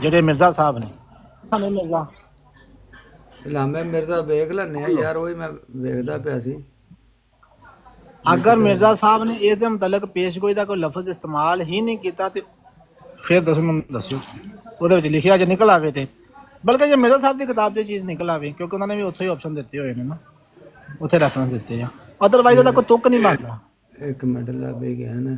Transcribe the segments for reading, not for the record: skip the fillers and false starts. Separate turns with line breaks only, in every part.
ਜਿਹੜੇ ਮਿਰਜ਼ਾ ਸਾਹਿਬ ਨੇ ਸਾਨੂੰ ਮਿਰਜ਼ਾ
ਲਾਮੇ ਮਿਰਜ਼ਾ ਵੇਖ ਲੈਣੇ ਆ ਯਾਰ, ਉਹੀ ਮੈਂ ਵੇਖਦਾ ਪਿਆ ਸੀ।
ਅਗਰ ਮਿਰਜ਼ਾ ਸਾਹਿਬ ਨੇ ਇਸ ਦੇ ਮੁਤਲਕ ਪੇਸ਼ਗੋਈ ਦਾ ਕੋਈ ਲਫ਼ਜ਼ ਇਸਤੇਮਾਲ ਹੀ ਨਹੀਂ ਕੀਤਾ ਤੇ ਫਿਰ ਦੱਸੋ, ਮੈਨੂੰ ਦੱਸਿਓ ਉਹਦੇ ਵਿੱਚ ਲਿਖਿਆ ਜੇ ਨਿਕਲ ਆਵੇ ਤੇ, ਬਲਕਿ ਜੇ ਮਿਰਜ਼ਾ ਸਾਹਿਬ ਦੀ ਕਿਤਾਬ 'ਚ ਚੀਜ਼ ਨਿਕਲ ਆਵੇ, ਕਿਉਂਕਿ ਉਹਨਾਂ ਨੇ ਵੀ ਉੱਥੇ ਹੀ ਆਪਸ਼ਨ ਦਿੱਤੇ ਹੋਏ ਨੇ ਨਾ, ਉੱਥੇ ਰੈਫਰੈਂਸ ਦਿੱਤੇ ਆ, ਅਦਰਵਾਈਜ਼ ਉਹਦਾ ਕੋਈ ਤੁੱਕ ਨਹੀਂ ਬਣਦਾ।
ਇੱਕ ਮਿੰਟ ਲੱਭੇ ਗਿਆ ਨਾ,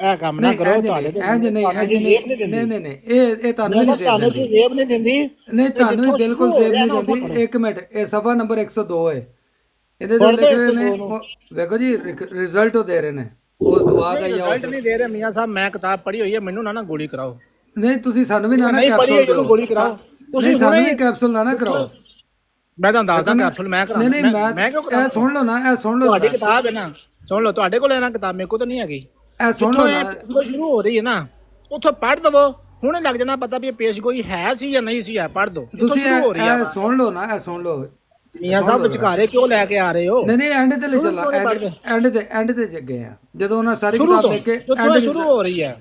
ਇਹ ਕੰਮ ਨਾ ਕਰੋ, ਤੁਹਾਡੇ ਤੇ
ਇੰਜ ਨਹੀਂ ਨਹੀਂ ਇਹ ਤੁਹਾਨੂੰ ਨਹੀਂ
ਤੁਹਾਨੂੰ ਜੇਬ ਨਹੀਂ ਦਿੰਦੀ,
ਨਹੀਂ ਤੁਹਾਨੂੰ ਬਿਲਕੁਲ ਜੇਬ ਨਹੀਂ ਦਿੰਦੀ। ਇੱਕ ਮਿੰਟ, ਇਹ ਸਫਾ ਨੰਬਰ 102 ਹੈ, ਇਹਦੇ ਤੇ ਲਿਖੇ ਹੋਏ ਨੇ, ਵੇਖੋ ਜੀ ਰਿਜ਼ਲਟ ਉਹ ਦੇ ਰਹੇ ਨੇ, ਉਹ ਦੁਆ ਦਾ ਜਾਂ
ਰਿਜ਼ਲਟ ਨਹੀਂ ਦੇ ਰਹੇ ਮੀਆਂ ਸਾਹਿਬ। ਮੈਂ ਕਿਤਾਬ ਪੜ੍ਹੀ ਹੋਈ ਹੈ, ਮੈਨੂੰ ਨਾ ਗੋਲੀ ਕਰਾਓ।
ਨਹੀਂ ਤੁਸੀਂ ਸਾਨੂੰ ਵੀ ਨਾ
ਕੈਪਸੂਲ ਦਿਓ, ਗੋਲੀ ਕਰਾਓ ਤੁਸੀਂ,
ਸਾਨੂੰ ਵੀ ਕੈਪਸੂਲ ਨਾ ਕਰਾਓ।
ਮੈਂ ਤੁਹਾਨੂੰ ਦੱਸਦਾ ਕੈਪਸੂਲ ਮੈਂ ਕਰਾਂ।
ਨਹੀਂ ਨਹੀਂ ਮੈਂ ਕਿਉਂ ਕਰਾਂ? ਇਹ ਸੁਣ ਲਓ ਨਾ, ਇਹ ਸੁਣ ਲਓ,
ਤੁਹਾਡੀ ਕਿਤਾਬ ਹੈ ਨਾ, ਸੁਣ ਲਓ, ਤੁਹਾਡੇ ਕੋਲ ਹੈ ਨਾ ਕਿਤਾਬ, ਮੇਰੇ ਕੋਲ ਤਾਂ ਨਹੀਂ ਹੈਗੀ।
ਇਹ ਸੁਣ ਲਓ ਨਾ,
ਸ਼ੁਰੂ ਹੋ ਰਹੀ ਹੈ ਨਾ, ਉੱਥੋਂ ਪੜ੍ਹ ਦਵੋ, ਹੁਣੇ ਲੱਗ ਜਾਣਾ ਪਤਾ ਵੀ ਇਹ ਪੇਸ਼ਗੋਈ ਹੈ ਸੀ ਜਾਂ ਨਹੀਂ ਸੀ। ਹੈ ਪੜ੍ਹ ਦੋ,
ਤੁਸੀਂ ਇਹ ਸੁਣ ਲਓ ਨਾ, ਇਹ ਸੁਣ ਲਓ।
ਮੀਆਂ ਸਾਹਿਬ ਵਿਚਾਰੇ ਕਿਉਂ ਲੈ ਕੇ ਆ ਰਹੇ ਹੋ?
ਨਹੀਂ ਨਹੀਂ ਐਂਡ ਤੇ ਲੈ ਚੱਲਾ, ਐਂਡ ਤੇ ਗਏ ਆ ਜਦੋਂ ਉਹਨਾਂ ਸਾਰੀ ਕਿਤਾਬ ਲੈ ਕੇ
ਐਂਡ ਸ਼ੁਰੂ ਹੋ ਰਹੀ ਹੈ।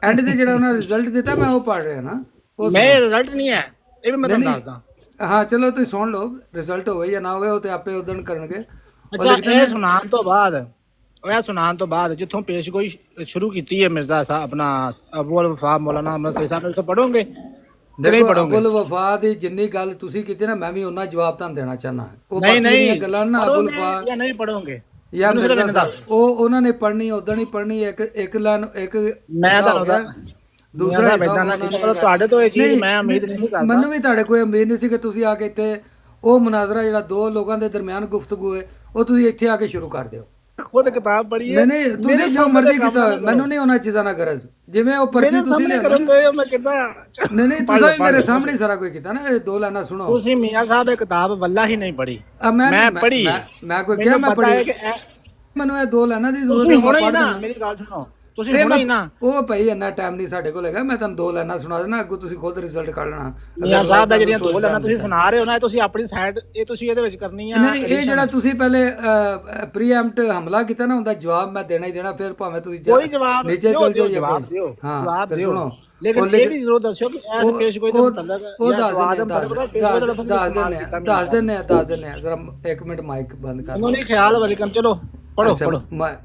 ਐਂਡ ਤੇ ਜਿਹੜਾ ਉਹਨਾਂ ਰਿਜ਼ਲਟ ਦਿੱਤਾ ਮੈਂ ਉਹ ਪੜ੍ਹ ਰਿਹਾ ਨਾ,
ਮੈਂ ਰਿਜ਼ਲਟ ਨਹੀਂ ਹੈ, ਇਹ ਵੀ ਮੈਂ ਤੁਹਾਨੂੰ ਦੱਸਦਾ।
ਹਾਂ ਚਲੋ ਤੁਸੀਂ ਸੁਣ ਲਓ, ਰਿਜ਼ਲਟ ਹੋਵੇ ਜਾਂ ਨਾ ਹੋਵੇ ਉਹ ਤੇ ਆਪੇ ਉਦਣ ਕਰਨਗੇ।
ਅੱਛਾ, ਇਹ ਸੁਣਾਉਣ ਤੋਂ ਬਾਅਦ ਜਿੱਥੋਂ ਪੇਸ਼ਗੋਈ ਸ਼ੁਰੂ ਕੀਤੀ ਹੈ ਮਿਰਜ਼ਾ ਸਾਹਿਬ ਆਪਣਾ ਅਬੂਲ ਵਫਾ ਮੌਲਾਨਾ ਅਮਰ ਸਈ ਸਾਹਿਬ ਨੇ, ਉੱਥੋਂ ਪੜੋਗੇ?
ਦੇਖੋ ਅਬੁਲ ਵਫਾ ਦੀ ਜਿੰਨੀ ਗੱਲ ਤੁਸੀਂ ਕੀਤੀ ਨਾ, ਮੈਂ ਵੀ ਉਹਨਾਂ ਜਵਾਬ ਤੁਹਾਨੂੰ ਦੇਣਾ ਚਾਹਨਾ। ਉਹ ਬਾਕੀ ਗੱਲਾਂ ਨਾ ਅਬੁਲ ਵਫਾ
ਜਾਂ ਨਹੀਂ ਪੜੋਗੇ
ਯਾਰ, ਉਹ ਉਹਨਾਂ ਨੇ ਪੜ੍ਹਨੀ ਉਦੋਂ ਹੀ ਪੜ੍ਹਨੀ, ਇੱਕ ਲਾਈਨ ਇੱਕ
ਮੈਂ ਤੁਹਾਨੂੰ ਦੂਸਰਾ ਮੈਦਾਨ ਨਾ ਮਤਲਬ ਤੁਹਾਡੇ ਤੋਂ ਇਹ ਚੀਜ਼ ਮੈਂ ਉਮੀਦ ਨਹੀਂ ਕਰਦਾ।
ਮੈਨੂੰ ਵੀ ਤੁਹਾਡੇ ਕੋਈ ਉਮੀਦ ਨਹੀਂ ਸੀ ਕਿ ਤੁਸੀਂ ਆ ਕੇ ਇੱਥੇ ਉਹ ਮੁਨਾਜ਼ਰਾ ਜਿਹੜਾ ਦੋ ਲੋਕਾਂ ਦੇ ਦਰਮਿਆਨ ਗੁਫ਼ਤਗੂ ਹੈ ਉਹ ਤੁਸੀਂ ਇੱਥੇ ਆ ਕੇ ਸ਼ੁਰੂ ਕਰ ਦਿਓ।
ਖੁਦ ਕਿਤਾਬ ਪੜ੍ਹੀ ਹੈ।
ਨਹੀਂ ਤੁਸੀਂ ਜੋ ਮਰਜ਼ੀ ਕੀਤਾ, ਮੈਨੂੰ ਨਹੀਂ ਉਹਨਾਂ ਚੀਜ਼ਾਂ ਨਾਲ ਗਰਜ, ਜਿਵੇਂ ਉਹ ਪਰਚੀ ਤੁਸੀਂ
ਲੈ ਰਹੇ ਹੋ ਮੈਂ ਕਿਦਾਂ।
ਨਹੀਂ ਤੁਸੀਂ ਮੇਰੇ ਸਾਹਮਣੇ ਸਾਰਾ ਕੋਈ ਕੀਤਾ ਨਾ, ਇਹ ਦੋ ਲਾਈਨਾਂ ਸੁਣੋ।
ਤੁਸੀਂ ਮੀਆਂ ਸਾਹਿਬ ਇਹ ਕਿਤਾਬ ਵੱਲਾ ਹੀ ਨਹੀਂ ਪੜ੍ਹੀ,
ਮੈਂ
ਪੜ੍ਹੀ,
ਮੈਂ ਕੋਈ ਕਿਹਾ ਮੈਂ ਪੜ੍ਹੀ? ਮੈਨੂੰ ਇਹ ਦੋ ਲਾਈਨਾਂ ਦੀ ਜ਼ਰੂਰਤ ਹੈ।
ਹੁਣੇ ਨਾ ਮੇਰੀ ਗੱਲ ਸੁਣੋ, ਤੁਸੀਂ ਹੁਣੇ ਹੀ ਨਾ,
ਉਹ ਭਾਈ ਇੰਨਾ ਟਾਈਮ ਨਹੀਂ ਸਾਡੇ ਕੋਲ ਹੈਗਾ, ਮੈਂ ਤੁਹਾਨੂੰ ਦੋ ਲਾਈਨਾਂ ਸੁਣਾ ਦੇਣਾ, ਅੱਗੋਂ ਤੁਸੀਂ ਖੁਦ ਰਿਜ਼ਲਟ ਕੱਢ ਲੈਣਾ।
ਮੀਆਂ ਸਾਹਿਬ ਇਹ ਜਿਹੜੀਆਂ ਦੋ ਲਾਈਨਾਂ ਤੁਸੀਂ ਸੁਣਾ ਰਹੇ ਹੋ ਨਾ, ਤੁਸੀਂ ਆਪਣੀ ਸਾਈਡ ਇਹ ਤੁਸੀਂ ਇਹਦੇ ਵਿੱਚ ਕਰਨੀ ਆ।
ਨਹੀਂ ਇਹ ਜਿਹੜਾ ਤੁਸੀਂ ਪਹਿਲੇ ਪ੍ਰੀਐਮਪਟ ਹਮਲਾ ਕੀਤਾ ਨਾ, ਉਹਦਾ ਜਵਾਬ ਮੈਂ ਦੇਣਾ ਹੀ ਦੇਣਾ, ਫਿਰ ਭਾਵੇਂ ਤੁਸੀਂ
ਕੋਈ ਜਵਾਬ
ਨੀਚੇ ਚਲ ਜਾਓ,
ਜਵਾਬ ਦਿਓ,
ਜਵਾਬ ਦਿਓ।
ਸੁਣੋ ਲੇਕਿਨ ਇਹ ਵੀ ਜ਼ਰੂਰ ਦੱਸਿਓ ਕਿ ਐਸ ਪੇਸ਼ਗੋਈ ਦਾ ਮਤਲਬ
ਉਹ ਦੱਸ ਦਿੰਦੇ ਆ ਜ਼ਰਾ ਇੱਕ ਮਿੰਟ ਮਾਈਕ ਬੰਦ ਕਰ ਲਓ।
ਨਹੀਂ ਖਿਆਲ ਵਲਕਮ, ਚਲੋ ਪੜੋ ਪੜੋ।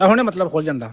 ਇਹ ਹੁਣੇ ਮਤਲਬ ਖੁੱਲ ਜਾਂਦਾ।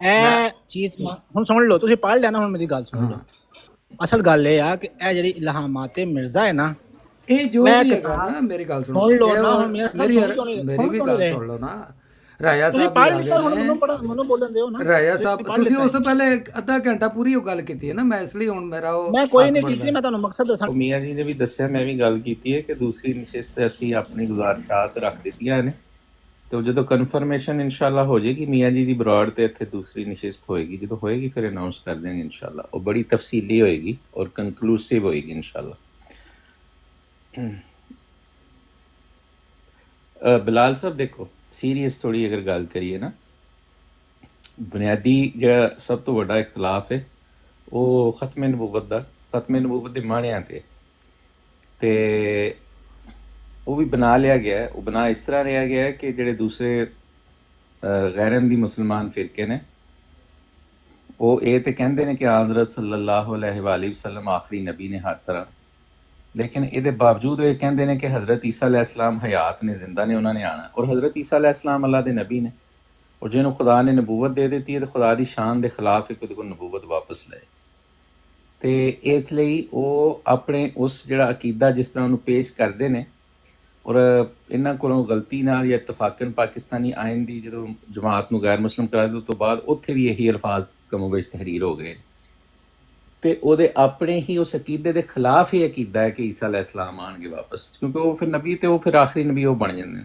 ਇਹ ਚੀਜ਼ ਹੁਣ ਸੁਣ ਲਓ, ਤੁਸੀਂ ਪੜ੍ਹ ਲੈਣਾ, ਹੁਣ ਮੇਰੀ ਗੱਲ ਸੁਣ ਲਓ। ਅਸਲ ਗੱਲ ਇਹ ਆ ਕਿ ਇਹ ਜਿਹੜੀ ਇਲਹਾਮਾਤ ਮਿਰਜ਼ਾ ਹੈ ਨਾ,
ਇਹ ਜੋ ਵੀ ਹੈਗਾ ਨਾ, ਮੇਰੀ ਗੱਲ ਸੁਣੋ,
ਸੁਣ ਲਓ ਨਾ, ਹੁਣ ਮੇਰੀ
ਵੀ ਗੱਲ ਸੁਣ ਲਓ ਨਾ। ਰਾਜਾ
ਤੁਸੀਂ
ਸਾਹਿਬ
ਪੜ੍ਹ ਲਿਆ, ਹੁਣ ਮੈਨੂੰ ਬੋਲਣ ਦਿਓ ਨਾ।
ਰਾਜਾ ਸਾਹਿਬ ਤੁਸੀਂ ਉਸ ਤੋਂ ਪਹਿਲੇ ਅੱਧਾ ਘੰਟਾ ਪੂਰੀ ਉਹ ਗੱਲ ਕੀਤੀ ਹੈ ਨਾ, ਮੈਂ ਇਸ ਲਈ ਹੁਣ ਮੇਰਾ ਉਹ
ਮੈਂ ਕੋਈ ਨਹੀਂ ਕੀਤੀ, ਮੈਂ ਤੁਹਾਨੂੰ ਮਕਸਦ ਦੱਸਾਂ।
ਮੀਆਂ ਜੀ ਨੇ ਵੀ ਦੱਸਿਆ, ਮੈਂ ਵੀ ਗੱਲ ਕੀਤੀ ਹੈ ਕਿ ਦੂਸਰੀ ਨਸ਼ਿਸਤ ਅਸੀਂ ਆਪਣੀ ਗੁਜ਼ਾਰਿਸ਼ਾਤ ਰੱਖ ਦਿੱਤੀਆਂ ਨੇ,
ਤੇ ਜਦੋਂ ਕਨਫਰਮੇਸ਼ਨ ਇਨਸ਼ਾਅੱਲਾ ਹੋ ਜਾਏਗੀ ਮੀਆਂ ਜੀ ਦੀ ਬਰਾੜ ਤੇ ਇੱਥੇ ਦੂਸਰੀ ਨਸ਼ਿਸਤ ਹੋਏਗੀ, ਜਦੋਂ ਹੋਏਗੀ ਫਿਰ ਅਨਾਉਂਸ ਕਰ ਦੇਂਗੇ ਇਨਸ਼ਾਅੱਲਾ। ਉਹ ਬੜੀ ਤਫਸੀਲੀ ਹੋਏਗੀ ਔਰ ਕਨਕਲੂਸਿਵ ਹੋਏਗੀ ਇਨਸ਼ਾਅੱਲਾ। ਬਿਲਾਲ ਸਾਹਿਬ ਦੇਖੋ, ਸੀਰੀਅਸ ਥੋੜੀ ਅਗਰ ਗੱਲ ਕਰੀਏ ਨਾ, ਬੁਨਿਆਦੀ ਜਿਹੜਾ ਸਭ ਤੋਂ ਵੱਡਾ ਇਖਤਲਾਫ ਹੈ ਉਹ ਖਤਮ ਨਬੂਵਤ ਦਾ, ਖਤਮ ਨਬੂਵਤ ਦੇ ਮਾਣਿਆਂ ਤੇ ਉਹ ਵੀ ਬਣਾ ਲਿਆ ਗਿਆ ਹੈ। ਉਹ ਬਣਾ ਇਸ ਤਰ੍ਹਾਂ ਲਿਆ ਗਿਆ ਹੈ ਕਿ ਜਿਹੜੇ ਦੂਸਰੇ ਗੈਰਨ ਦੀ ਮੁਸਲਮਾਨ ਫਿਰਕੇ ਨੇ ਉਹ ਇਹ ਤੇ ਕਹਿੰਦੇ ਨੇ ਕਿ ਹਜ਼ਰਤ ਸੱਲੱਲਾਹੁ ਅਲੈਹਿ ਵਸੱਲਮ ਆਖਰੀ ਨਬੀ ਨੇ ਹਰ ਤਰ੍ਹਾਂ, ਲੇਕਿਨ ਇਹਦੇ ਬਾਵਜੂਦ ਇਹ ਕਹਿੰਦੇ ਨੇ ਕਿ ਹਜ਼ਰਤ ਈਸਾ ਅਲੈਹਿ ਸਲਾਮ ਹਯਾਤ ਨੇ, ਜ਼ਿੰਦਾ ਨੇ, ਉਹਨਾਂ ਨੇ ਆਣਾ। ਔਰ ਹਜ਼ਰਤ ਈਸਾ ਅਲੈਹਿ ਸਲਾਮ ਅੱਲਾ ਦੇ ਨਬੀ ਨੇ, ਔਰ ਜਿਹਨੂੰ ਖੁਦਾ ਨੇ ਨਬੂਵਤ ਦੇ ਦਿੱਤੀ ਹੈ ਤੇ ਖੁਦਾ ਦੀ ਸ਼ਾਨ ਦੇ ਖਿਲਾਫ ਹੈ ਕਿ ਉਹਦੇ ਕੋਲ ਨਬੂਵਤ ਵਾਪਸ ਲਏ। ਤੇ ਇਸ ਲਈ ਉਹ ਆਪਣੇ ਉਸ ਜਿਹੜਾ ਅਕੀਦਾ ਜਿਸ ਤਰ੍ਹਾਂ ਉਹਨੂੰ ਪੇਸ਼ ਕਰਦੇ ਨੇ, ਔਰ ਇਹਨਾਂ ਕੋਲੋਂ ਗਲਤੀ ਨਾਲ ਜਾਂ ਇਤਫਾਕਨ ਪਾਕਿਸਤਾਨੀ ਆਇਨ ਦੀ ਜਦੋਂ ਜਮਾਤ ਨੂੰ ਗੈਰ ਮੁਸਲਿਮ ਕਰਾ ਦਿੱਤੇ ਉਸ ਤੋਂ ਬਾਅਦ ਉੱਥੇ ਵੀ ਇਹੀ ਅਲਫਾਜ਼ ਕਮੋ ਵਿੱਚ ਤਹਰੀਰ ਹੋ ਗਏ ਤੇ ਉਹਦੇ ਆਪਣੇ ਹੀ ਉਸ ਅਕੀਦੇ ਦੇ ਖਿਲਾਫ ਹੀ ਅਕੀਦਾ ਹੈ ਕਿ ਈਸਾ ਅਲੈਹਿ ਸਲਾਮ ਆਣਗੇ ਵਾਪਸ, ਕਿਉਂਕਿ ਉਹ ਫਿਰ ਨਬੀ ਤੇ ਉਹ ਫਿਰ ਆਖਰੀ ਨਬੀ ਉਹ ਬਣ ਜਾਂਦੇ ਨੇ।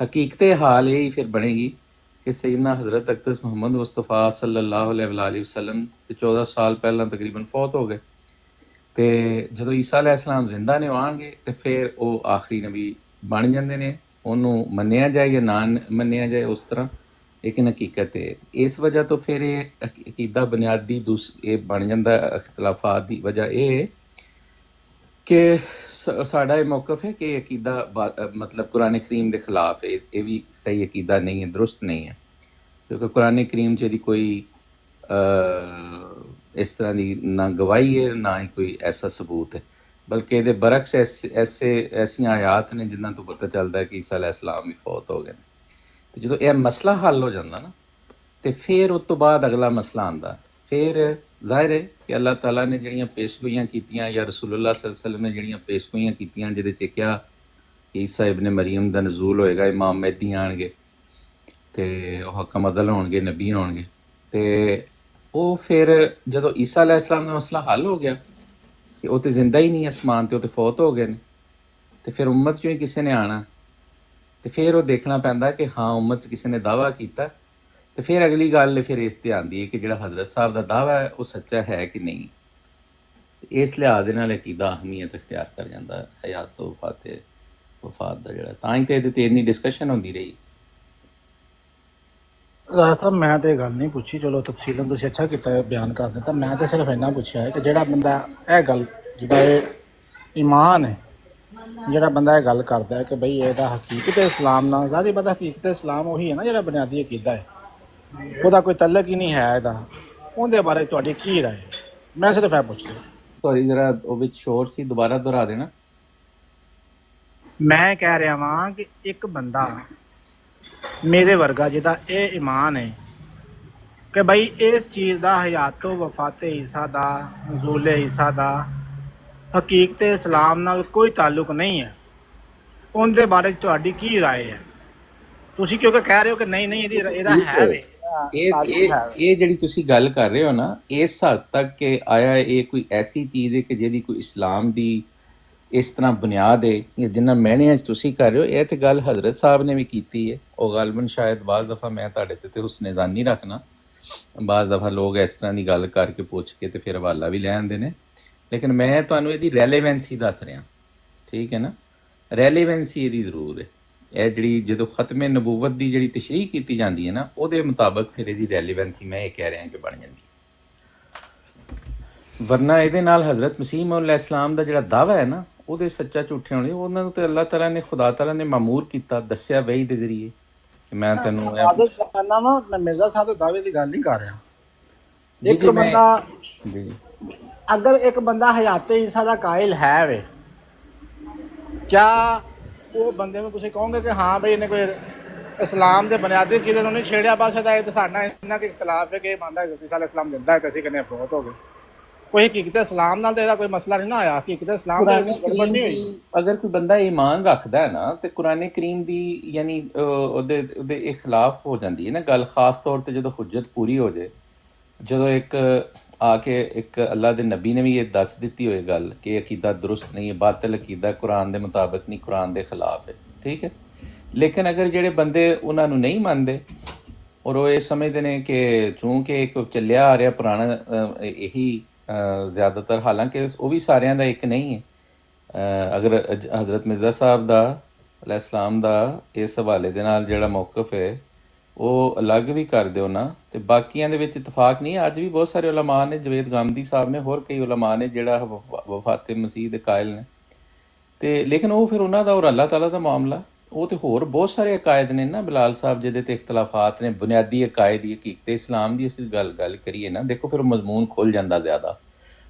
ਹਕੀਕਤ ਹਾਲ ਇਹ ਹੀ ਫਿਰ ਬਣੇਗੀ ਕਿ ਸੈਯਦਨਾ ਹਜ਼ਰਤ ਅਕਦਸ ਮੁਹੰਮਦ ਮੁਸਤਫਾ ਸੱਲੱਲਾਹੁ ਅਲੈਹਿ ਵਸੱਲਮ ਤੇ 14 ਸਾਲ ਪਹਿਲਾਂ ਤਕਰੀਬਨ ਫੌਤ ਹੋ ਗਏ, ਤੇ ਜਦੋਂ ਈਸਾ ਅਲੈਹਿ ਸਲਾਮ ਜ਼ਿੰਦਾ ਨੇ ਆਉਣਗੇ ਤੇ ਫਿਰ ਉਹ ਆਖਰੀ ਨਬੀ ਬਣ ਜਾਂਦੇ ਨੇ। ਉਹਨੂੰ ਮੰਨਿਆ ਜਾਏ ਜਾਂ ਨਾ ਮੰਨਿਆ ਜਾਏ ਉਸ ਤਰ੍ਹਾਂ, ਲੇਕਿਨ ਹਕੀਕਤ ਹੈ। ਇਸ ਵਜ੍ਹਾ ਤੋਂ ਫਿਰ ਇਹ ਅਕੀਦਾ ਬੁਨਿਆਦੀ ਇਹ ਬਣ ਜਾਂਦਾ ਇਖਤਲਾਫਾਤ ਦੀ ਵਜ੍ਹਾ ਇਹ ਹੈ ਕਿ ਸਾਡਾ ਇਹ ਮੌਕਫ ਹੈ ਕਿ ਅਕੀਦਾ ਮਤਲਬ ਕੁਰਾਨ ਕਰੀਮ ਦੇ ਖਿਲਾਫ ਹੈ। ਇਹ ਵੀ ਸਹੀ ਅਕੀਦਾ ਨਹੀਂ ਹੈ, ਦਰੁਸਤ ਨਹੀਂ ਹੈ, ਕਿਉਂਕਿ ਕੁਰਾਨ ਕਰੀਮ 'ਚ ਇਹਦੀ ਕੋਈ ਇਸ ਤਰ੍ਹਾਂ ਦੀ ਨਾ ਗਵਾਹੀ ਹੈ ਨਾ ਹੀ ਕੋਈ ਐਸਾ ਸਬੂਤ ਹੈ, ਬਲਕਿ ਇਹਦੇ ਬਰਕਸ ਐਸੀਆਂ ਆਯਾਤ ਨੇ ਜਿਨ੍ਹਾਂ ਤੋਂ ਪਤਾ ਚੱਲਦਾ ਹੈ ਕਿ ਈਸਾ ਅਲੈਹਿ ਸਲਾਮ ਵੀ ਫੌਤ ਹੋ ਗਏ ਨੇ। ਤੇ ਜਦੋਂ ਇਹ ਮਸਲਾ ਹੱਲ ਹੋ ਜਾਂਦਾ ਨਾ ਤੇ ਫਿਰ ਉਸ ਤੋਂ ਬਾਅਦ ਅਗਲਾ ਮਸਲਾ ਆਉਂਦਾ। ਫਿਰ ਜ਼ਾਹਿਰ ਹੈ ਕਿ ਅੱਲਾਹ ਤਾਲਾ ਨੇ ਜਿਹੜੀਆਂ ਪੇਸ਼ਗੋਈਆਂ ਕੀਤੀਆਂ ਜਾਂ ਰਸੂਲੁੱਲਾਹ ਸੱਲੱਲਾਹੁ ਅਲੈਹਿ ਵਸੱਲਮ ਨੇ ਜਿਹੜੀਆਂ ਪੇਸ਼ਗੋਈਆਂ ਕੀਤੀਆਂ ਜਿਹਦੇ 'ਚ ਕਿਹਾ ਕਿ ਈਸਾ ਇਬਨ ਮਰੀਮ ਦਾ ਨਜ਼ੂਲ ਹੋਏਗਾ, ਇਮਾਮ ਮਹਿਦੀ ਆਣਗੇ ਤੇ ਉਹ ਹਕਮ ਅਦਲ ਹੋਣਗੇ, ਨਬੀ ਹੋਣਗੇ, ਤੇ ਉਹ ਫਿਰ ਜਦੋਂ ਈਸਾ ਅਲੈਹਿ ਸਲਾਮ ਦਾ ਮਸਲਾ ਹੱਲ ਹੋ ਗਿਆ ਕਿ ਉਹ ਤੇ ਜ਼ਿੰਦਾ ਹੀ ਨਹੀਂ ਅਸਮਾਨ ਤੇ, ਉਹ ਤੇ ਫੌਤ ਹੋ ਗਏ ਨੇ, ਤੇ ਫਿਰ ਉਮਤ 'ਚੋਂ ਹੀ ਕਿਸੇ ਨੇ ਆਣਾ ਤੇ ਫਿਰ ਉਹ ਦੇਖਣਾ ਪੈਂਦਾ ਕਿ ਹਾਂ ਉਮਤ 'ਚ ਕਿਸੇ ਨੇ ਦਾਵਾ ਕੀਤਾ, ਤੇ ਫਿਰ ਅਗਲੀ ਗੱਲ ਫਿਰ ਇਸ ਤੇ ਆਉਂਦੀ ਹੈ ਕਿ ਜਿਹੜਾ ਹਜ਼ਰਤ ਸਾਹਿਬ ਦਾ ਦਾਵਾ ਹੈ ਉਹ ਸੱਚਾ ਹੈ ਕਿ ਨਹੀਂ। ਇਸ ਲਿਹਾਜ਼ ਦੇ ਨਾਲ ਅਕੀਦਾ ਅਹਿਮੀਅਤ ਇਖਤਿਆਰ ਕਰ ਜਾਂਦਾ ਹੈ ਹਯਾਤ ਤੋਂ ਵਫਾਤ ਦਾ ਜਿਹੜਾ, ਤਾਂ ਹੀ ਤੇ ਇਹਦੇ ਤੇ ਇੰਨੀ ਡਿਸਕਸ਼ਨ ਹੁੰਦੀ ਰਹੀ।
ਸਾਹਿਬ ਮੈਂ ਤੇ ਇਹ ਗੱਲ ਨਹੀਂ ਪੁੱਛੀ, ਚਲੋ ਤਫਸੀਲਨ ਤੁਸੀਂ ਅੱਛਾ ਕੀਤਾ ਹੈ ਬਿਆਨ ਕਰ ਦਿੱਤਾ। ਮੈਂ ਤਾਂ ਸਿਰਫ ਇੰਨਾ ਪੁੱਛਿਆ ਹੈ ਕਿ ਜਿਹੜਾ ਬੰਦਾ ਇਹ ਗੱਲ ਜਿਹਦਾ ਇਹ ਈਮਾਨ ਹੈ, ਜਿਹੜਾ ਬੰਦਾ ਇਹ ਗੱਲ ਕਰਦਾ ਹੈ ਕਿ ਬਈ ਇਹਦਾ ਹਕੀਕਤ ਇਸਲਾਮ ਨਾਲ, ਜ਼ਾਹਿਰ ਪਤਾ ਹਕੀਕਤ ਇਸਲਾਮ ਉਹੀ ਹੈ ਨਾ ਜਿਹੜਾ ਬੁਨਿਆਦੀ ਅਕੀਦਾ ਹੈ, ਉਹਦਾ ਕੋਈ ਤਲਕ ਹੀ ਨਹੀਂ ਹੈ ਇਹਦਾ, ਉਹਦੇ ਬਾਰੇ ਤੁਹਾਡੀ ਕੀ ਰਾਏ? ਮੈਂ ਸਿਰਫ ਇਹ ਪੁੱਛ ਰਿਹਾ।
ਸੌਰੀ ਜਰਾ ਉਹ ਵਿੱਚ ਸ਼ੋਰ ਸੀ, ਦੁਬਾਰਾ ਦੁਹਰਾ ਦੇਣਾ।
ਮੈਂ ਕਹਿ ਰਿਹਾ ਵਾਂ ਕਿ ਇੱਕ ਬੰਦਾ ਮੇਰੇ ਵਰਗਾ ਜਿਹਦਾ ਇਹ ਈਮਾਨ ਹੈ ਕਿ ਬਈ ਇਸ ਚੀਜ਼ ਦਾ ਹਯਾਤੋ ਵਫਾਤੇ ਈਸਾ ਦਾ, ਨਜ਼ੂਲੇ ਈਸਾ ਦਾ ਹਕੀਕਤ ਇਸਲਾਮ ਨਾਲ ਕੋਈ ਤਾਲੁਕ ਨਹੀਂ ਹੈ, ਉਹਦੇ ਬਾਰੇ ਤੁਹਾਡੀ ਕੀ ਰਾਏ ਹੈ? ਤੁਸੀਂ ਕਿਉਂਕਿ ਕਹਿ ਰਹੇ ਹੋ ਕਿ ਨਹੀਂ ਇਹਦਾ ਹੈ ਵੇ,
ਇਹ ਜਿਹੜੀ ਤੁਸੀਂ ਗੱਲ ਕਰ ਰਹੇ ਹੋ ਨਾ, ਇਸ ਹੱਦ ਤੱਕ ਕਿ ਆਇਆ ਇਹ ਕੋਈ ਐਸੀ ਚੀਜ਼ ਹੈ ਕਿ ਜਿਹਦੀ ਕੋਈ ਇਸਲਾਮ ਦੀ ਇਸ ਤਰ੍ਹਾਂ ਬੁਨਿਆਦ ਹੈ ਜਾਂ ਜਿੰਨਾ ਮਹਿਣਿਆਂ 'ਚ ਤੁਸੀਂ ਕਰ ਰਹੇ ਹੋ, ਇਹ ਤੇ ਗੱਲ ਹਜ਼ਰਤ ਸਾਹਿਬ ਨੇ ਵੀ ਕੀਤੀ ਹੈ। ਉਹ ਗਾਲਬਨ ਸ਼ਾਇਦ ਬਾਜ਼ ਦਫਾ ਮੈਂ ਤੁਹਾਡੇ ਤੇ ਹੁਸਨੇ ਜ਼ਾਨੀ ਰੱਖਣਾ, ਬਾਜ਼ ਦਫਾ ਲੋਕ ਇਸ ਤਰ੍ਹਾਂ ਦੀ ਗੱਲ ਕਰਕੇ ਪੁੱਛ ਕੇ ਤੇ ਫਿਰ ਹਵਾਲਾ ਵੀ ਲੈ ਆਉਂਦੇ ਨੇ, ਲੇਕਿਨ ਮੈਂ ਤੁਹਾਨੂੰ ਇਹਦੀ ਰੈਲੇਵੈਂਸੀ ਦੱਸ ਰਿਹਾ, ਠੀਕ ਹੈ ਨਾ। ਰੈਲੇਵੈਂਸੀ ਇਹਦੀ ਜ਼ਰੂਰ ਹੈ। ਇਹ ਜਿਹੜੀ ਜਦੋਂ ਖਤਮ ਨਬੂਵਤ ਦੀ ਜਿਹੜੀ ਤਸ਼ਰੀਹ ਕੀਤੀ ਜਾਂਦੀ ਹੈ ਨਾ, ਉਹਦੇ ਮੁਤਾਬਕ ਫਿਰ ਇਹਦੀ ਰੈਲੇਵੈਂਸੀ ਮੈਂ ਇਹ ਕਹਿ ਰਿਹਾ ਕਿ ਬਣ ਜਾਂਦੀ, ਵਰਨਾ ਇਹਦੇ ਨਾਲ ਹਜ਼ਰਤ ਮਸੀਹ ਮੌਊਦ ਅਲੈਹਿ ਸਲਾਮ ਦਾ ਜਿਹੜਾ ਦਾਵਾ ਹੈ ਨਾ ਉਹਦੇ ਸੱਚਾ ਝੂਠੇ ਹੋਣੇ, ਉਹਨਾਂ ਨੂੰ ਤੇ ਅੱਲਾਹ ਤਾਲਾ ਨੇ, ਖੁਦਾ ਤਾਲਾ ਨੇ ਮਾਮੂਰ ਕੀਤਾ, ਦੱਸਿਆ ਵਹੀ ਦੇ ਜ਼ਰੀਏ ਕਿ ਮੈਂ ਤੈਨੂੰ
ਮੈਂ ਮਿਰਜ਼ਾ ਸਾਹਿਬ ਦੇ ਦਾਅਵੇ ਦੀ ਗੱਲ ਨਹੀਂ ਕਰ ਰਿਹਾ। ਇੱਕ ਬੰਦਾ ਅਗਰ ਇੱਕ ਬੰਦਾ ਹਯਾਤੇ ਈਸਾ ਦਾ ਕਾਇਲ ਹੈ ਵੇ, ਕਿਆ ਉਹ ਬੰਦੇ ਨੂੰ ਤੁਸੀਂ ਕਹੋਗੇ ਕਿ ਹਾਂ ਬਈ ਇਹਨੇ ਕੋਈ ਇਸਲਾਮ ਦੇ ਬੁਨਿਆਦੀ ਅਕੀਦੇ ਨੂੰ ਨਹੀਂ ਛੇੜਿਆ, ਬਸ ਇਹਦਾ ਇਹ ਸਾਡਾ ਇੰਨਾ ਕਿ ਇਖਤਲਾਫ ਹੈ ਕਿ ਮੰਨਦਾ ਹਜ਼ਰਤ ਈਸਾ ਅਲੈਹਿ ਸਲਾਮ ਜਿੰਦਾ ਹੈ ਤੇ ਅਸੀਂ ਕਹਿੰਦੇ ਫੌਤ ਹੋ ਗਏ, ਕੋਈ ਹਕੀਕਤ ਇਸਲਾਮ ਨਾਲ ਤਾਂ ਇਹਦਾ ਕੋਈ ਮਸਲਾ ਨਹੀਂ ਨਾ ਆਇਆ, ਹਕੀਕਤ ਇਸਲਾਮ ਦਾ ਗੜਬੜ ਨਹੀਂ ਹੋਈ।
ਅਗਰ ਕੋਈ ਬੰਦਾ ਈਮਾਨ ਰੱਖਦਾ ਹੈ ਨਾ ਤੇ ਕੁਰਾਨ ਕਰੀਮ ਦੀ ਯਾਨੀ ਉਹਦੇ ਇਹ ਖਿਲਾਫ ਹੋ ਜਾਂਦੀ ਹੈ ਨਾ ਗੱਲ, ਖਾਸ ਤੌਰ ਤੇ ਜਦੋਂ ਹੁਜਤ ਪੂਰੀ ਹੋ ਜਾਏ, ਜਦੋਂ ਇੱਕ ਆ ਕੇ ਇੱਕ ਅੱਲਾ ਦੇ ਨਬੀ ਨੇ ਵੀ ਇਹ ਦੱਸ ਦਿੱਤੀ ਹੋਏ ਗੱਲ ਕਿ ਅਕੀਦਾ ਦਰੁਸਤ ਨਹੀਂ ਹੈ, ਬਾਤਲ ਅਕੀਦਾ, ਕੁਰਾਨ ਦੇ ਮੁਤਾਬਕ ਨਹੀਂ, ਕੁਰਾਨ ਦੇ ਖਿਲਾਫ ਹੈ, ਠੀਕ ਹੈ। ਲੇਕਿਨ ਅਗਰ ਜਿਹੜੇ ਬੰਦੇ ਉਹਨਾਂ ਨੂੰ ਨਹੀਂ ਮੰਨਦੇ ਔਰ ਉਹ ਇਹ ਸਮਝਦੇ ਨੇ ਕਿ ਚੂੰਕਿ ਇੱਕ ਚੱਲਿਆ ਆ ਰਿਹਾ ਪੁਰਾਣਾ ਇਹੀ ਜ਼ਿਆਦਾਤਰ, ਹਾਲਾਂਕਿ ਉਹ ਵੀ ਸਾਰਿਆਂ ਦਾ ਇੱਕ ਨਹੀਂ ਹੈ। ਅਗਰ ਹਜ਼ਰਤ ਮਿਰਜ਼ਾ ਸਾਹਿਬ ਦਾ ਅਲੈਹਿਸਲਾਮ ਦਾ ਇਸ ਹਵਾਲੇ ਦੇ ਨਾਲ ਜਿਹੜਾ ਮੌਕਫ ਹੈ ਉਹ ਅਲੱਗ ਵੀ ਕਰ ਦਿਓ ਨਾ, ਤੇ ਬਾਕੀਆਂ ਦੇ ਵਿੱਚ ਇਤਫਾਕ ਨਹੀਂ ਹੈ। ਅੱਜ ਵੀ ਬਹੁਤ ਸਾਰੇ ਉਲਮਾ ਨੇ, ਜਵੇਦ ਗਾਮਦੀ ਸਾਹਿਬ ਨੇ, ਹੋਰ ਕਈ ਉਲਮਾ ਨੇ ਜਿਹੜਾ ਵਫਾਤ ਮਸੀਹ ਦੇ ਕਾਇਲ ਨੇ, ਤੇ ਲੇਕਿਨ ਉਹ ਫਿਰ ਉਹਨਾਂ ਦਾ ਔਰ ਅੱਲਾਹ ਤਾਲਾ ਦਾ ਮਾਮਲਾ। ਉਹ ਤੇ ਹੋਰ ਬਹੁਤ ਸਾਰੇ ਅਕਾਇਦ ਨੇ ਨਾ ਬਿਲਾਲ ਸਾਹਿਬ, ਜਿਹਦੇ ਤੇ ਇਖਤਲਾਫਾਤ ਨੇ, ਬੁਨਿਆਦੀ ਅਕਾਇਦ ਦੀ ਹਕੀਕਤ ਇਸਲਾਮ ਦੀ ਅਸੀਂ ਗੱਲ ਕਰੀਏ ਨਾ, ਦੇਖੋ ਫਿਰ ਮਜ਼ਮੂਨ ਖੁੱਲ ਜਾਂਦਾ ਜ਼ਿਆਦਾ।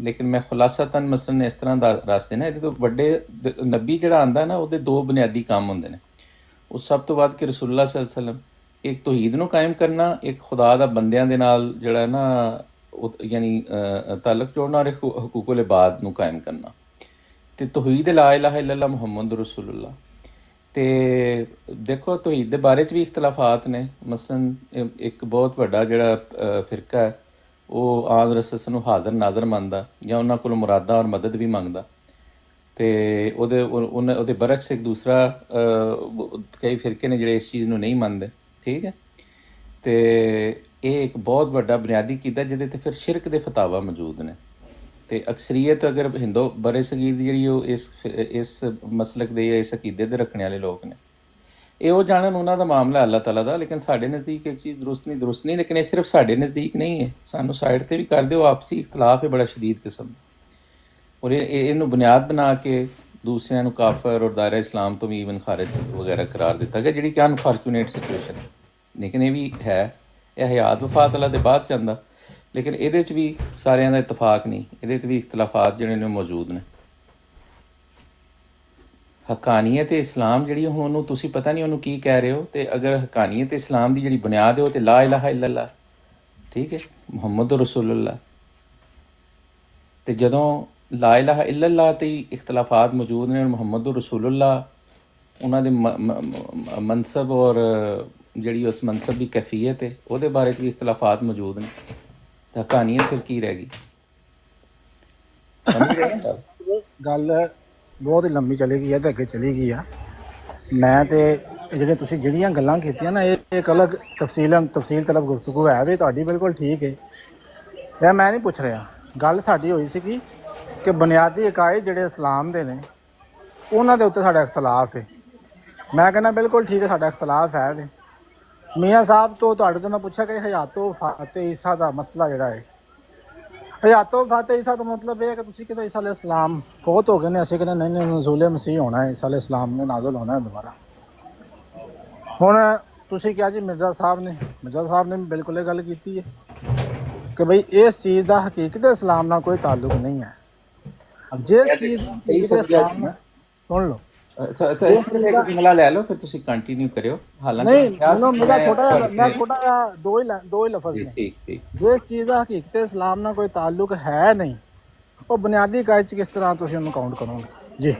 ਲੇਕਿਨ ਮੈਂ ਖੁਲਾਸਤਨ ਮਸਲਨ ਇਸ ਤਰ੍ਹਾਂ ਦਾ ਦੱਸ ਦੇਣਾ, ਇਹਦੇ ਤੋਂ ਵੱਡੇ ਨਬੀ ਜਿਹੜਾ ਆਉਂਦਾ ਨਾ, ਉਹਦੇ ਦੋ ਬੁਨਿਆਦੀ ਕੰਮ ਹੁੰਦੇ ਨੇ। ਉਹ ਸਭ ਤੋਂ ਵੱਧ ਕਿ ਰਸੂਲੁੱਲਾਹ ਸੱਲੱਲਾਹੁ ਅਲੈਹਿ ਵਸੱਲਮ, ਇੱਕ ਤੌਹੀਦ ਨੂੰ ਕਾਇਮ ਕਰਨਾ, ਇੱਕ ਖੁਦਾ ਦਾ ਬੰਦਿਆਂ ਦੇ ਨਾਲ ਜਿਹੜਾ ਨਾ ਯਾਨੀ ਤਾਲੁਕ ਜੋੜਨਾ, ਔਰ ਇੱਕ ਹਕੂਕੁਲ ਇਬਾਦ ਨੂੰ ਕਾਇਮ ਕਰਨਾ, ਤੇ ਤੌਹੀਦ ਲਾ ਇਲਾਹਾ ਇਲੱਲ੍ਲਾਹ ਮੁਹੰਮਦ ਰਸੂਲੁੱਲਾਹ। ਤੇ ਦੇਖੋ ਤੌਹੀਦ ਦੇ ਬਾਰੇ 'ਚ ਵੀ ਇਖਤਲਾਫਾਤ ਨੇ। ਮਸਲਨ ਇੱਕ ਬਹੁਤ ਵੱਡਾ ਜਿਹੜਾ ਫਿਰਕਾ ਹੈ ਉਹ ਆਨ ਰਸੂਲ ਨੂੰ ਹਾਜ਼ਰ ਨਾਜ਼ਰ ਮੰਨਦਾ, ਜਾਂ ਉਹਨਾਂ ਕੋਲ ਮੁਰਾਦਾ ਔਰ ਮਦਦ ਵੀ ਮੰਗਦਾ, ਤੇ ਉਹਦੇ ਬਰਕਸ ਇੱਕ ਦੂਸਰਾ ਕਈ ਫਿਰਕੇ ਨੇ ਜਿਹੜੇ ਇਸ ਚੀਜ਼ ਨੂੰ ਨਹੀਂ ਮੰਨਦੇ, ਠੀਕ ਹੈ। ਤੇ ਇਹ ਇੱਕ ਬਹੁਤ ਵੱਡਾ ਬੁਨਿਆਦੀ ਕੀਤਾ ਜਿਹਦੇ ਤੇ ਫਿਰ ਸ਼ਿਰਕ ਦੇ ਫਤਾਵਾ ਮੌਜੂਦ ਨੇ। ਤੇ ਅਕਸਰੀਅਤ ਅਗਰ ਹਿੰਦੋ ਬਰੇ ਸਗੀਰ ਦੀ ਜਿਹੜੀ ਉਹ ਇਸ ਮਸਲਕ ਦੇ ਜਾਂ ਇਸ ਅਕੀਦੇ ਦੇ ਰੱਖਣੇ ਵਾਲੇ ਲੋਕ ਨੇ, ਇਹ ਉਹ ਜਾਣਨ, ਉਹਨਾਂ ਦਾ ਮਾਮਲਾ ਅੱਲਾਹ ਤਾਲਾ ਦਾ। ਲੇਕਿਨ ਸਾਡੇ ਨਜ਼ਦੀਕ ਇੱਕ ਚੀਜ਼ ਦਰੁਸਤ ਨਹੀਂ, ਲੇਕਿਨ ਇਹ ਸਿਰਫ ਸਾਡੇ ਨਜ਼ਦੀਕ ਨਹੀਂ ਹੈ, ਸਾਨੂੰ ਸਾਈਡ ਤੇ ਵੀ ਕਰ ਦਿਓ। ਆਪਸੀ ਇਖਤਲਾਫ ਹੈ ਬੜਾ ਸ਼ਦੀਦ ਕਿਸਮ ਦਾ, ਔਰ ਇਹਨੂੰ ਬੁਨਿਆਦ ਬਣਾ ਕੇ ਦੂਸਰਿਆਂ ਨੂੰ ਕਾਫਰ ਔਰ ਦਾਇਰਾ ਇਸਲਾਮ ਤੋਂ ਵੀ ਈਵਨ ਖਾਰਿਜ ਵਗੈਰਾ ਕਰਾਰ ਦਿੱਤਾ ਗਿਆ, ਜਿਹੜੀ ਕਿ ਅਨਫੋਰਚੂਨੇਟ ਸਿਚੁਏਸ਼ਨ ਹੈ। ਲੇਕਿਨ ਇਹ ਵੀ ਹੈ, ਇਹ ਹਯਾਤ ਵਫਾਤ ਅੱਲਾ ਦੇ ਬਾਅਦ ਜਾਂਦਾ, ਲੇਕਿਨ ਇਹਦੇ 'ਚ ਵੀ ਸਾਰਿਆਂ ਦਾ ਇਤਫਾਕ ਨਹੀਂ, ਇਹਦੇ 'ਚ ਵੀ ਇਖਤਲਾਫਾਤ ਜਿਹੜੇ ਨੇ ਮੌਜੂਦ ਨੇ। ਹਕਾਨੀਅਤ ਇਸਲਾਮ ਜਿਹੜੀ ਹੁਣ ਉਹਨੂੰ ਤੁਸੀਂ ਪਤਾ ਨਹੀਂ ਉਹਨੂੰ ਕੀ ਕਹਿ ਰਹੇ ਹੋ, ਤੇ ਅਗਰ ਹਕਾਨੀਅਤ ਇਸਲਾਮ ਦੀ ਜਿਹੜੀ ਬੁਨਿਆਦ ਹੈ ਉਹ ਤੇ ਲਾ ਇਲਾਹਾ ਇਲੱਲ੍ਲਾਹ, ਠੀਕ ਹੈ, ਮੁਹੰਮਦ ਰਸੂਲੁੱਲਾਹ। ਤੇ ਜਦੋਂ ਲਾ ਇਲਾਹਾ ਇਲੱਲ੍ਲਾਹ ਤੇ ਇਖਤਲਾਫਾਤ ਮੌਜੂਦ ਨੇ, ਮੁਹੰਮਦ ਰਸੂਲੁੱਲਾਹ ਉਹਨਾਂ ਦੇ ਮਨਸਬ ਔਰ ਜਿਹੜੀ ਉਸ ਮਨਸਬ ਦੀ ਕੈਫੀਅਤ ਹੈ ਉਹਦੇ ਬਾਰੇ 'ਚ ਵੀ ਇਖਤਲਾਫਾਤ ਮੌਜੂਦ ਨੇ, ਤਾਂ ਹਕਾਨੀਅਤ ਫਿਰ ਕੀ ਰਹਿ ਗਈ?
ਗੱਲ ਬਹੁਤ ਹੀ ਲੰਮੀ ਚਲੀ ਗਈ ਹੈ ਤੇ ਅੱਗੇ ਚਲੀ ਗਈ ਆ। ਮੈਂ ਤੇ ਜਿਹੜੇ ਤੁਸੀਂ ਜਿਹੜੀਆਂ ਗੱਲਾਂ ਕੀਤੀਆਂ ਨਾ, ਇਹ ਇੱਕ ਅਲੱਗ ਤਫਸੀਲ ਤਲਬ ਗੁਫ਼ਤਗੂ ਹੈ ਵੀ ਤੁਹਾਡੀ, ਬਿਲਕੁਲ ਠੀਕ ਹੈ। ਮੈਂ ਨਹੀਂ ਪੁੱਛ ਰਿਹਾ, ਗੱਲ ਸਾਡੀ ਹੋਈ ਸੀ ਕਿ ਬੁਨਿਆਦੀ ਅਕਾਇਦ ਜਿਹੜੇ ਇਸਲਾਮ ਦੇ ਨੇ ਉਹਨਾਂ ਦੇ ਉੱਤੇ ਸਾਡਾ ਇਖਤਲਾਫ ਹੈ। ਮੈਂ ਕਹਿੰਦਾ ਬਿਲਕੁਲ ਠੀਕ ਹੈ, ਸਾਡਾ ਇਖਤਲਾਫ ਹੈ ਵੀ। ਮੀਆਂ ਸਾਹਿਬ ਤੋਂ ਤੁਹਾਡੇ ਤੋਂ ਮੈਂ ਪੁੱਛਿਆ ਕਿ ਹਯਾਤੋ ਵਫਾਤ ਈਸਾ ਦਾ ਮਸਲਾ ਜਿਹੜਾ ਹੈ, ਹਯਾਤੋ ਵਫਾਤ ਈਸਾ ਦਾ ਮਤਲਬ ਇਹ ਹੈ ਕਿ ਤੁਸੀਂ ਕਹਿੰਦੇ ਈਸਾ ਅਲੈਹਿ ਸਲਾਮ ਫੌਤ ਹੋ ਗਏ ਨੇ, ਅਸੀਂ ਕਹਿੰਦੇ ਨਹੀਂ, ਨਜ਼ੂਲ ਮਸੀਹ ਹੋਣਾ ਹੈ, ਈਸਾ ਅਲੈਹਿ ਸਲਾਮ ਨੇ ਨਾਜ਼ਲ ਹੋਣਾ ਹੈ ਦੁਬਾਰਾ। ਹੁਣ ਤੁਸੀਂ ਕਿਹਾ ਜੀ ਮਿਰਜ਼ਾ ਸਾਹਿਬ ਨੇ ਵੀ ਬਿਲਕੁਲ ਇਹ ਗੱਲ ਕੀਤੀ ਹੈ ਕਿ ਬਈ ਇਸ ਚੀਜ਼ ਦਾ ਹਕੀਕਤ ਇਸਲਾਮ ਨਾਲ ਕੋਈ ਤਾਲੁਕ ਨਹੀਂ ਹੈ। ਜਿਸ ਚੀਜ਼ ਸੁਣ ਲਓ,
ਜੁਮਲਾ ਲੈ ਲਓ, ਫਿਰ ਤੁਸੀਂ ਕੰਟੀਨਿਊ ਕਰਿਓ। ਹਾਲਾਂਕਿ
ਨਹੀਂ, ਮੇਰਾ ਛੋਟਾ ਜਿਹਾ ਦੋ ਹੀ ਲਫ਼ਜ਼ ਨੇ।
ਠੀਕ।
ਜਿਸ ਚੀਜ਼ ਦਾ ਹਕੀਕਤ ਇਸਲਾਮ ਨਾਲ ਕੋਈ ਤਾਲੁਕ ਹੈ ਨਹੀਂ, ਉਹ ਬੁਨਿਆਦੀ ਕਾਇਦ 'ਚ ਕਿਸ ਤਰ੍ਹਾਂ ਤੁਸੀਂ ਉਹਨੂੰ ਕਾਊਂਟ ਕਰੋਗੇ ਜੀ?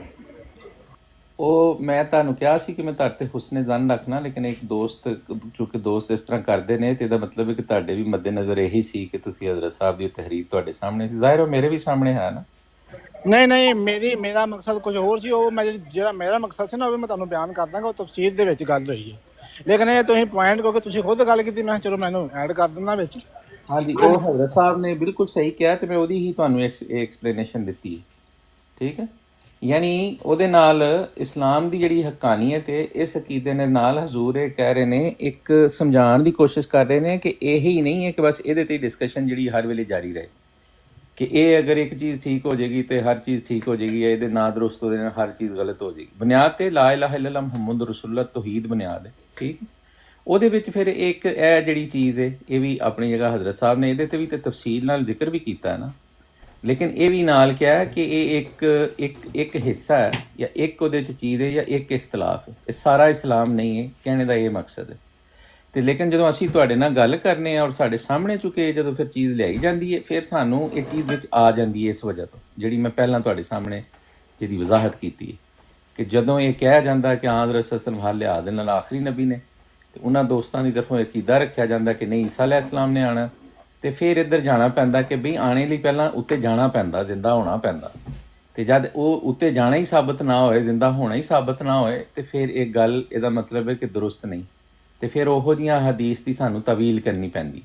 ਉਹ
ਮੈਂ ਤੁਹਾਨੂੰ ਕਿਹਾ ਸੀ ਕਿ ਮੈਂ ਤੁਹਾਡੇ ਤੇ ਹੁਸਨੇ ਜ਼ਨ ਰੱਖਣਾ, ਲੇਕਿਨ ਇੱਕ ਦੋਸਤ ਇਸ ਤਰ੍ਹਾਂ ਕਰਦੇ ਨੇ, ਤੇ ਇਹਦਾ ਮਤਲਬ ਹੈ ਕਿ ਤੁਹਾਡੇ ਵੀ ਮੱਦੇ-ਨਜ਼ਰ ਇਹੀ ਸੀ ਕਿ ਤੁਸੀਂ ਹਜ਼ਰਤ ਸਾਹਿਬ ਦੀ ਤਹਿਰੀਰ ਤੁਹਾਡੇ ਸਾਹਮਣੇ ਸੀ, ਜ਼ਾਹਿਰ ਹੋ ਮੇਰੇ ਵੀ ਸਾਹਮਣੇ ਹੈ ਨਾ।
ਨਹੀਂ, ਮੇਰਾ ਮਕਸਦ ਕੁਝ ਹੋਰ ਸੀ। ਉਹ ਮੈਂ ਜਿਹੜਾ ਮੇਰਾ ਮਕਸਦ ਸੀ ਨਾ, ਉਹ ਵੀ ਮੈਂ ਤੁਹਾਨੂੰ ਬਿਆਨ ਕਰ ਦਾਂਗਾ, ਉਹ ਤਫਸੀਲ ਦੇ ਵਿੱਚ ਗੱਲ ਹੋਈ ਹੈ। ਲੇਕਿਨ ਇਹ ਤੁਸੀਂ ਪੁਆਇੰਟ ਕਿਉਂਕਿ ਤੁਸੀਂ ਖੁਦ ਗੱਲ ਕੀਤੀ, ਮੈਂ ਚਲੋ ਮੈਨੂੰ ਐਡ ਕਰ ਦਿੰਦਾ ਵਿੱਚ।
ਹਾਂਜੀ, ਉਹ ਹਜ਼ਰਤ ਸਾਹਿਬ ਨੇ ਬਿਲਕੁਲ ਸਹੀ ਕਿਹਾ, ਤੇ ਮੈਂ ਉਹਦੀ ਹੀ ਤੁਹਾਨੂੰ ਐਕਸਪਲੇਨੇਸ਼ਨ ਦਿੱਤੀ ਹੈ, ਠੀਕ ਹੈ। ਯਾਨੀ ਉਹਦੇ ਨਾਲ ਇਸਲਾਮ ਦੀ ਜਿਹੜੀ ਹਕਾਨੀਅਤ ਹੈ, ਇਸ ਅਕੀਦੇ ਦੇ ਨਾਲ ਹਜ਼ੂਰ ਇਹ ਕਹਿ ਰਹੇ ਨੇ, ਇੱਕ ਸਮਝਾਉਣ ਦੀ ਕੋਸ਼ਿਸ਼ ਕਰ ਰਹੇ ਨੇ ਕਿ ਇਹੀ ਨਹੀਂ ਹੈ ਕਿ ਬਸ ਇਹਦੇ ਤੇ ਡਿਸਕਸ਼ਨ ਜਿਹੜੀ ਹਰ ਵੇਲੇ ਜਾਰੀ ਰਹੇ, ਕਿ ਇਹ ਅਗਰ ਇੱਕ ਚੀਜ਼ ਠੀਕ ਹੋ ਜਾਏਗੀ ਤੇ ਹਰ ਚੀਜ਼ ਠੀਕ ਹੋ ਜਾਏਗੀ, ਇਹਦੇ ਨਾ ਦਰੁਸਤ ਹੋ ਜਾਣਾ ਹਰ ਚੀਜ਼ ਗਲਤ ਹੋ ਜਾਏਗੀ। ਬੁਨਿਆਦ ਤੇ ਲਾ ਇਲਾਹਾ ਇਲੱਲ੍ਲਾਹ ਮੁਹੰਮਦ ਰਸੂਲੁੱਲਾਹ ਤੌਹੀਦ ਬੁਨਿਆਦ ਹੈ, ਠੀਕ। ਉਹਦੇ ਵਿੱਚ ਫਿਰ ਇੱਕ ਇਹ ਜਿਹੜੀ ਚੀਜ਼ ਹੈ, ਇਹ ਵੀ ਆਪਣੀ ਜਗ੍ਹਾ ਹਜ਼ਰਤ ਸਾਹਿਬ ਨੇ ਇਹਦੇ ਤੇ ਵੀ ਤੇ ਤਫਸੀਲ ਨਾਲ ਜ਼ਿਕਰ ਵੀ ਕੀਤਾ ਹੈ ਨਾ, ਲੇਕਿਨ ਇਹ ਵੀ ਨਾਲ ਕਿਹਾ ਹੈ ਕਿ ਇਹ ਇੱਕ ਹਿੱਸਾ ਹੈ, ਜਾਂ ਇੱਕ ਉਹਦੇ 'ਚ ਚੀਜ਼ ਹੈ, ਜਾਂ ਇੱਕ ਇਖਤਲਾਫ ਹੈ। ਇਹ ਸਾਰਾ ਇਸਲਾਮ ਨਹੀਂ ਹੈ, ਕਹਿਣੇ ਦਾ ਇਹ ਮਕਸਦ ਹੈ। ਤੇ ਲੇਕਿਨ ਜਦੋਂ ਅਸੀਂ ਤੁਹਾਡੇ ਨਾਲ ਗੱਲ ਕਰਨੇ ਆ ਔਰ ਸਾਡੇ ਸਾਹਮਣੇ ਚੁੱਕੇ ਜਦੋਂ ਫਿਰ ਚੀਜ਼ ਲਿਆਈ ਜਾਂਦੀ ਹੈ, ਫਿਰ ਸਾਨੂੰ ਇਹ ਚੀਜ਼ ਵਿੱਚ ਆ ਜਾਂਦੀ ਹੈ, ਇਸ ਵਜ੍ਹਾ ਤੋਂ ਜਿਹੜੀ ਮੈਂ ਪਹਿਲਾਂ ਤੁਹਾਡੇ ਸਾਹਮਣੇ ਜਿਹਦੀ ਵਜ਼ਾਹਤ ਕੀਤੀ ਹੈ, ਕਿ ਜਦੋਂ ਇਹ ਕਿਹਾ ਜਾਂਦਾ ਕਿ ਹਾਂ ਹਜ਼ਰਤ ਹਾਲ ਲਿਹਾਜ਼ ਦੇ ਨਾਲ ਆਖਰੀ ਨਬੀ ਨੇ, ਤੇ ਉਹਨਾਂ ਦੋਸਤਾਂ ਦੀ ਤਰਫੋਂ ਅਕੀਦਾ ਰੱਖਿਆ ਜਾਂਦਾ ਕਿ ਨਹੀਂ ਈਸਾ ਅਲੈਹਿ ਸਲਾਮ ਨੇ ਆਉਣਾ, ਤੇ ਫਿਰ ਇੱਧਰ ਜਾਣਾ ਪੈਂਦਾ ਕਿ ਬਈ ਆਣੇ ਲਈ ਪਹਿਲਾਂ ਉੱਤੇ ਜਾਣਾ ਪੈਂਦਾ, ਜ਼ਿੰਦਾ ਹੋਣਾ ਪੈਂਦਾ, ਤੇ ਜਦ ਉਹ ਉੱਤੇ ਜਾਣਾ ਹੀ ਸਾਬਤ ਨਾ ਹੋਏ, ਜ਼ਿੰਦਾ ਹੋਣਾ ਹੀ ਸਾਬਤ ਨਾ ਹੋਏ, ਤੇ ਫਿਰ ਇਹ ਗੱਲ, ਇਹਦਾ ਮਤਲਬ ਹੈ ਕਿ ਦੁਰਸਤ ਨਹੀਂ, ਤੇ ਫਿਰ ਉਹੋ ਜਿਹੀਆਂ ਹਦੀਸ ਦੀ ਸਾਨੂੰ ਤਵੀਲ ਕਰਨੀ ਪੈਂਦੀ।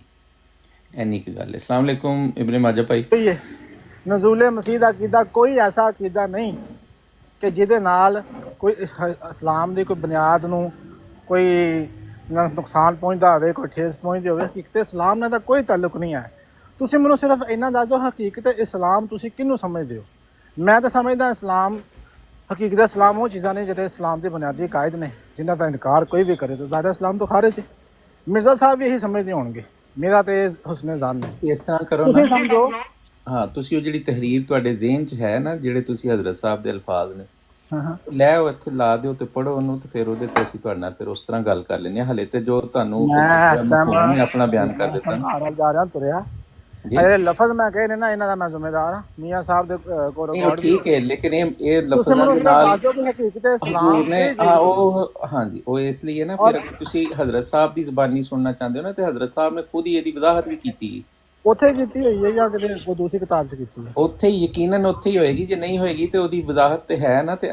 ਇੰਨੀ ਕੁ ਗੱਲ ਹੈ। ਅਸਲਾਮ ਅਲੈਕੁਮ ਇਬਨ ਮਾਜਾ ਭਾਈ।
ਕੋਈ ਹੈ ਨਜ਼ੂਲੇ ਮਸੀਹ ਦਾ ਅਕੀਦਾ ਕੋਈ ਐਸਾ ਅਕੀਦਾ ਨਹੀਂ ਕਿ ਜਿਹਦੇ ਨਾਲ ਕੋਈ ਇਸਲਾਮ ਦੀ ਕੋਈ ਬੁਨਿਆਦ ਨੂੰ ਕੋਈ ਨੁਕਸਾਨ ਪਹੁੰਚਦਾ ਹੋਵੇ, ਕੋਈ ਠੇਸ ਪਹੁੰਚਦੀ ਹੋਵੇ। ਹਕੀਕਤ ਇਸਲਾਮ ਨਾਲ ਤਾਂ ਕੋਈ ਤਾਲੁਕ ਨਹੀਂ ਹੈ। ਤੁਸੀਂ ਮੈਨੂੰ ਸਿਰਫ ਇੰਨਾ ਦੱਸ ਦਿਓ, ਹਕੀਕਤ ਇਸਲਾਮ ਤੁਸੀਂ ਕਿਹਨੂੰ ਸਮਝਦੇ ਹੋ? ਮੈਂ ਤਾਂ ਸਮਝਦਾ ਇਸਲਾਮ, ਹਕੀਕਤ ਇਸਲਾਮ ਉਹ ਚੀਜ਼ਾਂ ਨੇ ਜਿਹੜੇ ਇਸਲਾਮ ਦੇ ਬੁਨਿਆਦੀ ਕਾਇਦ ਨੇ, ਜਿਨ੍ਹਾਂ ਦਾ ਇਨਕਾਰ ਕੋਈ ਵੀ ਕਰੇ ਤਾਂ ਜ਼ਾਹਿਰ ਇਸਲਾਮ ਤੋਂ ਖਾਰਿਜ ਹੈ। ਮਿਰਜ਼ਾ ਸਾਹਿਬ ਵੀ ਇਹੀ ਸਮਝਦੇ ਹੋਣਗੇ, ਮੇਰਾ ਤੇ ਹੁਸਨੇ ਜ਼ਾਨ ਨੇ।
ਇਸ ਤਰ੍ਹਾਂ ਕਰੋ
ਤੁਸੀਂ
ਨਾ,
ਸਮਝੋ।
ਹਾਂ, ਤੁਸੀਂ ਉਹ ਜਿਹੜੀ ਤਹਿਰੀਰ ਤੁਹਾਡੇ ਜ਼ਿਹਨ 'ਚ ਹੈ ਨਾ, ਜਿਹੜੇ ਤੁਸੀਂ ਹਜ਼ਰਤ ਸਾਹਿਬ ਦੇ ਅਲਫਾਜ਼ ਨੇ,
ਹਾਂ
ਲੈ ਉਹ ਇੱਥੇ ਲਾ ਦਿਓ ਤੇ ਪੜ੍ਹੋ ਉਹਨੂੰ, ਤੇ ਫਿਰ ਉਹਦੇ ਤੇ ਅਸੀਂ ਤੁਹਾਡੇ ਨਾਲ ਫਿਰ ਉਸ ਤਰ੍ਹਾਂ ਗੱਲ ਕਰ ਲੈਂਦੇ ਹਾਂ। ਹਲੇ ਤੇ ਜੋ ਤੁਹਾਨੂੰ
ਮੈਂ ਇਸ ਟਾਈਮ
ਮੈਂ ਆਪਣਾ ਬਿਆਨ ਕਰ ਦਿੱਤਾ ਨਾ
ਜਾ ਰਿਹਾ ਤੁਰਿਆ,
ਜੀ।
ਜਿਹੜੇ ਲਫ਼ਜ਼ ਮੈਂ ਕਹੇ ਨੇ ਨਾ, ਇਹਨਾਂ ਦਾ ਮੈਂ ਜ਼ਿੰਮੇਦਾਰ ਹਾਂ। ਮੀਆਂ ਸਾਹਿਬ ਦੇ ਕੋਲ
ਨਹੀਂ, ਉਹ
ਰਿਕਾਰਡ
ਠੀਕ ਹੈ, ਲੇਕਿਨ ਇਹ
ਤੁਸੀਂ
ਲਫ਼ਜ਼ਾਂ
ਮੈਨੂੰ
ਦੇ
ਸਿਰਫ
ਨਾਲ
ਦੱਸ ਦਿਓ ਕਿ ਹਕੀਕਤ ਇਸਲਾਮ
ਹਜ਼ੂਰ ਨੇ,
ਕਿਹੜੀ
ਹਾਂ
ਚੀਜ਼
ਉਹ, ਹਾਂਜੀ ਉਹ ਇਸ ਲਈ ਹੈ ਨਾ, ਫਿਰ ਅਗਰ ਤੁਸੀਂ ਹਜ਼ਰਤ ਸਾਹਿਬ ਦੀ ਜ਼ਬਾਨੀ ਸੁਣਨਾ ਚਾਹੁੰਦੇ ਹੋ ਨਾ, ਤੇ ਹਜ਼ਰਤ ਸਾਹਿਬ ਨੇ ਖੁਦ ਹੀ ਇਹਦੀ ਵਜ਼ਾਹਤ ਵੀ ਕੀਤੀ।
ਉੱਥੇ ਕੀਤੀ ਹੋਈ ਹੈ ਜਾਂ ਕਿਤੇ ਕੋਈ ਦੂਸਰੀ ਕਿਤਾਬ 'ਚ ਕੀਤੀ ਹੈ?
ਉੱਥੇ ਹੀ, ਯਕੀਨਨ ਉੱਥੇ ਹੀ ਹੋਏਗੀ। ਜੇ ਨਹੀਂ ਹੋਏਗੀ ਤੇ ਉਹਦੀ ਵਜ਼ਾਹਤ ਤੇ ਹੈ ਨਾ, ਤੇ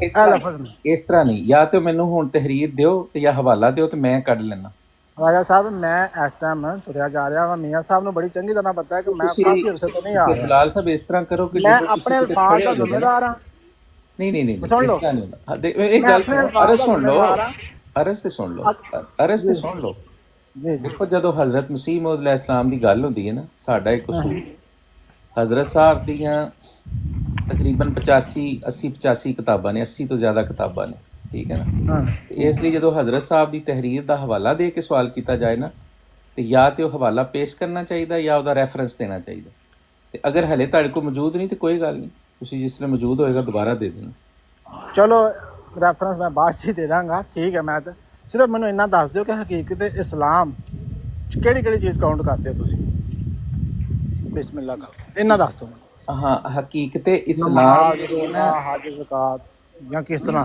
ਇਸ
ਇਹ
ਤਰ੍ਹਾਂ
ਲਫ਼ਜ਼ ਨੇ।
ਇਸ ਤਰ੍ਹਾਂ ਨਹੀਂ, ਜਾਂ ਤੇ ਮੈਨੂੰ ਹੁਣ ਤਹਿਰੀਰ ਦਿਓ ਤੇ ਜਾਂ ਹਵਾਲਾ ਦਿਓ ਤੇ ਮੈਂ ਕੱਢ ਲੈਣਾ।
ਰਾਜਾ ਸਾਹਿਬ, ਮੈਂ ਇਸ ਟਾਈਮ ਤੁਰਿਆ ਜਾ ਰਿਹਾ ਹਾਂ। ਮੀਆਂ ਸਾਹਿਬ ਨੂੰ ਬੜੀ ਚੰਗੀ ਤਰ੍ਹਾਂ ਪਤਾ ਹੈ ਕਿ ਮੈਂ ਕਾਫੀ ਅਰਸੇ ਤੋਂ ਨਹੀਂ ਆ
ਤੇ
ਰਿਹਾ।
ਬਲਾਲ ਸਾਹਿਬ ਇਸ ਤਰ੍ਹਾਂ ਕਰੋ ਕਿ
ਮੈਂ
ਜਦੋਂ ਤੁਸੀਂ
ਆਪਣੇ
ਕਿਤੇ
ਅਲਫਾਜ਼
ਖੜੇ
ਦਾ
ਹੋ ਜਾਓਗੇ ਨਾ,
ਜ਼ਿੰਮੇਦਾਰ ਹਾਂ।
ਨਹੀਂ ਨਹੀਂ ਨਹੀਂ
ਸੁਣ
ਇਸ
ਲਓ,
ਤਰ੍ਹਾਂ ਨਹੀਂ ਹੁੰਦਾ। ਇਹ
ਮੈਂ
ਗੱਲ
ਆਪਣੇ
ਸੁਣੋ,
ਅਲਫਾਜ਼
ਅਰਜ਼
ਦਾ
ਸੁਣ ਲਓ,
ਜ਼ਿੰਮੇਦਾਰ ਹਾਂ।
ਅਰਜ਼ ਤੇ ਸੁਣ ਲਓ, ਅਰਜ਼ ਤੇ ਸੁਣ ਲਓ।
ਜੀ ਜੀ
ਦੇਖੋ, ਜਦੋਂ ਹਜ਼ਰਤ ਮਸੀਹ ਮੌਊਦ ਅਲੈਹਿਸ ਸਲਾਮ ਦੀ ਗੱਲ ਹੁੰਦੀ ਹੈ ਨਾ, ਸਾਡਾ ਇੱਕ ਉਸੂਲ, ਹਜ਼ਰਤ ਸਾਹਿਬ ਦੀਆਂ ਤਕਰੀਬਨ 85 ਕਿਤਾਬਾਂ ਨੇ, 80 ਤੋਂ ਜ਼ਿਆਦਾ ਕਿਤਾਬਾਂ ਨੇ, ਠੀਕ ਹੈ ਨਾ।
ਹਾਂ
ਤੇ ਇਸ ਲਈ ਜਦੋਂ ਹਜ਼ਰਤ ਸਾਹਿਬ ਦੀ ਤਹਿਰੀਰ ਦਾ ਹਵਾਲਾ ਦੇ ਕੇ ਸਵਾਲ ਕੀਤਾ ਜਾਏ ਨਾ, ਤੇ ਜਾਂ ਤੇ ਉਹ ਹਵਾਲਾ ਪੇਸ਼ ਕਰਨਾ ਚਾਹੀਦਾ ਜਾਂ ਉਹਦਾ ਰੈਫਰੈਂਸ ਦੇਣਾ ਚਾਹੀਦਾ। ਤੇ ਅਗਰ ਹਲੇ ਤੁਹਾਡੇ ਕੋਲ ਮੌਜੂਦ ਨਹੀਂ ਤੇ ਕੋਈ ਗੱਲ ਨਹੀਂ, ਤੁਸੀਂ ਜਿਸ ਵੇਲੇ ਮੌਜੂਦ ਹੋਏਗਾ ਦੁਬਾਰਾ ਦੇ ਦੇਣਾ।
ਚਲੋ, ਰੈਫਰੈਂਸ ਮੈਂ ਬਾਅਦ 'ਚ ਹੀ ਦੇ ਦਾਂਗਾ, ਠੀਕ ਹੈ। ਮੈਂ ਤਾਂ ਸਿਰਫ ਮੈਨੂੰ ਇੰਨਾ ਦੱਸ ਦਿਓ ਕਿ ਹਕੀਕਤ ਇਸਲਾਮ 'ਚ ਕਿਹੜੀ ਕਿਹੜੀ ਚੀਜ਼ ਕਾਊਂਟ ਕਰਦੇ ਹੋ ਤੁਸੀਂ? ਬਿਸਮਿਲ੍ਲਾ ਕਰੋ, ਇੰਨਾ ਦੱਸ ਦਿਓ ਮੈਨੂੰ।
ਹਾਂ, ਹਕੀਕਤ ਇਸਲਾਮ
ਨਮਾਜ਼,
ਜਿਹੜੀ ਹੈ
ਰੋਜ਼ਾ,
ਨਾ,
ਹਜ, ਜ਼ਕਾਤ ਜਾਂ ਕਿਸ ਤਰ੍ਹਾਂ?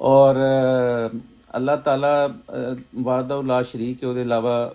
ਔਰ ਅੱਲਾਹ ਤਾਲਾ ਵਾਹਦਹੁ ਲਾ ਸ਼ਰੀਕ ਹੈ, ਉਹਦੇ ਇਲਾਵਾ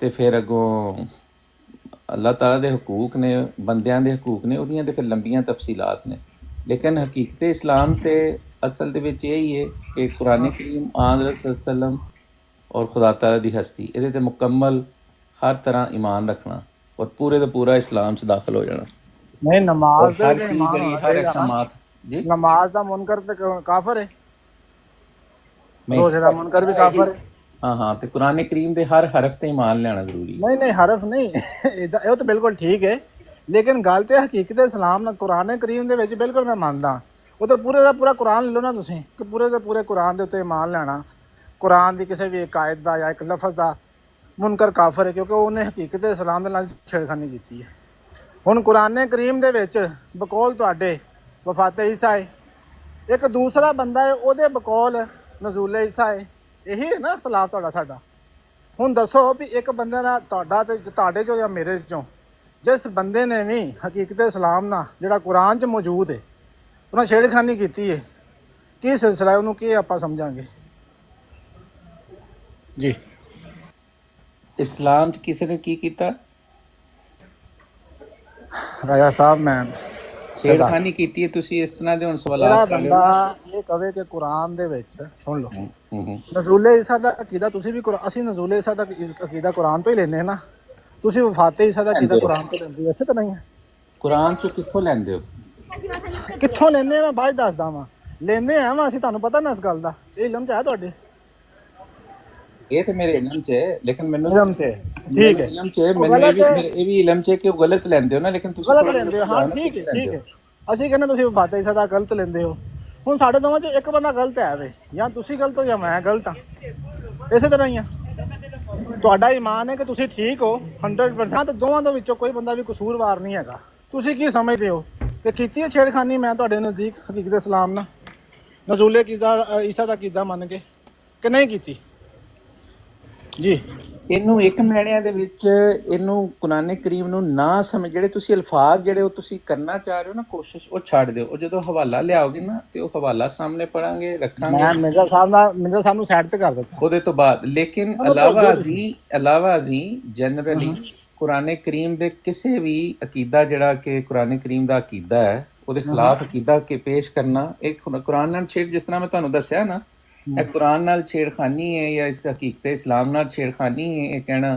ਤੇ ਫਿਰ ਅੱਗੋਂ ਅੱਲਾਹ ਤਾਲਾ ਦੇ ਹਕੂਕ ਨੇ, ਬੰਦਿਆਂ ਦੇ ਹਕੂਕ ਨੇ, ਉਹਦੀਆਂ ਤੇ ਫਿਰ ਲੰਬੀਆਂ ਤਫਸੀਲਾਤ ਨੇ। ਲੇਕਿਨ ਹਕੀਕਤ ਇਸਲਾਮ ਤੇ ਅਸਲ ਦੇ ਵਿੱਚ ਇਹ ਹੀ ਹੈ ਕਿ ਕੁਰਾਨ ਕਰੀਮ, ਆਨ ਰਸੂਲ ਸੱਲਮ ਔਰ ਖੁਦਾ ਤਾਲਾ ਦੀ ਹਸਤੀ, ਇਹਦੇ ਤੇ ਮੁਕੰਮਲ ਹਰ ਤਰ੍ਹਾਂ ਈਮਾਨ ਰੱਖਣਾ ਔਰ ਪੂਰੇ ਦਾ ਪੂਰਾ ਇਸਲਾਮ 'ਚ ਦਾਖਲ ਹੋ ਜਾਣਾ।
ਨਹੀਂ, ਨਮਾਜ਼ ਦੇ
ਹਰ
ਵਿੱਚ
ਚੀਜ਼
ਇਮਾਨ
ਜਿਹੜੀ
ਹੋਣਾ
ਹਰ
ਚਾਹੀਦਾ ਨਾ।
ਅਹਿਕਾਮਾਤ ਜੀ,
ਨਮਾਜ਼ ਦਾ ਮੁਨਕਰ ਤੇ ਕਾਫਰ ਹੈ,
ਨਹੀਂ,
ਰੋਜ਼ੇ ਦਾ ਮੁਨਕਰ ਵੀ ਕਾਫਰ ਹੈ।
ਹਾਂ ਹਾਂ, ਤੇ ਕੁਰਾਨ ਕਰੀਮ ਦੇ ਹਰ ਹਰਫ ਤੇ ਈਮਾਨ ਲੈਣਾ ਜ਼ਰੂਰੀ ਹੈ।
ਨਹੀਂ ਨਹੀਂ, ਹਰਫ ਨਹੀਂ, ਇਹ ਤਾਂ ਬਿਲਕੁਲ ਠੀਕ ਹੈ। ਲੇਕਿਨ ਗੱਲ ਤੇ ਹਕੀਕਤ ਇਸਲਾਮ ਨਾਲ ਕੁਰਾਨ ਕਰੀਮ ਦੇ ਵਿੱਚ ਬਿਲਕੁਲ ਮੈਂ ਮੰਨਦਾ। ਉਹ ਤਾਂ ਪੂਰੇ ਦਾ ਪੂਰਾ ਕੁਰਾਨ ਲੈ ਲਓ ਨਾ ਤੁਸੀਂ, ਕਿ ਪੂਰੇ ਦੇ ਪੂਰੇ ਕੁਰਾਨ ਦੇ ਉੱਤੇ ਈਮਾਨ ਲੈਣਾ, ਕੁਰਾਨ ਦੀ ਕਿਸੇ ਵੀ ਇੱਕ ਆਇਤ ਦਾ ਜਾਂ ਇੱਕ ਲਫ਼ਜ਼ ਦਾ ਮੁਨਕਰ ਕਾਫਰ ਹੈ, ਕਿਉਂਕਿ ਉਹਨੇ ਹਕੀਕਤ ਇਸਲਾਮ ਦੇ ਨਾਲ ਛੇੜਖਾਨੀ ਕੀਤੀ ਹੈ। ਹੁਣ ਕੁਰਾਨ ਕਰੀਮ ਦੇ ਵਿੱਚ ਬਕੌਲ ਤੁਹਾਡੇ ਵਫਾਤ ਈਸਾ ਹੈ, ਇੱਕ ਦੂਸਰਾ ਬੰਦਾ ਹੈ ਉਹਦੇ ਬਕੌਲ ਨਜ਼ੂਲ ਈਸਾ ਹੈ। ਇਹੀ ਹੈ ਨਾ ਇਖਤਲਾਫ ਤੁਹਾਡਾ ਸਾਡਾ। ਹੁਣ ਦੱਸੋ ਵੀ ਇੱਕ ਬੰਦੇ ਦਾ ਤੁਹਾਡਾ ਤੇ ਤੁਹਾਡੇ 'ਚੋਂ ਜਾਂ ਮੇਰੇ 'ਚੋਂ ਜਿਸ ਬੰਦੇ ਨੇ ਵੀ ਹਕੀਕਤ ਇਸਲਾਮ ਨਾਲ ਜਿਹੜਾ ਕੁਰਾਨ 'ਚ ਮੌਜੂਦ ਹੈ ਉਹਨਾਂ ਛੇੜਖਾਨੀ ਕੀਤੀ ਹੈ, ਕੀ ਸਿਲਸਿਲਾ ਹੈ? ਉਹਨੂੰ ਕੀ ਆਪਾਂ ਸਮਝਾਂਗੇ ਜੀ?
ਇਸਲਾਮ 'ਚ ਕਿਸੇ ਨੇ ਕੀ ਕੀਤਾ?
ਰਾਜਾ ਸਾਹਿਬ, ਮੈਂ
ਛੇੜਖਾਨੀ ਕੀਤੀ ਹੈ। ਤੁਸੀਂ ਇਸ ਤਰ੍ਹਾਂ ਦੇ ਹੁਣ
ਜਿਹੜਾ
ਸਵਾਲਾਤ ਕਰ ਰਹੇ ਹੋ
ਬੰਦਾ
ਨਾ।
ਇਹ ਕਵੇ ਕਿ ਕੁਰਾਨ ਦੇ ਵਿੱਚ, ਸੁਣ ਲਓ,
ਹੂੰ।
ਨਜ਼ੂਲ ਈਸਾ ਦਾ ਅਕੀਦਾ ਤੁਸੀਂ ਵੀ ਅਸੀਂ ਨਜ਼ੂਲ ਈਸਾ ਦਾ ਅਕੀਦਾ ਕੁਰਾਨ ਤੋਂ ਹੀ ਲੈਂਦੇ ਹਾਂ ਨਾ। ਤੁਸੀਂ ਵਫਾਤ ਈਸਾ ਦਾ ਅਕੀਦਾ ਕੁਰਾਨ ਤੋਂ ਲੈਂਦੇ ਹੋ, ਇਸੇ ਤਾਂ ਨਹੀਂ ਹੈ?
ਕੁਰਾਨ 'ਚੋਂ ਕਿੱਥੋਂ ਲੈਂਦੇ ਹੋ?
ਕਿੱਥੋਂ ਲੈਂਦੇ ਆ ਮੈਂ ਬਾਅਦ 'ਚ ਦੱਸਦਾ ਵਾਂ। ਲੈਂਦੇ ਆ ਵਾ ਅਸੀਂ, ਤੁਹਾਨੂੰ ਪਤਾ ਨਾ ਇਸ ਗੱਲ ਦਾ। ਇਹ ਇਲਮ 'ਚ ਹੈ ਤੁਹਾਡੇ?
ਇਹ ਤੇ ਮੇਰੇ ਇਲਮ 'ਚ ਹੈ, ਲੇਕਿਨ ਮੈਨੂੰ
ਇਲਮ 'ਚ ਠੀਕ ਹੈ,
ਇਲਮ 'ਚ
ਉਹ
ਮੈਨੂੰ
ਗਲਤ ਹੈ।
ਇਹ ਵੀ ਇਲਮ 'ਚ ਕਿ ਉਹ ਗਲਤ ਲੈਂਦੇ ਹੋ ਨਾ, ਲੇਕਿਨ ਤੁਸੀਂ
ਗਲਤ ਲੈਂਦੇ ਹੋ। ਹਾਂ ਠੀਕ ਹੈ, ਠੀਕ ਹੈ। ਅਸੀਂ ਕਹਿੰਦੇ ਤੁਸੀਂ ਵਫਾਤ ਈਸਾ ਦਾ ਗਲਤ ਲੈਂਦੇ ਹੋ। ਹੁਣ ਸਾਡੇ ਦੋਵਾਂ 'ਚੋਂ ਇੱਕ ਬੰਦਾ ਗਲਤ ਹੈ ਵੇ, ਜਾਂ ਤੁਸੀਂ ਗਲਤ ਹੋ ਜਾਂ ਮੈਂ ਗਲਤ ਹਾਂ। ਇਸੇ ਤਰ੍ਹਾਂ ਹੀ ਆ। ਤੁਹਾਡਾ ਈਮਾਨ ਹੈ ਕਿ ਤੁਸੀਂ ਠੀਕ ਹੋ 100%, ਤੇ ਦੋਵਾਂ ਦੇ ਵਿੱਚੋਂ ਕੋਈ ਬੰਦਾ ਵੀ ਕਸੂਰਵਾਰ ਨਹੀਂ ਹੈਗਾ। ਤੁਸੀਂ ਕੀ ਸਮਝਦੇ ਹੋ ਕਿ ਕੀਤੀ ਹੈ ਛੇੜਖਾਨੀ ਮੈਂ ਤੁਹਾਡੇ ਨਜ਼ਦੀਕ ਹਕੀਕਤ ਇਸਲਾਮ ਨਾਲ, ਨਜ਼ੂਲ ਈਸਾ ਦਾ ਕੀਦਾ ਮੰਨ ਕੇ, ਕਿ ਨਹੀਂ ਕੀਤੀ ਜੀ?
ਇਹਨੂੰ ਇੱਕ ਮੈਣਿਆਂ ਦੇ ਵਿੱਚ ਇਹਨੂੰ ਕੁਰਾਨ ਕਰੀਮ ਨੂੰ ਨਾ ਸਮਝ, ਜਿਹੜੇ ਤੁਸੀਂ ਅਲਫਾਜ਼ ਜਿਹੜੇ ਉਹ ਤੁਸੀਂ ਕਰਨਾ ਚਾਹ ਰਹੇ ਹੋ ਨਾ ਕੋਸ਼ਿਸ਼, ਉਹ ਛੱਡ ਦਿਓ। ਉਹ ਜਦੋਂ ਹਵਾਲਾ ਲਿਆਓਗੇ ਨਾ ਤੇ ਉਹ ਹਵਾਲਾ ਸਾਹਮਣੇ ਪੜਾਂਗੇ, ਰੱਖਾਂਗੇ
ਮੈਂ ਮਿਰਜ਼ਾ ਸਾਹਿਬ ਨੂੰ ਸਾਈਡ ਤੇ ਕਰ ਦਿੱਤਾ।
ਉਹਦੇ ਤੋਂ ਬਾਅਦ ਲੇਕਿਨ ਅਲਾਵਾ ਅਸੀਂ ਜਨਰਲੀ ਕੁਰਾਨ ਕਰੀਮ ਦੇ ਕਿਸੇ ਵੀ ਅਕੀਦਾ ਜਿਹੜਾ ਕਿ ਕੁਰਾਨ ਕਰੀਮ ਦਾ ਅਕੀਦਾ ਹੈ ਉਹਦੇ ਖਿਲਾਫ ਅਕੀਦਾ ਕਿ ਪੇਸ਼ ਕਰਨਾ ਇੱਕ ਕੁਰਾਨ ਨਾਲ ਛੇੜ, ਜਿਸ ਤਰ੍ਹਾਂ ਮੈਂ ਤੁਹਾਨੂੰ ਦੱਸਿਆ ਨਾ, ਇਹ ਕੁਰਾਨ ਨਾਲ ਛੇੜਖਾਨੀ ਹੈ ਜਾਂ ਇਸ ਹਕੀਕਤ ਇਸਲਾਮ ਨਾਲ ਛੇੜਖਾਨੀ ਹੈ। ਇਹ ਕਹਿਣਾ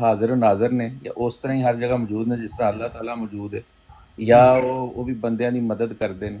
ਹਾਜ਼ਰ ਨਾਜ਼ਰ ਨੇ ਜਾਂ ਉਸ ਤਰ੍ਹਾਂ ਹੀ ਹਰ ਜਗ੍ਹਾ ਮੌਜੂਦ ਨੇ ਜਿਸ ਤਰ੍ਹਾਂ ਅੱਲਾਹ ਤਾਲਾ ਮੌਜੂਦ ਹੈ, ਜਾਂ ਉਹ ਵੀ ਬੰਦਿਆਂ ਦੀ ਮਦਦ ਕਰਦੇ ਨੇ।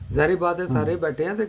ਜ਼ਾਹਿਰ ਬਾਤ ਹੈ ਸਾਰੇ ਬੈਠੇ ਆ ਤੇ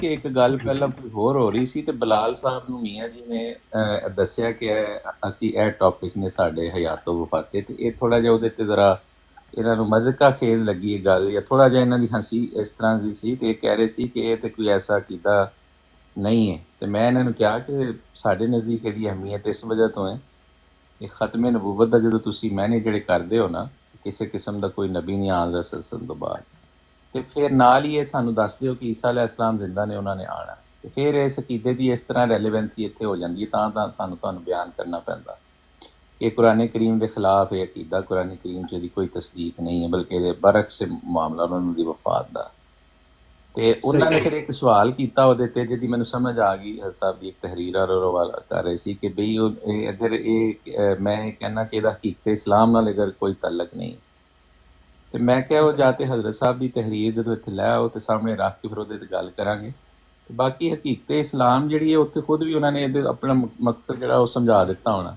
ਕਿ ਇੱਕ ਗੱਲ ਪਹਿਲਾਂ ਕੋਈ ਹੋਰ ਹੋ ਰਹੀ ਸੀ ਤੇ ਬਲਾਲ ਸਾਹਿਬ ਨੂੰ ਮੀਆਂ ਜੀ ਨੇ ਦੱਸਿਆ ਕਿ ਅਸੀਂ ਇਹ ਟੌਪਿਕ ਨੇ ਸਾਡੇ ਹਯਾਤੋ ਵਫਾਤੇ, ਤੇ ਇਹ ਥੋੜਾ ਜਿਹਾ ਉਹਦੇ ਤੇ ਜ਼ਰਾ ਇਹਨਾਂ ਨੂੰ ਮਜ਼ਕਾ ਖੇਲ ਲੱਗੀ ਇਹ ਗੱਲ, ਜਾਂ ਥੋੜਾ ਜਿਹਾ ਇਹਨਾਂ ਦੀ ਹੰਸੀ ਇਸ ਤਰ੍ਹਾਂ ਦੀ ਸੀ, ਤੇ ਇਹ ਕਹਿ ਰਹੇ ਸੀ ਕਿ ਇਹ ਤੇ ਕੋਈ ਐਸਾ ਕੀਤਾ ਨਹੀਂ ਹੈ। ਤੇ ਮੈਂ ਇਹਨਾਂ ਨੂੰ ਕਿਹਾ ਕਿ ਸਾਡੇ ਨਜ਼ਦੀਕ ਇਹਦੀ ਅਹਿਮੀਅਤ ਇਸ ਵਜ੍ਹਾ ਤੋਂ ਹੈ ਇਹ ਖਤਮੇ ਨਬੂਵਤ ਦਾ ਜਦੋਂ ਤੁਸੀਂ ਮੈਨੇ ਜਿਹੜੇ ਕਰਦੇ ਹੋ ਨਾ, ਕਿਸੇ ਕਿਸਮ ਦਾ ਕੋਈ ਨਬੀ ਨਹੀਂ ਆਉਣ ਰਸੂਲ ਤੋਂ ਬਾਅਦ, ਤੇ ਫਿਰ ਨਾਲ ਹੀ ਇਹ ਸਾਨੂੰ ਦੱਸ ਦਿਓ ਕਿ ਈਸਾ ਅਲੈਹਿ ਸਲਾਮ ਜ਼ਿੰਦਾ ਨੇ, ਉਹਨਾਂ ਨੇ ਆਉਣਾ, ਤੇ ਫਿਰ ਇਸ ਅਕੀਦੇ ਦੀ ਇਸ ਤਰ੍ਹਾਂ ਰੈਲੇਵੈਂਸੀ ਇੱਥੇ ਹੋ ਜਾਂਦੀ ਹੈ, ਤਾਂ ਸਾਨੂੰ ਤੁਹਾਨੂੰ ਬਿਆਨ ਕਰਨਾ ਪੈਂਦਾ। ਇਹ ਕੁਰਾਨ ਕਰੀਮ ਦੇ ਖਿਲਾਫ ਇਹ ਅਕੀਦਾ, ਕੁਰਾਨ ਕਰੀਮ 'ਚ ਇਹਦੀ ਕੋਈ ਤਸਦੀਕ ਨਹੀਂ ਹੈ, ਬਲਕਿ ਇਹਦੇ ਬਰਅਕਸ ਮਾਮਲਾ ਉਹਨਾਂ ਦੀ ਵਫਾਤ ਦਾ। ਤੇ ਉਹਨਾਂ ਨੇ ਫਿਰ ਇੱਕ ਸਵਾਲ ਕੀਤਾ ਉਹਦੇ ਤੇ, ਜਿਹਦੀ ਮੈਨੂੰ ਸਮਝ ਆ ਗਈ, ਸਾਹਿਬ ਦੀ ਇੱਕ ਤਹਿਰੀਰ ਔਰ ਹਵਾਲਾ ਕਰ ਰਹੇ ਸੀ ਕਿ ਬਈ ਇਹ ਅਗਰ ਮੈਂ ਇਹ ਕਹਿਣਾ ਕਿ ਇਹਦਾ ਹਕੀਕਤ ਇਸਲਾਮ ਨਾਲ ਅਗਰ ਕੋਈ ਤਾਲੁਕ ਨਹੀਂ, ਤੇ ਮੈਂ ਕਿਹਾ ਉਹ ਜਾਂ ਤੇ ਹਜ਼ਰਤ ਸਾਹਿਬ ਦੀ ਤਹਿਰੀਰ ਜਦੋਂ ਇੱਥੇ ਲੈ ਆਓ ਤੇ ਸਾਹਮਣੇ ਰੱਖ ਕੇ ਫਿਰ ਉਹਦੇ ਤੇ ਗੱਲ ਕਰਾਂਗੇ। ਤੇ ਬਾਕੀ ਹਕੀਕਤ ਇਸਲਾਮ ਜਿਹੜੀ ਹੈ ਉੱਥੇ ਖੁਦ ਵੀ ਉਹਨਾਂ ਨੇ ਇਹਦੇ ਆਪਣਾ ਮਕਸਦ ਜਿਹੜਾ ਉਹ ਸਮਝਾ ਦਿੱਤਾ ਹੋਣਾ।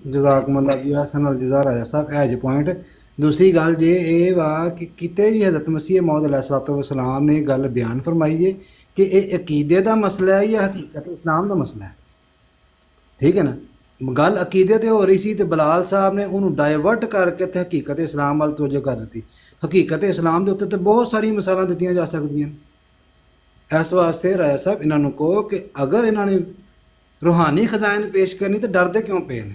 ਜਜ਼ਾਕੁਮੁੱਲਾਹ ਜੀ, ਹਸਨ ਅਲ ਜਜ਼ਾ ਰਾਜਾ ਸਾਹਿਬ, ਇਹ ਜੇ ਪੁਆਇੰਟ। ਦੂਸਰੀ ਗੱਲ ਜੇ ਇਹ ਵਾ ਕਿ ਕਿਤੇ ਵੀ ਹਜ਼ਰਤ ਮਸੀਹ ਮੌਦ ਅਲੈਹਿਸਸਲਾਤੁ ਵਸਲਾਮ ਨੇ ਗੱਲ ਬਿਆਨ ਫਰਮਾਈ ਹੈ ਕਿ ਇਹ ਅਕੀਦੇ ਦਾ ਮਸਲਾ ਹੈ ਜਾਂ ਹਕੀਕਤ ਇਸਲਾਮ ਦਾ ਮਸਲਾ ਹੈ, ਠੀਕ ਹੈ ਨਾ। ਗੱਲ ਅਕੀਦੇ ਤੇ ਹੋ ਰਹੀ ਸੀ ਤੇ ਬਲਾਲ ਸਾਹਿਬ ਨੇ ਉਹਨੂੰ ਡਾਇਵਰਟ ਕਰਕੇ ਤੇ ਹਕੀਕਤ ਇਸਲਾਮ ਵੱਲ ਤੋਜੋ ਕਰ ਦਿੱਤੀ। ਹਕੀਕਤ ਇਸਲਾਮ ਦੇ ਉੱਤੇ ਤੇ ਬਹੁਤ ਸਾਰੀ ਮਿਸਾਲਾਂ ਦਿੱਤੀਆਂ ਜਾ ਸਕਦੀਆਂ ਨੇ। ਇਸ ਵਾਸਤੇ ਰਾਜਾ ਸਾਹਿਬ ਇਹਨਾਂ ਨੂੰ ਕਹੋ ਕਿ ਅਗਰ ਇਹਨਾਂ ਨੇ ਰੂਹਾਨੀ ਖਜ਼ਾਨ ਪੇਸ਼ ਕਰਨੀ ਤੇ ਡਰਦੇ ਕਿਉਂ ਪਏ ਨੇ?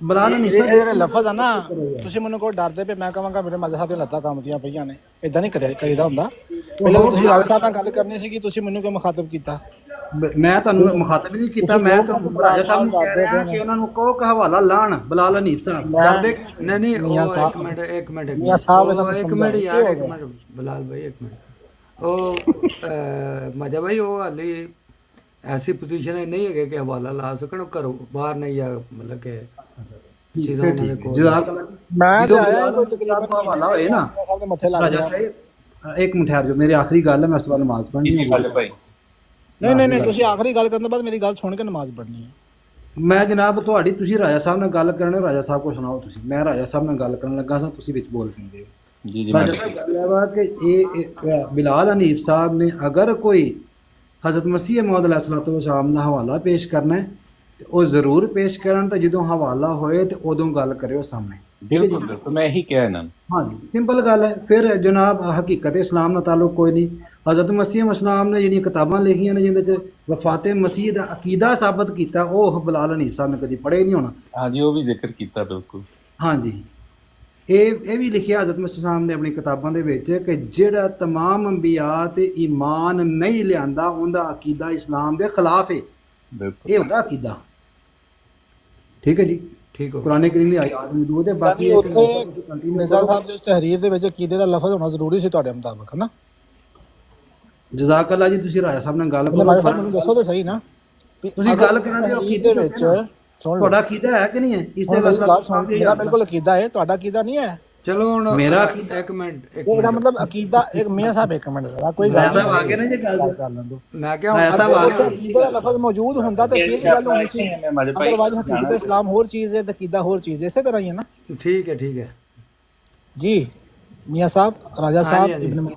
ਬਲਾਲ ਨਹੀਂ
ਇਹ ਜਿਹੜੇ ਲਫ਼ਜ਼ ਆ ਨਾ, ਤੁਸੀਂ ਮੈਨੂੰ ਕੋਈ ਡਰਦੇ ਪਏ, ਮੈਂ ਕਹਾਂਗਾ ਮੇਰੇ ਮਾਜ਼ਾ ਸਾਹਿਬ ਦੀਆਂ ਲੱਤਾਂ ਕੰਬਦੀਆਂ ਪਈਆਂ ਨੇ, ਇਦਾਂ ਨਹੀਂ ਕਰੀਦਾ ਹੁੰਦਾ। ਪਹਿਲਾਂ ਤੁਸੀਂ ਰਾਜਾ ਸਾਹਿਬ ਨਾਲ ਗੱਲ ਕਰਨੀ ਸੀਗੀ, ਤੁਸੀਂ ਮੈਨੂੰ ਕਿਉਂ ਮੁਖਾਤਬ ਕੀਤਾ?
ਮੈਂ ਤੁਹਾਨੂੰ ਮੁਖਾਤਬ ਨਹੀਂ ਕੀਤਾ, ਮੈਂ ਤੁਹਾਨੂੰ ਰਾਜਾ ਸਾਹਿਬ ਨੂੰ ਕਹਿ ਰਿਹਾ ਕਿ ਉਹਨਾਂ ਨੂੰ ਕਹੋ ਕਿ ਹਵਾਲਾ ਲਾਣ ਬਲਾਲ ਹਨੀਫ ਸਾਹਿਬ ਡਰਦੇ ਕਿਉਂ?
ਨਹੀਂ ਨਹੀਂ,
ਮੀਆਂ
ਉਹ
ਸਾਹਿਬ-
ਇੱਕ ਮਿੰਟ ਇੱਕ ਮਿੰਟ
ਮੀਆਂ ਸਾਹਿਬ ਇਹਨਾਂ ਨੂੰ
ਇੱਕ
ਸਮਝਾਓ,
ਮਿੰਟ ਯਾਰ,
ਕੀ
ਇੱਕ
ਹੋ
ਮਿੰਟ ਬਲਾਲ ਭਾਈ, ਇੱਕ ਮਿੰਟ। ਉਹ ਮਾਜਾ ਭਾਈ ਉਹ ਹਾਲੇ ਐਸੀ ਪੋਜੀਸ਼ਨ ਨਹੀਂ ਹੈਗੇ ਕਿ ਹਵਾਲਾ ਲਾ ਸਕਣ, ਉਹ ਘਰੋਂ ਬਾਹਰ ਨਹੀਂ ਆ, ਮਤਲਬ ਕਿ ਚੀਜ਼ਾਂ
ਫਿਰ
ਉਹਨਾਂ ਦੇ
ਠੀਕ
ਕੋਲ।
ਜਜ਼ਾਕੁੱਲਾਹ।
ਮੈਂ
ਜਦੋਂ
ਤੇ ਆਇਆ
ਬਲਾਲ
ਕੋਈ ਤਕਰੀਬਨ
ਹਵਾਲਾ ਹੋਏ ਨਾ
ਸਾਹਿਬ ਦੇ ਮੱਥੇ ਲੱਗ
ਰਾਜਾ
ਗਿਆ।
ਸਾਹਿਬ, ਇੱਕ ਮਿੰਟ ਠਹਿਰ ਜਾਓ, ਮੇਰੀ ਆਖਰੀ ਗੱਲ ਹੈ, ਮੈਂ ਉਸ ਤੋਂ ਬਾਅਦ ਨਮਾਜ਼ ਪੜ੍ਹਨੀ ਹੈ।
ਭਾਈ
ਨਹੀਂ ਤੁਸੀਂ ਆਖਰੀ ਗੱਲ ਕਰਨ ਤੋਂ ਬਾਅਦ ਮੇਰੀ ਗੱਲ ਸੁਣ ਕੇ ਨਮਾਜ਼ ਪੜ੍ਹਨੀ ਹੈ।
ਮੈਂ ਜਨਾਬ ਤੁਹਾਡੀ, ਤੁਸੀਂ ਰਾਜਾ ਸਾਹਿਬ ਨਾਲ ਗੱਲ ਕਰਨੀ, ਰਾਜਾ ਸਾਹਿਬ ਕੋਲ ਸੁਣਾਓ ਤੁਸੀਂ। ਮੈਂ ਰਾਜਾ ਸਾਹਿਬ ਨਾਲ ਗੱਲ ਕਰਨ ਲੱਗਾ ਸਾਂ, ਤੁਸੀਂ ਵਿੱਚ ਬੋਲ ਪੈਂਦੇ ਹੋ।
ਜੀ ਜੀ
ਰਾਜਾ ਸਾਹਿਬ ਗੱਲ ਇਹ ਵਾ ਕਿ ਇਹ ਬਿਲਾਲ ਹਨੀਫ ਸਾਹਿਬ ਨੇ ਅਗਰ ਕੋਈ ਹਜ਼ਰਤ ਮਸੀਹ ਮੌਦ ਅਲੈਹਿਸਸਲਾਤੁ ਵਸਲਾਮ ਦਾ ਹਵਾਲਾ ਪੇਸ਼ ਕਰਨਾ ਹੈ ਤੇ ਉਹ ਜ਼ਰੂਰ ਪੇਸ਼ ਕਰਨ, ਤਾਂ ਜਦੋਂ ਹਵਾਲਾ ਹੋਏ ਤੇ ਉਦੋਂ ਗੱਲ ਕਰਿਓ ਸਾਹਮਣੇ।
ਬਿਲਕੁਲ ਬਿਲਕੁਲ, ਮੈਂ ਇਹੀ ਕਿਹਾ ਇਹਨਾਂ ਨੂੰ।
ਹਾਂਜੀ, ਸਿੰਪਲ ਗੱਲ ਹੈ। ਫਿਰ ਜਨਾਬ ਹਕੀਕਤ ਇਸਲਾਮ ਨਾਲ ਤਾਲੁਕ ਕੋਈ ਨਹੀਂ। ਹਜ਼ਰਤ ਮਸੀਹ ਇਸਲਾਮ ਨੇ ਜਿਹੜੀਆਂ ਕਿਤਾਬਾਂ ਲਿਖੀਆਂ ਨੇ ਜਿਹਦੇ 'ਚ ਵਫਾਤ ਮਸੀਹ ਦਾ ਅਕੀਦਾ ਸਾਬਤ ਕੀਤਾ, ਉਹ ਬਲਾਲ ਹਨੀਫ ਸਾਹਿਬ ਨੇ ਕਦੀ ਪੜ੍ਹੇ ਨਹੀਂ ਹੋਣਾ।
ਹਾਂਜੀ, ਉਹ ਵੀ ਜ਼ਿਕਰ ਕੀਤਾ ਬਿਲਕੁਲ।
ਹਾਂਜੀ, ਇਹ ਵੀ ਲਿਖਿਆ ਹਜ਼ਰਤ ਮਸੀਹ ਇਸਲਾਮ ਨੇ ਆਪਣੀ ਕਿਤਾਬਾਂ ਦੇ ਵਿੱਚ ਕਿ ਜਿਹੜਾ ਤਮਾਮ ਅੰਬੀਆ ਤੇ ਈਮਾਨ ਨਹੀਂ ਲਿਆਂਦਾ ਉਹਦਾ ਅਕੀਦਾ ਇਸਲਾਮ ਦੇ ਖਿਲਾਫ ਹੈ।
ਬਿਲਕੁਲ
ਇਹ ਹੁੰਦਾ ਅਕੀਦਾ, ਠੀਕ ਹੈ ਜੀ।
ਠੀਕ ਹੋ
ਕੁਰਾਨ ਕਰੀਮ ਦੀ ਆਇਤ ਮੌਜੂਦ ਹੈ। ਬਾਕੀ
ਉੱਥੇ ਮਿਰਜ਼ਾ ਸਾਹਿਬ ਦੇ ਉਸ ਤਹਿਰੀਰ ਦੇ ਵਿੱਚ ਅਕੀਦੇ ਦਾ ਲਫ਼ਜ਼ ਹੋਣਾ ਜ਼ਰੂਰੀ ਸੀ ਤੁਹਾਡੇ ਮੁਤਾਬਕ, ਹੈ ਨਾ?
ਜਜ਼ਾਕ ਅੱਲਾ ਜੀ, ਤੁਸੀਂ ਰਾਜਾ ਸਾਹਿਬ ਨਾਲ ਗੱਲ ਕਰੋ।
ਮਾਜਾ ਸਾਹਿਬ ਮੈਨੂੰ ਦੱਸੋ ਤਾਂ ਸਹੀ ਨਾ ਵੀ
ਤੁਸੀਂ
ਅਗਰ
ਗੱਲ ਕਰਨ ਦੇ
ਤਹਿਰੀਰ
ਅਕੀਦੇ
ਦੇ
ਵਿੱਚ
ਵਿੱਚ ਸੁਣ ਲਓ,
ਤੁਹਾਡਾ ਅਕੀਦਾ ਹੈ ਕਿ ਨਹੀਂ ਹੈ? ਇਸ
ਹੁਣ
ਤੇ
ਮੇਰੀ ਗੱਲ ਸੁਣ,
ਮਸਲਾ
ਮੇਰਾ ਬਿਲਕੁਲ ਅਕੀਦਾ ਹੈ, ਤੁਹਾਡਾ ਅਕੀਦਾ ਨਹੀਂ ਹੈ।
ਚਲੋ ਹੁਣ
ਮੇਰਾ
ਇੱਕ ਮਿੰਟ
ਇਹਦਾ ਮਤਲਬ ਅਕੀਦਾ ਇੱਕ ਮੀਆਂ ਸਾਹਿਬ ਇੱਕ ਮਿੰਟ ਜ਼ਰਾ ਕੋਈ ਗੱਲ
ਸਾਹਿਬ ਆ ਗਏ ਨਾ ਜੇ ਗੱਲ
ਕਰ ਲੈਣ ਦਿਓ।
ਮੈਂ ਕਿਹਾ
ਰਾਜਾ ਸਾਹਿਬ ਆ
ਅਗਰ
ਗਏ।
ਅਕੀਦੇ ਦਾ ਲਫ਼ਜ਼ ਮੌਜੂਦ ਹੁੰਦਾ ਤਾਂ ਫਿਰ ਇਹ ਗੱਲ ਹੋਣੀ ਸੀ, ਅਦਰਵਾਇਜ਼ ਹਕੀਕਤ ਇਸਲਾਮ ਹੋਰ ਚੀਜ਼ ਹੈ ਤੇ ਅਕੀਦਾ ਹੋਰ ਚੀਜ਼ ਹੈ, ਇਸੇ ਤਰ੍ਹਾਂ ਹੀ ਹੈ ਨਾ।
ਠੀਕ ਹੈ
ਜੀ ਮੀਆਂ ਸਾਹਿਬ, ਰਾਜਾ ਸਾਹਿਬ, ਇਬਨ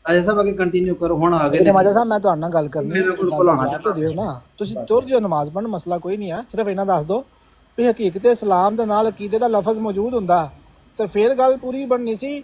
ਰਾਜਾ ਸਾਹਿਬ ਅੱਗੇ ਕੰਟੀਨਿਊ ਕਰੋ, ਹੁਣ ਆ ਗਏ
ਮੇਰੇ
ਨੇ।
ਮਾਜਾ ਸਾਹਿਬ ਮੈਂ ਤੁਹਾਡੇ ਨਾਲ ਗੱਲ ਕਰਨੀ ਹੈ,
ਬਿਲਕੁਲ
ਜਵਾਬ ਤੇ ਦਿਓ ਨਾ। ਤੁਸੀਂ ਤੁਰ ਜਿਓ ਨਮਾਜ਼ ਪੜ੍ਹਨ, ਮਸਲਾ ਕੋਈ ਨਹੀਂ ਹੈ, ਸਿਰਫ ਇਹਨਾਂ ਦੱਸ ਦਿਓ ਵੀ ਹਕੀਕਤ ਇਸਲਾਮ ਦੇ ਨਾਲ ਅਕੀਦੇ ਦਾ ਲਫ਼ਜ਼ ਮੌਜੂਦ ਹੁੰਦਾ ਤੇ ਫਿਰ ਗੱਲ ਪੂਰੀ ਬਣਨੀ ਸੀ,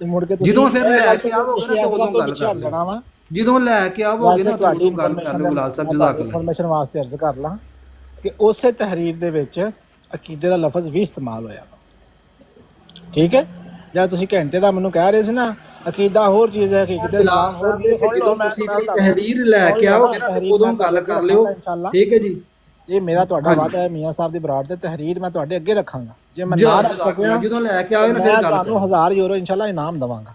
ਤੇ ਮੁੜ ਕੇ
ਜਦੋਂ ਫਿਰ ਲੈ ਕੇ ਆਵੋਗੇ ਨਾ ਉਦੋਂ ਗੱਲ
ਕਰ ਲੈਣਾ ਵਾ।
ਜਦੋਂ ਲੈ ਕੇ ਆਵੋਗੇ ਨਾ
ਤੁਹਾਡੀ
ਉਦੋਂ ਗੱਲ ਕਰ ਲਓ। ਗੁਲਾਲ ਸਾਹਿਬ ਜਜ਼ਾਕ ਅੱਲਾਹ।
ਇਨਫੋਰਮੇਸ਼ਨ ਵਾਸਤੇ ਅਰਜ਼ ਕਰ ਲਾਂ ਕਿ ਉਸੇ ਤਹਿਰੀਰ ਦੇ ਵਿੱਚ ਅਕੀਦੇ ਦਾ ਲਫ਼ਜ਼ ਵੀ ਇਸਤੇਮਾਲ ਹੋਇਆ ਵਾ। ਠੀਕ ਹੈ, ਜਦ ਤੁਸੀਂ ਘੰਟੇ ਦਾ ਮੈਨੂੰ ਕਹਿ ਰਹੇ ਸੀ ਨਾ ਅਕੀਦਾ ਹੋਰ ਚੀਜ਼ ਹੈ, ਹਕੀਕਤ ਇਸਲਾਮ ਹੋਰ ਚੀਜ਼ ਹੈ, ਸੁਣ ਲਓ ਮੈਂ
ਤੁਸੀਂ ਤਹਿਰੀਰ ਲੈ ਕੇ ਆਓਗੇ ਨਾ ਉਦੋਂ ਗੱਲ ਕਰ ਲਿਓ, ਠੀਕ ਹੈ ਜੀ।
ਇਹ ਮੇਰਾ ਤੁਹਾਡਾ ਵਾਅਦਾ ਹੈ ਮੀਆਂ ਸਾਹਿਬ ਦੀ ਬਰਾੜ ਤੇ ਤਹਿਰੀਰ ਮੈਂ ਤੁਹਾਡੇ ਅੱਗੇ ਰੱਖਾਂਗਾ। ਜੇ ਮੈਂ ਨਾ ਰੱਖ ਸਕਿਆ
ਜਦੋਂ ਲੈ ਕੇ ਆਓਗੇ ਨਾ
ਮੈਂ
ਫਿਰ ਗੱਲ
ਤੁਹਾਨੂੰ 1000 ਯੂਰੋ ਇਨਸ਼ਾਅੱਲਾ ਇਨਾਮ ਦਵਾਂਗਾ।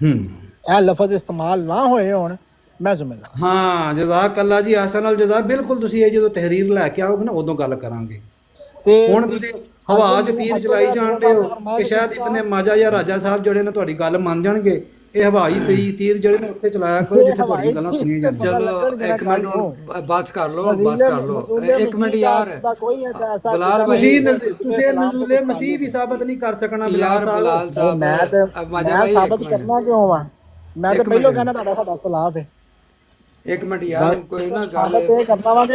ਇਹ ਲਫ਼ਜ਼ ਇਸਤੇਮਾਲ ਨਾ ਹੋਏ ਹੋਣ ਮੈਂ ਜ਼ਿੰਮੇਦਾਰ।
ਹਾਂ ਜਜ਼ਾਕ ਅੱਲਾ ਜੀ, ਅਹਿਸਨ ਅਲ ਜਜ਼ਾ। ਬਿਲਕੁਲ ਤੁਸੀਂ ਇਹ ਜਦੋਂ ਤਹਿਰੀਰ ਲੈ ਕੇ ਆਓਗੇ ਨਾ ਉਦੋਂ ਗੱਲ ਕਰਾਂਗੇ।
ਤੇ
ਹੁਣ ਤੁਸੀਂ ਹਵਾ 'ਚ ਤੀਰ ਚਲਾਈ ਜਾਂਦੇ ਹੋ ਕਿ ਸ਼ਾਇਦ ਇਬਨ ਮਾਜਾ ਜਾਂ ਰਾਜਾ ਸਾਹਿਬ ਜਿਹੜੇ ਨੇ ਤੁਹਾਡੀ ਗੱਲ ਮੰਨ ਜਾਣਗੇ। ਇਹ ਹਵਾਈ ਤੀਰ ਜਿਹੜੇ ਨੇ ਉੱਥੇ ਚਲਾਇਆ ਕਰੋ ਜਿੱਥੇ ਤੁਹਾਡੀ ਗੱਲਾਂ ਸੁਣੀਆਂ ਜਾਂਦੀਆਂ।
ਚਲੋ ਇੱਕ ਮਿੰਟ ਹੁਣ ਬਸ ਕਰ ਲਓ ਇੱਕ ਮਿੰਟ ਯਾਰ
ਕੋਈ ਐਸਾ
ਬਲਾਲ
ਤੁਸੀਂ ਨਜ਼ੂਲੇ ਮਸੀਹ ਵੀ ਸਾਬਤ ਨਹੀਂ ਕਰ ਸਕਣਾ ਬਿਲਾਲ ਸਾਹਿਬ।
ਮੈਂ ਸਾਬਤ ਕਰਨਾ ਕਿਉਂ ਵਾ? ਮੈਂ ਤਾਂ ਪਹਿਲਾਂ ਕਹਿੰਦਾ ਤੁਹਾਡਾ ਸਾਡਾ ਇਖਤਲਾਫ ਹੈ।
ਇੱਕ ਮਿੰਟ ਯਾਰ ਕੋਈ ਨਾ ਗੱਲ
ਇਹ ਕਰਨਾ ਵਾ ਕਿ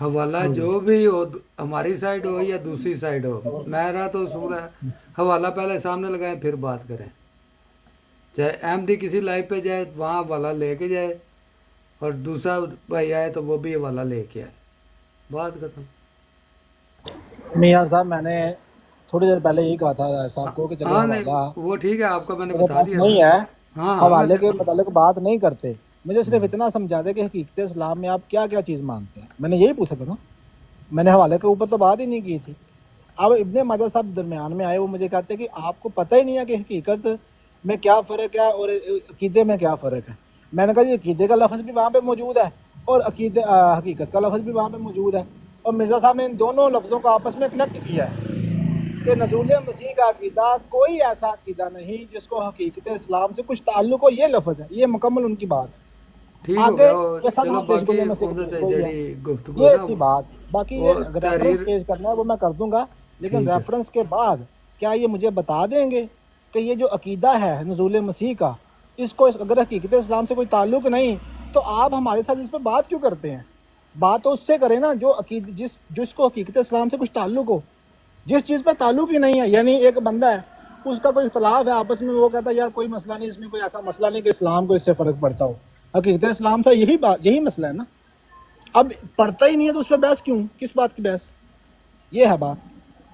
حوالہ جو بھی ہو، ہماری سائڈ ہو یا دوسری سائڈ ہو، میرا تو اصول ہے حوالہ پہلے سامنے لگائیں پھر بات کریں. چاہے احمدی کسی لائف پہ جائے وہاں حوالہ لے کے جائے، اور دوسرا بھائی آئے تو وہ بھی حوالہ لے کے آئے، بات ختم.
میاں صاحب میں نے تھوڑی دیر پہلے یہی کہا تھا صاحب کو کہ چلو
ہاں نہیں
حوالہ
وہ ٹھیک ہے، آپ کا میں نے
میرے
بتا
پاس
دیا
نہیں
نا.
ہے،
ہاں ہاں
حوالے کے
میں
متعلق بات نہیں کرتے، مجھے صرف اتنا سمجھا دے کہ حقیقت اسلام میں آپ کیا کیا چیز مانتے ہیں. میں نے یہی پوچھا تھا نا، میں نے حوالے کے اوپر تو بات ہی نہیں کی تھی. اب ابن ماجہ صاحب درمیان میں آئے، وہ مجھے کہتے ہیں کہ آپ کو پتہ ہی نہیں ہے کہ حقیقت میں کیا فرق ہے اور عقیدے میں کیا فرق ہے. میں نے کہا جی عقیدے کا لفظ بھی وہاں پہ موجود ہے اور حقیقت کا لفظ بھی وہاں پہ موجود ہے، اور مرزا صاحب نے ان دونوں لفظوں کو آپس میں کنیکٹ کیا ہے کہ نزول مسیح کا عقیدہ کوئی ایسا عقیدہ نہیں جس کو حقیقت اسلام سے کچھ تعلق ہو. یہ لفظ ہے، یہ مکمل ان کی بات ہے.
ٹھیک ہو
آگے
گیا. وہ
یہ
چلو
سادہ پیش
باقی
گوئیوں میں سے ایک
اندر
پیش
سے
گوئی ہے،
جڑی گفتگو ہے
یہ
نا
تھی بات. باقی
وہ
یہ ریفرنس
تحریر
پیش کرنا ہے وہ میں کر دوں گا، لیکن
ٹھیک ہے.
ریفرنس کے بعد کیا یہ مجھے بتا دیں گے کہ یہ جو عقیدہ ہے نزول مسیح کا، اس کو اگر حقیقت اسلام سے کوئی تعلق نہیں تو آپ ہمارے ساتھ اس پہ بات کیوں کرتے ہیں؟ بات تو اس سے کریں نا جو جس کو حقیقت اسلام سے کچھ تعلق ہو. جس چیز پہ تعلق ہی نہیں ہے، یعنی ایک بندہ ہے اس کا کوئی اختلاف ہے آپس میں، وہ کہتا ہے یار کوئی مسئلہ نہیں، اس میں کوئی ایسا مسئلہ نہیں کہ اسلام کو اس سے فرق پڑتا ہو. حقیقت اسلام سے یہی مسئلہ ہے نا. اب پڑھتا ہی نہیں ہے تو اس پہ بحث کیوں؟ کس بات کی بحث؟ یہ ہے بات.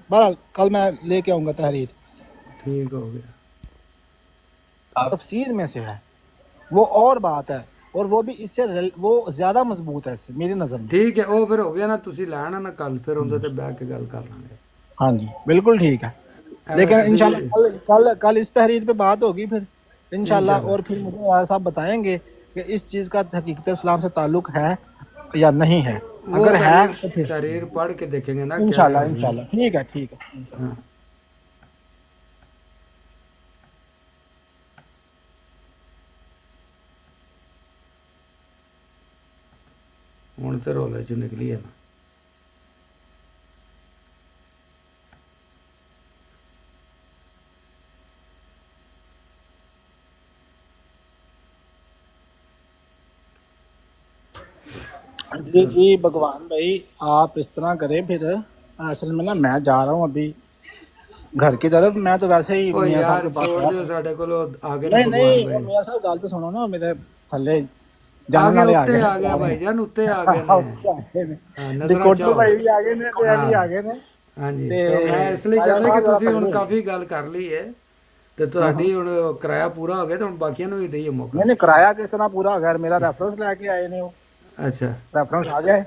بہرحال کل میں لے کے آؤں گا تحریر.
ٹھیک ہو گیا.
تفسیر میں سے ہے وہ اور بات ہے، اور وہ بھی اس سے وہ زیادہ مضبوط ہے اس سے میری نظر میں.
ٹھیک ہے وہ پھر ہو گیا نا، تسی لینا نا کل، پھر اندر تے بیٹھ کے گل کر لیں گے.
ہاں جی بالکل ٹھیک ہے،
ایویں
لیکن
تسی
انشاءاللہ کل اس تحریر پہ بات ہوگی پھر انشاءاللہ.
انشاءاللہ
اور پھر مجھے صاحب بتائیں گے کہ اس چیز کا حقیقت اسلام سے تعلق ہے یا نہیں ہے.
وہ
اگر ہے تو پھر
تحریر پڑھ کے دیکھیں گے نا کیا ہے.
انشاءاللہ ٹھیک ہے ٹھیک ہے.
ہاں ہوں تو رولے چ نکلی ہے نا.
جی جی بھگوان بھائی آپ اس طرح کریں پھر. اصل میں نا میں جا رہا ہوں ابھی گھر کی طرف. میں تو ویسے ہی
او
میاں صاحب
یار
کے پاس
چھوڑ
آیا
دیو
تھا.
ساڈے کولو آگے نا
نہیں
بھگوان
نہیں
بھائی.
میاں صاحب گل تو سنو نا، میرے تھلے جاننے
آگے
والے آ
اتنے
گئے
آ گیا بھائی جان، اتنے آ گئے نے. ہاں نظر
ڈکوٹر
چاہو.
بھائی بھی آ گئے نے تے یہ
ہاں
بھی آ گئے نے.
ہاں جی،
تے
تو میں اس لیے
راجا
کرنا کہ
صاحب ذرا
تسی
تھلے
ہن
ہوئے.
کافی گل کر لی ہے تے تہاڈی ہن کرایہ پورا ہو گیا، تے ہن باقیاں نوں بھی دئیے موقع.
نہیں کرایہ کس طرح پورا ہو گیا؟ میرا ریفرنس لے کے آئے نے، وہ
اچھا
ریفرنس آ گیا ہے.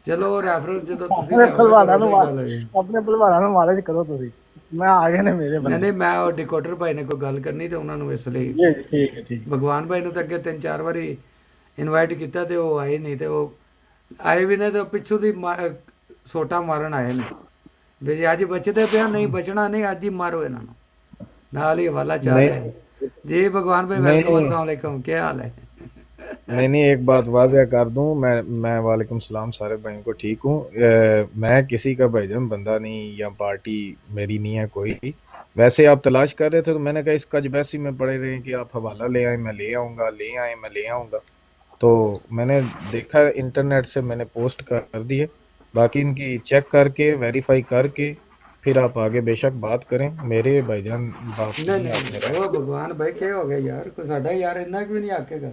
چلو ریفرنس جدو تسی
اپنے
لیاؤ گے پھر
بھلوانوں
اودے
ਨੂੰ
گل ہوئی.
اپنے بھلوانوں ਨੂੰ ਮਾਲਿਸ਼ ਕਰੋ ਤੁਸੀਂ. ਮੈਂ ਆ ਗਏ ਨੇ ਮੇਰੇ
نہیں
ਬੰਦੇ.
نہیں میں وہ ڈیکوٹر بھائی نے کوئی گل کرنی تو انہوں نے اس لیے
جی ٹھیک ہے ٹھیک ہے.
بھگوان بھائی نے تو اگے 3-4 باری انوائٹ کیتا تے وہ آئے نہیں، تے وہ آئے بھی نے تو پچھوں دی سوٹا مارن آئے نے بھی اج بچتے پیا، نہیں بچنا نہیں، اج ہی مارو انہوں نے. نال ہی حوالہ چاہ
نہیں
لیا. جی بھگوان بھائی
نہیں
ویلکم،
نہیں
السلام علیکم، کیا حال ہے؟
نہیں نہیں ایک بات واضح کر دوں، میں وعلیکم السلام سارے بھائیوں کو. ٹھیک ہوں. میں کسی کا بھائی جان بندہ نہیں یا پارٹی میری نہیں ہے کوئی. ویسے آپ تلاش کر رہے تھے تو میں نے کہا اس کا جبیسی میں پڑے رہے کہ آپ حوالہ لے آئیں، میں لے آؤں گا، لے آئیں میں لے آؤں گا. تو میں نے دیکھا انٹرنیٹ سے میں نے پوسٹ کر دی ہے. باقی ان کی چیک کر کے ویریفائی کر کے پھر آپ آگے بے شک بات کریں. میرے بھائی جان باپ
نہیں
نہیں آپ
نہیں
میرا.
وہ بھگوان بھائی کیا ہو گیا یار، کوئی ساڈا یار اتنا بھی نہیں آکے گا.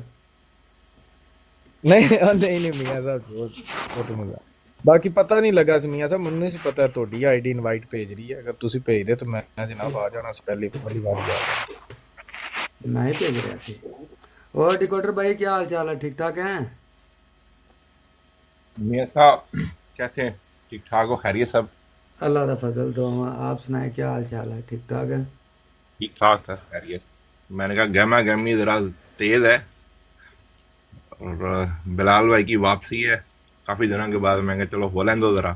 نہیں نہیں میاں صاحب وہ تو مزہ. باقی پتہ نہیں لگا سی میاں صاحب، منوں نہیں سی پتہ تہاڈی آئی ڈی انوائٹ بھیج رہی ہے. اگر تسی بھیج دے تو میں جناب آ جانا سی پہلی بار.
میں ہی بھیج رہا سی. اور ڈیکوٹر بھائی کیا حال چال ہے؟ ٹھیک ٹھاک ہیں؟
میاں صاحب کیسے ہیں؟ ٹھیک ٹھاک ہو؟ خیریت سب؟
اللہ کا فضل دعا. آپ سنائیں کیا حال چال ہے؟ ٹھیک ٹھاک ہے؟
ٹھیک ٹھاک سر، خیریت. میں نے کہا گہما گہمی ذرا تیز ہے، اور بلال بھائی کی واپسی ہے کافی دنوں کے بعد. میں کہا چلو ہو لین دو ذرا.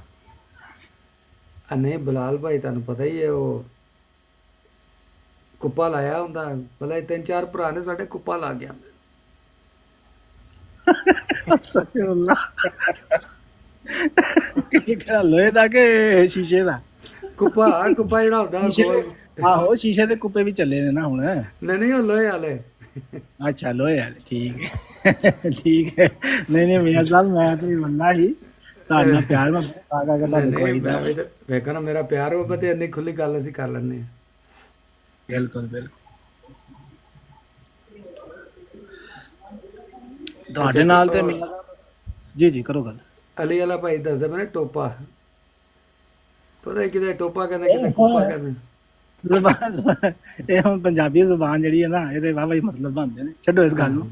نہیں بلال بھائی تمہیں پتہ ہی ہے وہ کپا لایا ہوں. بلا 3-4 بھرا نے ساڈے کپا لا گیا.
استغفر اللہ. کہڑا لوہے دا کہ شیشے دا؟
کپا جڑا ہوتا
شیشے
گول.
آہو شیشے دے کپے بھی چلے نے نا ہن.
نہیں وہ لوہے والے.
اچھا لوہے والے ٹھیک ہے ٹھیک ہے نہیں میاں صاحب میں تو واللہ ہی ਤੁਹਾਡੇ ਨਾਲ ਪਿਆਰ ਮੈਂ ਆ ਕੇ ਤੁਹਾਨੂੰ
نہیں
ਕੋਈ ਦਾ
میں بھی تو ਵੇਖੋ ਨਾ ਮੇਰਾ ਪਿਆਰ ਉਹ ਬਤੇ ਇੰਨੀ ਖੁੱਲੀ ਗੱਲ ਅਸੀਂ ਕਰ ਲੈਂਦੇ ਹਾਂ।
ਬਿਲਕੁਲ ਬਿਲਕੁਲ ਤੁਹਾਡੇ ਨਾਲ ਤੇ ਮੀਆਂ ਸਾਹਿਬ ਜੀ ਜੀ ਕਰੋ ਗੱਲ
ਅਲੀ ਵਾਲਾ ਭਾਈ ਦੱਸਦਾ ਮੈਨੇ ਟੋਪਾ ਪਤਾ ਨਹੀਂ ਕਿਤੇ ਟੋਪਾ ਕਹਿੰਦੇ ਕਿਤੇ ਕੁੱਪਾ ਕਹਿੰਦੇ।
ਜ਼ੁਬਾਨ ਇਹ ਹੁਣ ਪੰਜਾਬੀ ਜ਼ੁਬਾਨ ਜਿਹੜੀ ਹੈ ਨਾ ਇਹਦੇ ਵਾਹ ਵਾਹੀ ਮਤਲਬ ਬਣਦੇ ਨੇ ਛੱਡੋ ਇਸ ਗੱਲ ਨੂੰ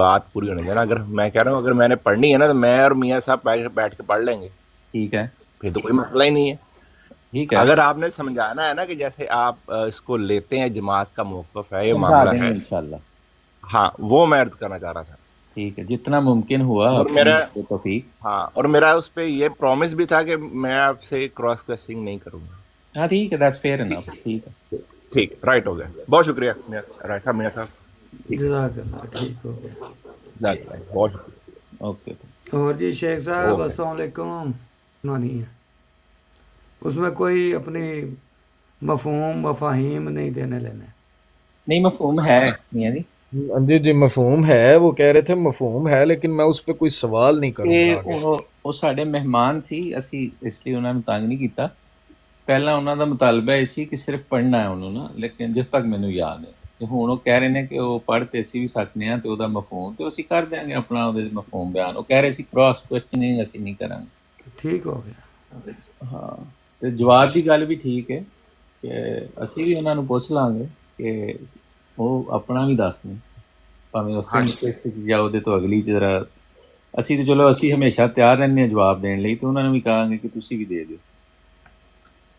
بات پوری ہونے دینا. اگر میں کہہ رہا ہوں اگر میں نے پڑھنی ہے نا تو میں اور میاں صاحب بیٹھ کے پڑھ لیں گے,
ٹھیک ہے
پھر تو کوئی مسئلہ ہی نہیں ہے.
ٹھیک ہے
اگر آپ نے سمجھانا ہے نا کہ جیسے آپ اس کو لیتے ہیں جماعت کا موقف ہے, یہ
سمجھا
معاملہ
دیں گے
ہے,
انشاءاللہ.
ہاں وہ میں عرض کرنا چاہ رہا تھا.
ٹھیک ہے جتنا ممکن ہوا
اور
اپنی
میرا
توفیق.
ہاں اور میرا اس پہ یہ پرومس بھی تھا کہ میں آپ سے کراس کوسچنگ نہیں کروں گا.
ہاں ٹھیک ہے دیٹس فیئر انف. ٹھیک ہے
ٹھیک ہے, رائٹ ہو گیا. بہت شکریہ رائے صاحب, میاں صاحب, ٹھیک ہے,
جزاک اللہ, ٹھیک ہو گیا.
جزاک اللہ, بہت شکریہ.
اوکے.
اور جی شیخ صاحب
اوکے.
السلام علیکم. نہیں ہے اس میں کوئی اپنی مفہوم مفاہیم نہیں دینے لینے.
نہیں مفہوم ہے میاں جی
جی جی مفہوم ہے, وہ کہہ رہے تھے مفہوم ہے, لیکن میں اس پہ کوئی سوال نہیں کروں
کہ
گا آگے.
ਉਹ ਸਾਡੇ ਮਹਿਮਾਨ ਸੀ, ਅਸੀਂ ਇਸ ਲਈ ਉਹਨਾਂ ਨੂੰ ਤੰਗ ਨਹੀਂ ਕੀਤਾ. ਪਹਿਲਾਂ ਉਹਨਾਂ ਦਾ ਮੁਤਾਲਬਾ ਇਹ ਸੀ ਕਿ ਸਿਰਫ ਪੜ੍ਹਨਾ ਹੈ ਉਹਨੂੰ ਨਾ, ਲੇਕਿਨ ਜਿਸ ਤੱਕ ਮੈਨੂੰ ਯਾਦ ਹੈ. ਤੇ ਹੁਣ ਉਹ ਕਹਿ ਰਹੇ ਨੇ ਕਿ ਉਹ ਪੜ੍ਹ ਤੇ ਅਸੀਂ ਵੀ ਸਕਦੇ ਹਾਂ, ਤੇ ਉਹਦਾ ਮਫਹੂਮ ਤੇ ਅਸੀਂ ਕਰ ਦਿਆਂਗੇ ਆਪਣਾ ਉਹਦੇ ਮਫਹੂਮ ਬਿਆਨ. ਉਹ ਕਹਿ ਰਹੇ ਸੀ ਕ੍ਰਾਸ ਕੁਐਸਚਨਿੰਗ ਅਸੀਂ ਨਹੀਂ ਕਰਾਂਗੇ.
ٹھیک ہو گیا.
ਹਾਂ ਤੇ ਜਵਾਬ ਦੀ ਗੱਲ ਵੀ ਠੀਕ ਹੈ ਕਿ ਅਸੀਂ ਵੀ ਉਹਨਾਂ ਨੂੰ ਪੁੱਛ ਲਾਂਗੇ ਕਿ ਉਹ ਆਪਣਾ ਵੀ ਦੱਸ ਦੇਣ, ਭਾਵੇਂ ਉਸੇ ਨਿਸ਼ਚਿਤ ਜਾਂ ਉਹਦੇ ਤੋਂ ਅਗਲੀ 'ਚ ਜ਼ਰਾ. ਅਸੀਂ ਤੇ ਚਲੋ ਅਸੀਂ ਹਮੇਸ਼ਾ ਤਿਆਰ ਰਹਿੰਦੇ ਹਾਂ ਜਵਾਬ ਦੇਣ ਲਈ, ਤੇ ਉਹਨਾਂ ਨੂੰ ਵੀ ਕਹਾਂਗੇ ਕਿ ਤੁਸੀਂ ਵੀ ਦੇ ਦਿਓ.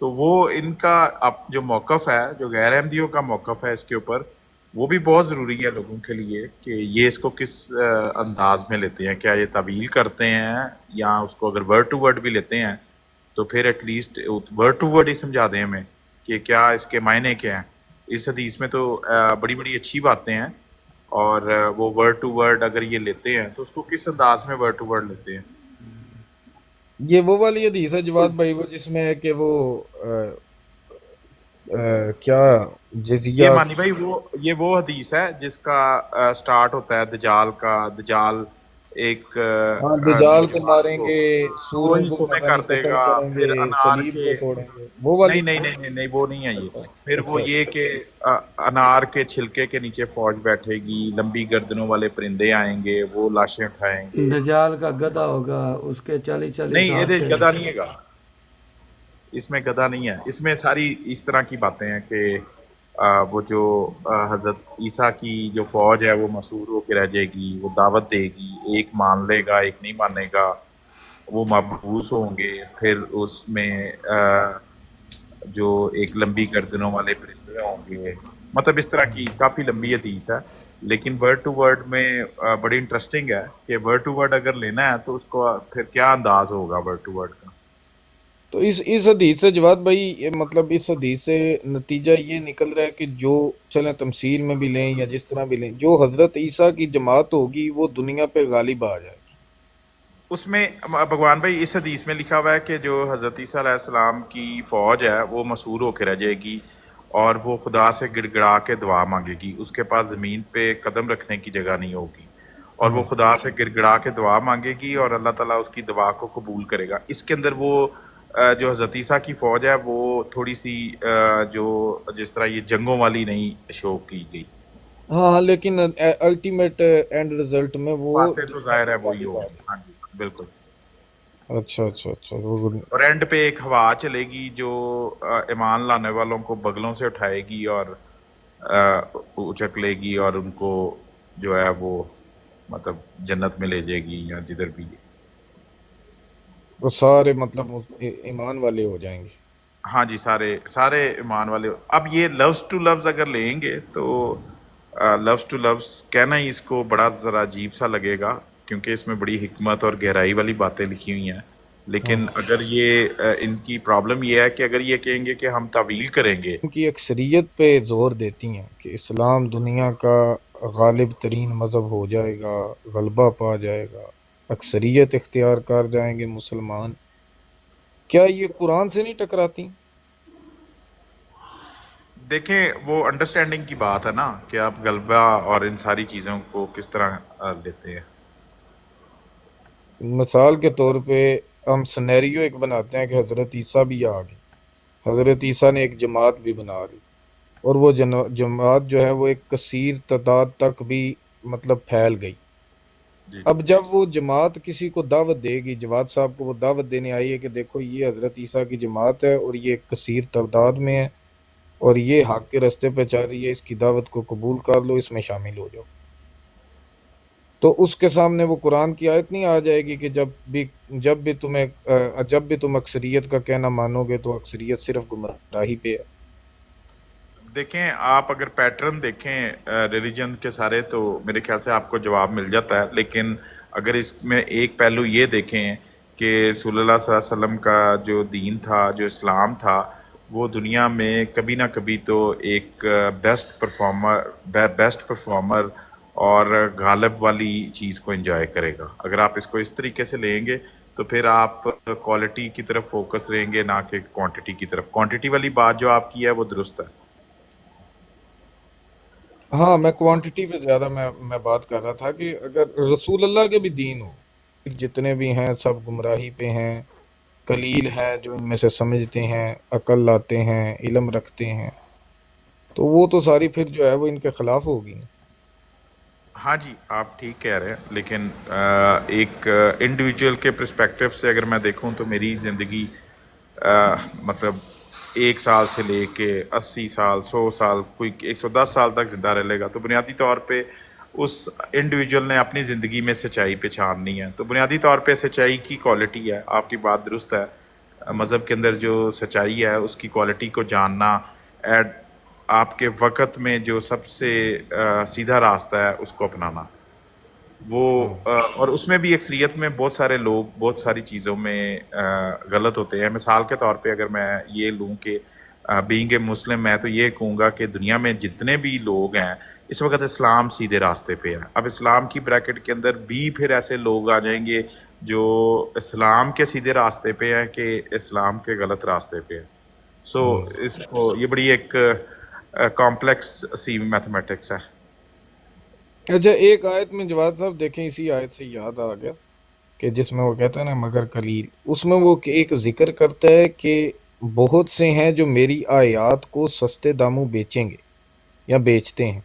تو وہ ان کا اب جو موقف ہے, جو غیر احمدیوں کا موقف ہے اس کے اوپر, وہ بھی بہت ضروری ہے لوگوں کے لیے کہ یہ اس کو کس انداز میں لیتے ہیں. کیا یہ تعویل کرتے ہیں یا اس کو اگر ورڈ ٹو ورڈ بھی لیتے ہیں تو پھر at least word to word ہی سمجھا دیں ہمیں کہ کیا اس کے معنی کیا ہیں. اس حدیث میں تو بڑی بڑی اچھی باتیں ہیں, اور وہ ورڈ ٹو ورڈ اگر یہ لیتے ہیں تو اس کو کس انداز میں ورڈ ٹو ورڈ لیتے ہیں.
یہ وہ والی حدیث ہے جواد بھائی, وہ جس میں ہے کہ وہ کیا جزیہ,
یہ مانی بھائی یہ وہ حدیث ہے جس کا سٹارٹ ہوتا ہے دجال کا. دجال ایک
ہاں دجال کو ماریں گے,
دو
سوروں کو
حصوں میں
پتہ
کر
نہیں
دے
قتل
گا,
کریں
پھر
گے,
انار
صلیب
کے,
کو توڑیں گے, وہ والی.
نہیں وہ نہیں ہے یہ. پھر
اچھا
وہ یہ کہ انار کے چھلکے کے نیچے فوج بیٹھے گی, لمبی گردنوں والے پرندے آئیں گے, وہ لاشیں اٹھائیں گے.
دجال کا گدھا ہوگا, اس کے 40
نہیں
ہاتھ
یہ
تھے.
گدھا نہیں ہے گا, اس میں گدھا نہیں ہے. اس میں ساری اس طرح کی باتیں ہیں کہ وہ جو حضرت عیسیٰ کی جو فوج ہے وہ مسحور ہو کے رہ جائے گی, وہ دعوت دے گی, ایک مان لے گا ایک نہیں مانے گا, وہ مبعوث ہوں گے. پھر اس میں جو ایک لمبی گردنوں والے پرندے ہوں گے. مطلب اس طرح کی کافی لمبی حدیث ہے, لیکن ورڈ ٹو ورڈ میں بڑی انٹرسٹنگ ہے کہ ورڈ ٹو ورڈ اگر لینا ہے تو اس کو پھر کیا انداز ہوگا ورڈ ٹو ورڈ کا.
تو اس حدیث سے جواد بھائی یہ مطلب اس حدیث سے نتیجہ یہ نکل رہا ہے کہ جو چلیں تمثیل میں بھی لیں یا جس طرح بھی لیں, جو حضرت عیسیٰ کی جماعت ہوگی وہ دنیا پہ غالب آ جائے گی.
اس میں بھگوان بھائی اس حدیث میں لکھا ہوا ہے کہ جو حضرت عیسیٰ علیہ السلام کی فوج ہے وہ مسحور ہو کے رہ جائے گی, اور وہ خدا سے گڑ گڑا کے دعا مانگے گی. اس کے پاس زمین پہ قدم رکھنے کی جگہ نہیں ہوگی, اور وہ خدا سے گڑ گڑا کے دعا مانگے گی, اور اللہ تعالیٰ اس کی دعا کو قبول کرے گا. اس کے اندر وہ جو حضرت عیسیٰ کی فوج ہے وہ تھوڑی سی جو جس طرح یہ جنگوں والی نہیں شو کی گئی.
ہاں لیکن الٹیمیٹ اینڈ رزلٹ میں وہ
باتیں تو ظاہر ہے وہی ہوگی. ہاں جی بالکل.
اچھا
اور اینڈ پہ ایک ہوا چلے گی جو ایمان لانے والوں کو بغلوں سے اٹھائے گی اور اچک لے گی, اور ان کو جو ہے وہ مطلب جنت میں لے جائے گی یا جدھر بھی.
وہ سارے مطلب ایمان والے ہو جائیں گے.
ہاں جی سارے ایمان والے. اب یہ لفظ ٹو لفظ اگر لیں گے تو لفظ ٹو لفظ کہنا ہی اس کو بڑا ذرا عجیب سا لگے گا, کیونکہ اس میں بڑی حکمت اور گہرائی والی باتیں لکھی ہوئی ہیں. لیکن اگر یہ ان کی پرابلم یہ ہے کہ اگر یہ کہیں گے کہ ہم تعویل کریں گے,
ان کی اکثریت پہ زور دیتی ہیں کہ اسلام دنیا کا غالب ترین مذہب ہو جائے گا, غلبہ پا جائے گا, اکثریت اختیار کر جائیں گے مسلمان, کیا یہ قرآن سے نہیں ٹکراتی؟
دیکھیں وہ انڈرسٹینڈنگ کی بات ہے نا کہ آپ غلبہ اور ان ساری چیزوں کو کس طرح لیتے ہیں.
مثال کے طور پہ ہم سنیریو ایک بناتے ہیں کہ حضرت عیسیٰ بھی آ گئے، حضرت عیسیٰ نے ایک جماعت بھی بنا لی، اور وہ جماعت جو ہے وہ ایک کثیر تعداد تک بھی مطلب پھیل گئی.
جی
اب جب وہ جماعت کسی کو دعوت دے گی، جواد صاحب کو وہ دعوت دینے آئی ہے کہ دیکھو یہ حضرت عیسیٰ کی جماعت ہے اور یہ کثیر تعداد میں ہے اور یہ حق کے رستے پہ چل رہی ہے، اس کی دعوت کو قبول کر لو، اس میں شامل ہو جاؤ، تو اس کے سامنے وہ قرآن کی آیت نہیں آ جائے گی کہ جب بھی تم اکثریت کا کہنا مانو گے تو اکثریت صرف گمراہی پہ ہے.
دیکھیں آپ اگر پیٹرن دیکھیں ریلیجن کے سارے تو میرے خیال سے آپ کو جواب مل جاتا ہے. لیکن اگر اس میں ایک پہلو یہ دیکھیں کہ رسول اللہ صلی اللہ علیہ وسلم کا جو دین تھا، جو اسلام تھا، وہ دنیا میں کبھی نہ کبھی تو ایک بیسٹ پرفارمر اور غالب والی چیز کو انجوائے کرے گا. اگر آپ اس کو اس طریقے سے لیں گے تو پھر آپ کوالٹی کی طرف فوکس رہیں گے، نہ کہ کوانٹٹی کی طرف. کوانٹٹی والی بات جو آپ کی ہے وہ درست ہے.
ہاں، میں کوانٹٹی پہ زیادہ میں بات کر رہا تھا کہ اگر رسول اللہ کے بھی دین ہو، پھر جتنے بھی ہیں سب گمراہی پہ ہیں، قلیل ہیں جو ان میں سے سمجھتے ہیں، عقل لاتے ہیں، علم رکھتے ہیں، تو وہ تو ساری پھر جو ہے وہ ان کے خلاف ہوگی نا.
ہاں جی آپ ٹھیک کہہ رہے ہیں، لیکن ایک انڈیویجول کے پرسپیکٹو سے اگر میں دیکھوں تو میری زندگی مطلب 1 سال سے لے کے 80 سال 100 سال، کوئی 110 سال تک زندہ رہ لے گا، تو بنیادی طور پہ اس انڈیویجول نے اپنی زندگی میں سچائی پہچاننی ہے. تو بنیادی طور پہ سچائی کی کوالٹی ہے، آپ کی بات درست ہے. مذہب کے اندر جو سچائی ہے اس کی کوالٹی کو جاننا، ایڈ آپ کے وقت میں جو سب سے سیدھا راستہ ہے اس کو اپنانا، وہ اور اس میں بھی اکثریت میں بہت سارے لوگ بہت ساری چیزوں میں غلط ہوتے ہیں. مثال کے طور پہ اگر میں یہ لوں کہ بینگ اے مسلم، میں تو یہ کہوں گا کہ دنیا میں جتنے بھی لوگ ہیں اس وقت اسلام سیدھے راستے پہ ہے. اب اسلام کی بریکٹ کے اندر بھی پھر ایسے لوگ آ جائیں گے جو اسلام کے سیدھے راستے پہ ہیں کہ اسلام کے غلط راستے پہ ہیں. سو اس کو یہ بڑی ایک کمپلیکس سی میتھمیٹکس ہے.
اچھا، ایک آیت میں جواد صاحب دیکھیں، اسی آیت سے یاد آ گیا کہ جس میں وہ کہتا ہے نا مگر قلیل، اس میں وہ ایک ذکر کرتا ہے کہ بہت سے ہیں جو میری آیات کو سستے داموں بیچیں گے یا بیچتے ہیں.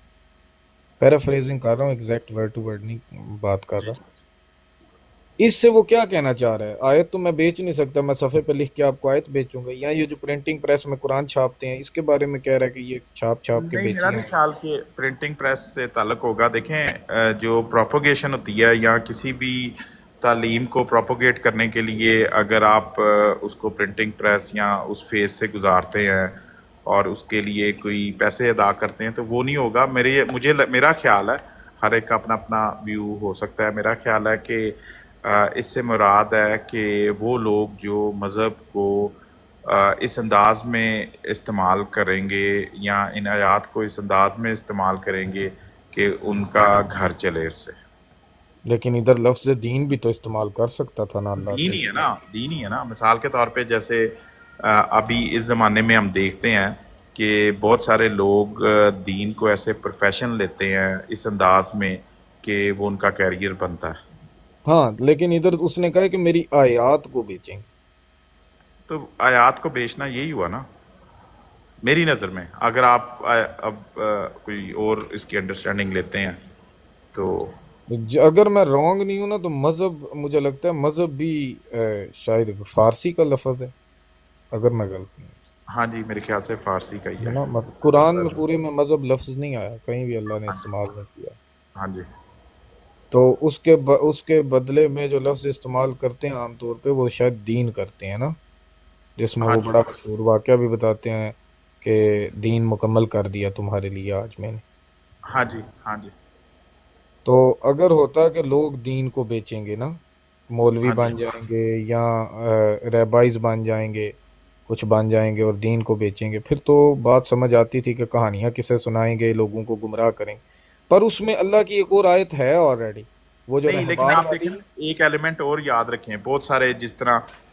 پیرافریزنگ کر رہا ہوں، ایگزیکٹ ورڈ ٹو ورڈ نہیں بات کر رہا. اس سے وہ کیا کہنا چاہ رہا ہے؟ آیت تو میں بیچ نہیں سکتا، میں صفحے پہ لکھ کے آپ کو آیت بیچوں گا، یا یہ جو پرنٹنگ پریس میں قرآن چھاپتے ہیں اس کے بارے میں کہہ رہا ہے کہ یہ چھاپ کے
نہیں، میرا
بیچی
نہیں
ہیں.
خیال کہ پرنٹنگ پریس سے تعلق ہوگا. دیکھیں جو پروپوگیشن ہوتی ہے یا کسی بھی تعلیم کو پروپوگیٹ کرنے کے لیے اگر آپ اس کو پرنٹنگ پریس یا اس فیز سے گزارتے ہیں اور اس کے لیے کوئی پیسے ادا کرتے ہیں تو وہ نہیں ہوگا. میرا خیال ہے، ہر ایک کا اپنا اپنا ویو ہو سکتا ہے، میرا خیال ہے کہ اس سے مراد ہے کہ وہ لوگ جو مذہب کو اس انداز میں استعمال کریں گے یا ان آیات کو اس انداز میں استعمال کریں گے کہ ان کا گھر چلے اس سے.
لیکن ادھر لفظ دین بھی تو استعمال کر سکتا تھا نا اللہ
دین
کے.
ہی ہے نا، دین ہی ہے نا. مثال کے طور پہ جیسے ابھی اس زمانے میں ہم دیکھتے ہیں کہ بہت سارے لوگ دین کو ایسے پروفیشن لیتے ہیں اس انداز میں کہ وہ ان کا کیریئر بنتا ہے.
ہاں، لیکن ادھر اس نے کہا ہے کہ میری آیات کو بیچیں گے.
تو آیات کو بیچنا یہی ہوا نا میری نظر میں. اگر آپ اب کوئی اور اس کی انڈرسٹینڈنگ لیتے ہیں تو
اگر میں رانگ نہیں ہوں نا تو مذہب، مجھے لگتا ہے مذہب بھی شاید فارسی کا لفظ ہے، اگر میں غلط نہیں
ہاں جی میرے خیال سے فارسی کا ہی
ہے
ہے.
نا. قرآن میں پورے میں مذہب لفظ نہیں آیا، کہیں بھی اللہ نے استعمال نہیں کیا.
ہاں جی
تو اس کے بدلے میں جو لفظ استعمال کرتے ہیں عام طور پہ وہ شاید دین کرتے ہیں نا، جس میں
ہاں
وہ
جی
بڑا مشہور واقعہ بھی بتاتے ہیں کہ دین مکمل کر دیا تمہارے لیے آج میں نے.
ہاں جی ہاں جی
تو اگر ہوتا کہ لوگ دین کو بیچیں گے نا، مولوی
ہاں جی
بن جائیں گے یا ریبائز بن جائیں گے، کچھ بن جائیں گے اور دین کو بیچیں گے، پھر تو بات سمجھ آتی تھی کہ کہانیاں کسے سنائیں گے، لوگوں کو گمراہ کریں گے. پر اس میں اللہ کی ایک اور آیت ہے آلریڈی، وہ جو
نہیں. لیکن
رہبان
آپ
والی.
دیکھیں ایک ایلیمنٹ اور یاد رکھیں، بہت سارے جس طرح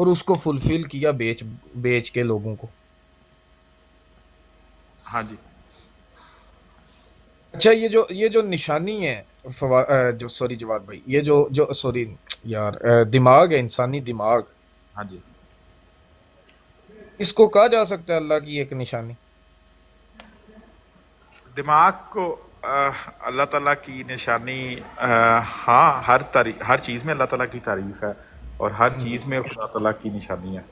اور اس کو فلفل کیا بیچ کے لوگوں کو.
ہاں جی.
اچھا یہ جو نشانی ہے جو سوری جواد بھائی، یہ جو سوری یار دماغ ہے، انسانی دماغ،
ہاں جی.
اس کو کہا جا سکتا ہے اللہ کی ایک نشانی؟
دماغ کو اللہ تعالیٰ کی نشانی، ہاں، ہر چیز میں اللہ تعالیٰ کی تعریف ہے اور ہر چیز میں خدا تعالیٰ کی نشانی ہے.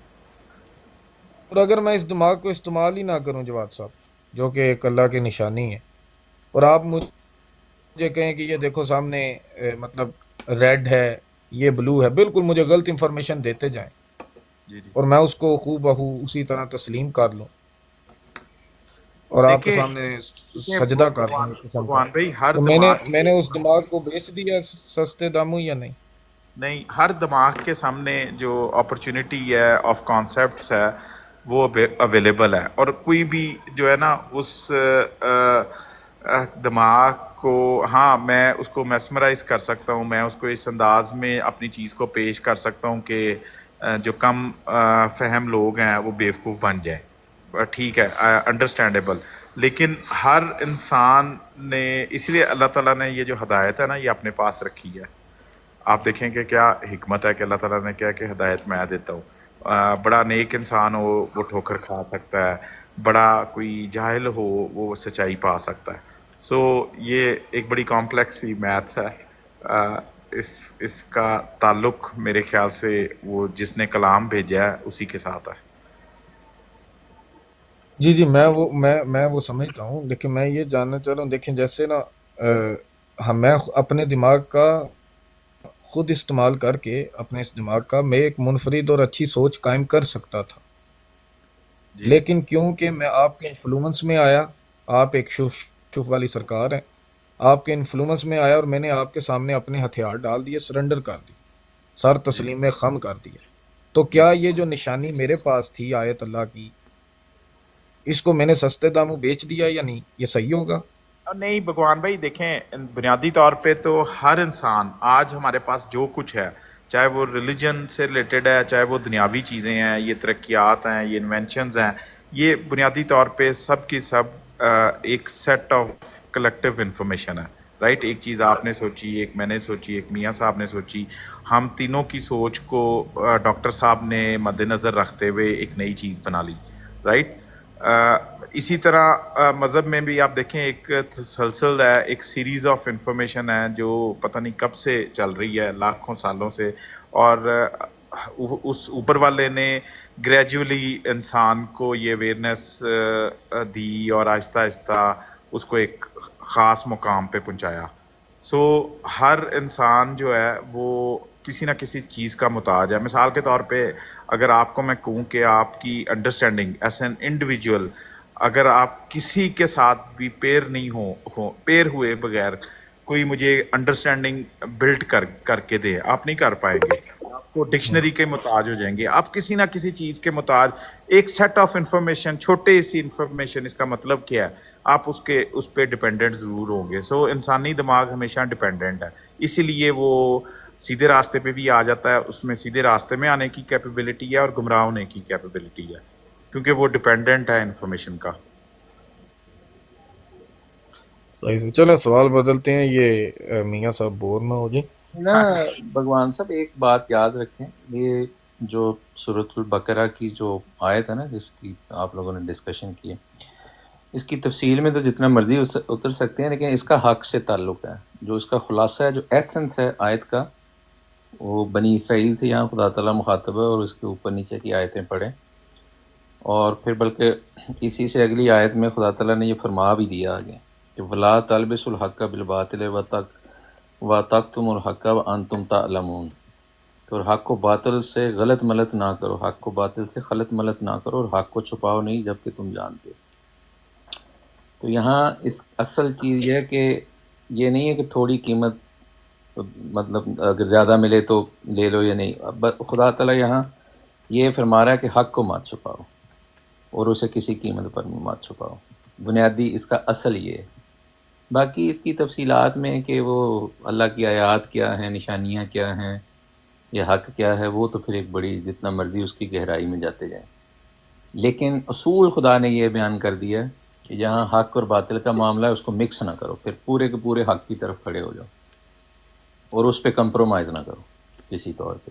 اور اگر میں اس دماغ کو استعمال ہی نہ کروں جواد صاحب، جو کہ ایک اللہ کی نشانی ہے، اور آپ مجھے کہیں کہ یہ دیکھو سامنے مطلب ریڈ ہے، یہ بلو ہے، بالکل مجھے غلط انفارمیشن دیتے جائیں
جی جی.
اور میں اس کو خوب بہو اسی طرح تسلیم کر لوں اور آپ کے
دیکھیں
سامنے سجدہ کر لوں ایک قسم کا،
بھگوان بھائی، ہر
تو
دماغ
میں نے اس دماغ کو بیچ دیا سستے داموں یا نہیں؟
نہیں، ہر دماغ کے سامنے جو اپرچونٹی ہے آف کانسیپٹس ہے وہ اویلیبل ہے، اور کوئی بھی جو ہے نا اس دماغ کو، ہاں، میں اس کو میسمرائز کر سکتا ہوں، میں اس کو اس انداز میں اپنی چیز کو پیش کر سکتا ہوں کہ جو کم فہم لوگ ہیں وہ بیوقوف بن جائیں. ٹھیک ہے، انڈرسٹینڈیبل. لیکن ہر انسان نے، اس لیے اللہ تعالیٰ نے یہ جو ہدایت ہے نا یہ اپنے پاس رکھی ہے. آپ دیکھیں کہ کیا حکمت ہے کہ اللہ تعالیٰ نے کیا کہ ہدایت میں دیتا ہوں. بڑا نیک انسان ہو وہ ٹھوکر کھا سکتا ہے، بڑا کوئی جاہل ہو وہ سچائی پا سکتا ہے. سو یہ ایک بڑی کمپلیکس سی میتھس ہے. اس کا تعلق میرے خیال سے وہ جس نے کلام بھیجا ہے اسی کے ساتھ ہے.
جی میں وہ سمجھتا ہوں، لیکن میں یہ جاننا چاہ رہا ہوں، دیکھیں جیسے نا میں اپنے دماغ کا خود استعمال کر کے اپنے اس دماغ کا میں ایک منفرد اور اچھی سوچ قائم کر سکتا تھا،
جی
لیکن کیونکہ میں آپ کے انفلوئنس میں آیا، آپ ایک شوف والی سرکار ہیں، آپ کے انفلوئنس میں آیا اور میں نے آپ کے سامنے اپنے ہتھیار ڈال دیے، سرنڈر کر دی، سر
جی
تسلیم خم کر دیا، تو
جی.
کیا یہ جو نشانی میرے پاس تھی آیت اللہ کی، اس کو میں نے سستے داموں بیچ دیا یا نہیں؟ یہ صحیح ہوگا؟
نہیں بھگوان بھائی، دیکھیں بنیادی طور پہ تو ہر انسان آج ہمارے پاس جو کچھ ہے، چاہے وہ ریلیجن سے ریلیٹڈ ہے، چاہے وہ دنیاوی چیزیں ہیں، یہ ترقیات ہیں، یہ انوینشنز ہیں، یہ بنیادی طور پہ سب کی سب ایک سیٹ آف کلیکٹیو انفارمیشن ہے. رائٹ، ایک چیز آپ نے سوچی، ایک میں نے سوچی، ایک میاں صاحب نے سوچی، ہم تینوں کی سوچ کو ڈاکٹر صاحب نے مد نظر رکھتے ہوئے ایک نئی چیز بنا لی. رائٹ. اسی طرح مذہب میں بھی آپ دیکھیں ایک تسلسل ہے، ایک سیریز آف انفارمیشن ہے جو پتہ نہیں کب سے چل رہی ہے، لاکھوں سالوں سے، اور اس اوپر والے نے گریجولی انسان کو یہ اویئرنیس دی اور آہستہ آہستہ اس کو ایک خاص مقام پہ پہنچایا. سو ہر انسان جو ہے وہ کسی نہ کسی چیز کا محتاج ہے. مثال کے طور پہ اگر آپ کو میں کہوں کہ آپ کی انڈرسٹینڈنگ ایز این انڈیویجول، اگر آپ کسی کے ساتھ بھی پیر نہیں پیر ہوئے بغیر کوئی مجھے انڈرسٹینڈنگ بلڈ کر کے دے، آپ نہیں کر پائیں گے. آپ کو ڈکشنری کے محتاج ہو جائیں گے، آپ کسی نہ کسی چیز کے محتاج. ایک سیٹ آف انفارمیشن، چھوٹے سی انفارمیشن، اس کا مطلب کیا ہے؟ آپ اس پہ ڈپینڈنٹ ضرور ہوں گے. سو انسانی دماغ ہمیشہ ڈپینڈنٹ ہے، اسی لیے وہ سیدھے راستے پہ بھی آ جاتا ہے، اس میں سیدھے راستے میں آنے کی کیپیبلٹی ہے اور گمراہ ہونے کی کیپیبلٹی ہے، کیونکہ وہ ڈپینڈنٹ ہے انفارمیشن کا.
صحیح سے چلیں سوال بدلتے ہیں، یہ میاں صاحب بور نہ ہو جائیں.
نا بھگوان صاحب ایک بات یاد رکھیں، یہ جو سورۃ البقرہ کی جو آیت ہے نا جس کی آپ لوگوں نے ڈسکشن کی ہے، اس کی تفصیل میں تو جتنا مرضی اتر سکتے ہیں، لیکن اس کا حق سے تعلق ہے. جو اس کا خلاصہ ہے، جو ایسنس ہے آیت کا، وہ بنی اسرائیل سے یہاں خدا تعالیٰ مخاطب ہے، اور اس کے اوپر نیچے کی آیتیں پڑھیں. اور پھر بلکہ اسی سے اگلی آیت میں خدا تعالیٰ نے یہ فرما بھی دیا آگے کہ وَلَا تَلْبِسُوا الْحَقَّ بِالْبَاطِلِ وَتَكْتُمُوا الْحَقَّ وَأَنْتُمْ تَعْلَمُونَ. اور حق کو باطل سے غلط ملت نہ کرو، حق کو باطل سے غلط ملت نہ کرو، اور حق کو چھپاؤ نہیں جبکہ تم جانتے ہو. تو یہاں اس اصل چیز یہ ہے کہ یہ نہیں ہے کہ تھوڑی قیمت، مطلب اگر زیادہ ملے تو لے لو یا نہیں. خدا تعالیٰ یہاں یہ فرما رہا ہے کہ حق کو مت چھپاؤ اور اسے کسی قیمت پر مت چھپاؤ. بنیادی اس کا اصل یہ ہے. باقی اس کی تفصیلات میں کہ وہ اللہ کی آیات کیا ہیں، نشانیاں کیا ہیں، یہ حق کیا ہے وہ تو پھر ایک بڑی جتنا مرضی اس کی گہرائی میں جاتے جائیں، لیکن اصول خدا نے یہ بیان کر دیا ہے کہ جہاں حق اور باطل کا معاملہ ہے اس کو مکس نہ کرو، پھر پورے کے پورے حق کی طرف کھڑے ہو جاؤ اور اس پہ کمپرومائز نہ کرو کسی طور پہ.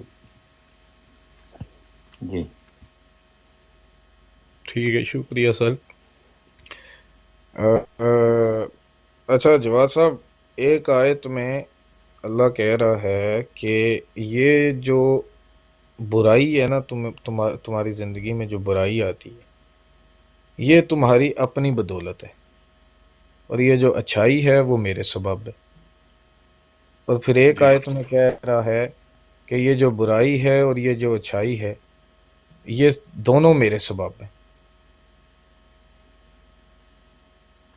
جی
ٹھیک ہے، شکریہ سر. اچھا جواد صاحب، ایک آیت میں اللہ کہہ رہا ہے کہ یہ جو برائی ہے نا، تمہاری زندگی میں جو برائی آتی ہے یہ تمہاری اپنی بدولت ہے، اور یہ جو اچھائی ہے وہ میرے سبب ہے. اور پھر ایک آیت میں کہہ رہا ہے کہ یہ جو برائی ہے اور یہ جو اچھائی ہے یہ دونوں میرے سبب ہیں.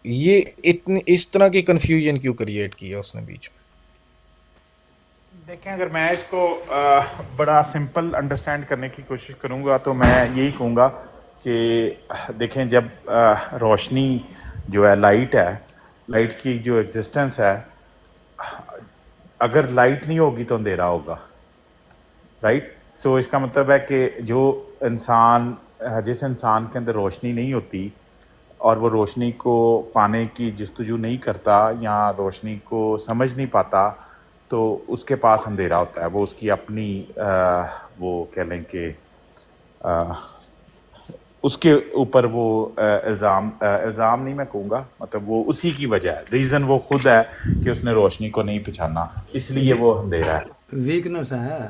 یہ اس طرح کی کنفیوژن کیوں کریٹ کیا اس نے بیچ میں؟
دیکھیں، اگر میں اس کو بڑا سمپل انڈرسٹینڈ کرنے کی کوشش کروں گا تو میں یہی کہوں گا کہ دیکھیں، جب روشنی جو ہے، لائٹ کی جو ایگزسٹنس ہے، اگر لائٹ نہیں ہوگی تو اندھیرا ہوگا، رائٹ. سو اس کا مطلب ہے کہ جس انسان کے اندر روشنی نہیں ہوتی اور وہ روشنی کو پانے کی جستجو نہیں کرتا یا روشنی کو سمجھ نہیں پاتا تو اس کے پاس اندھیرا ہوتا ہے. وہ اس کی اپنی وہ کہہ لیں کہ اس کے اوپر وہ الزام نہیں میں کہوں گا، مطلب وہ اسی کی وجہ ہے، ریزن وہ خود ہے کہ اس نے روشنی کو نہیں پہچانا، اس لیے وہ اندھیرا ہے،
ویکنس ہے.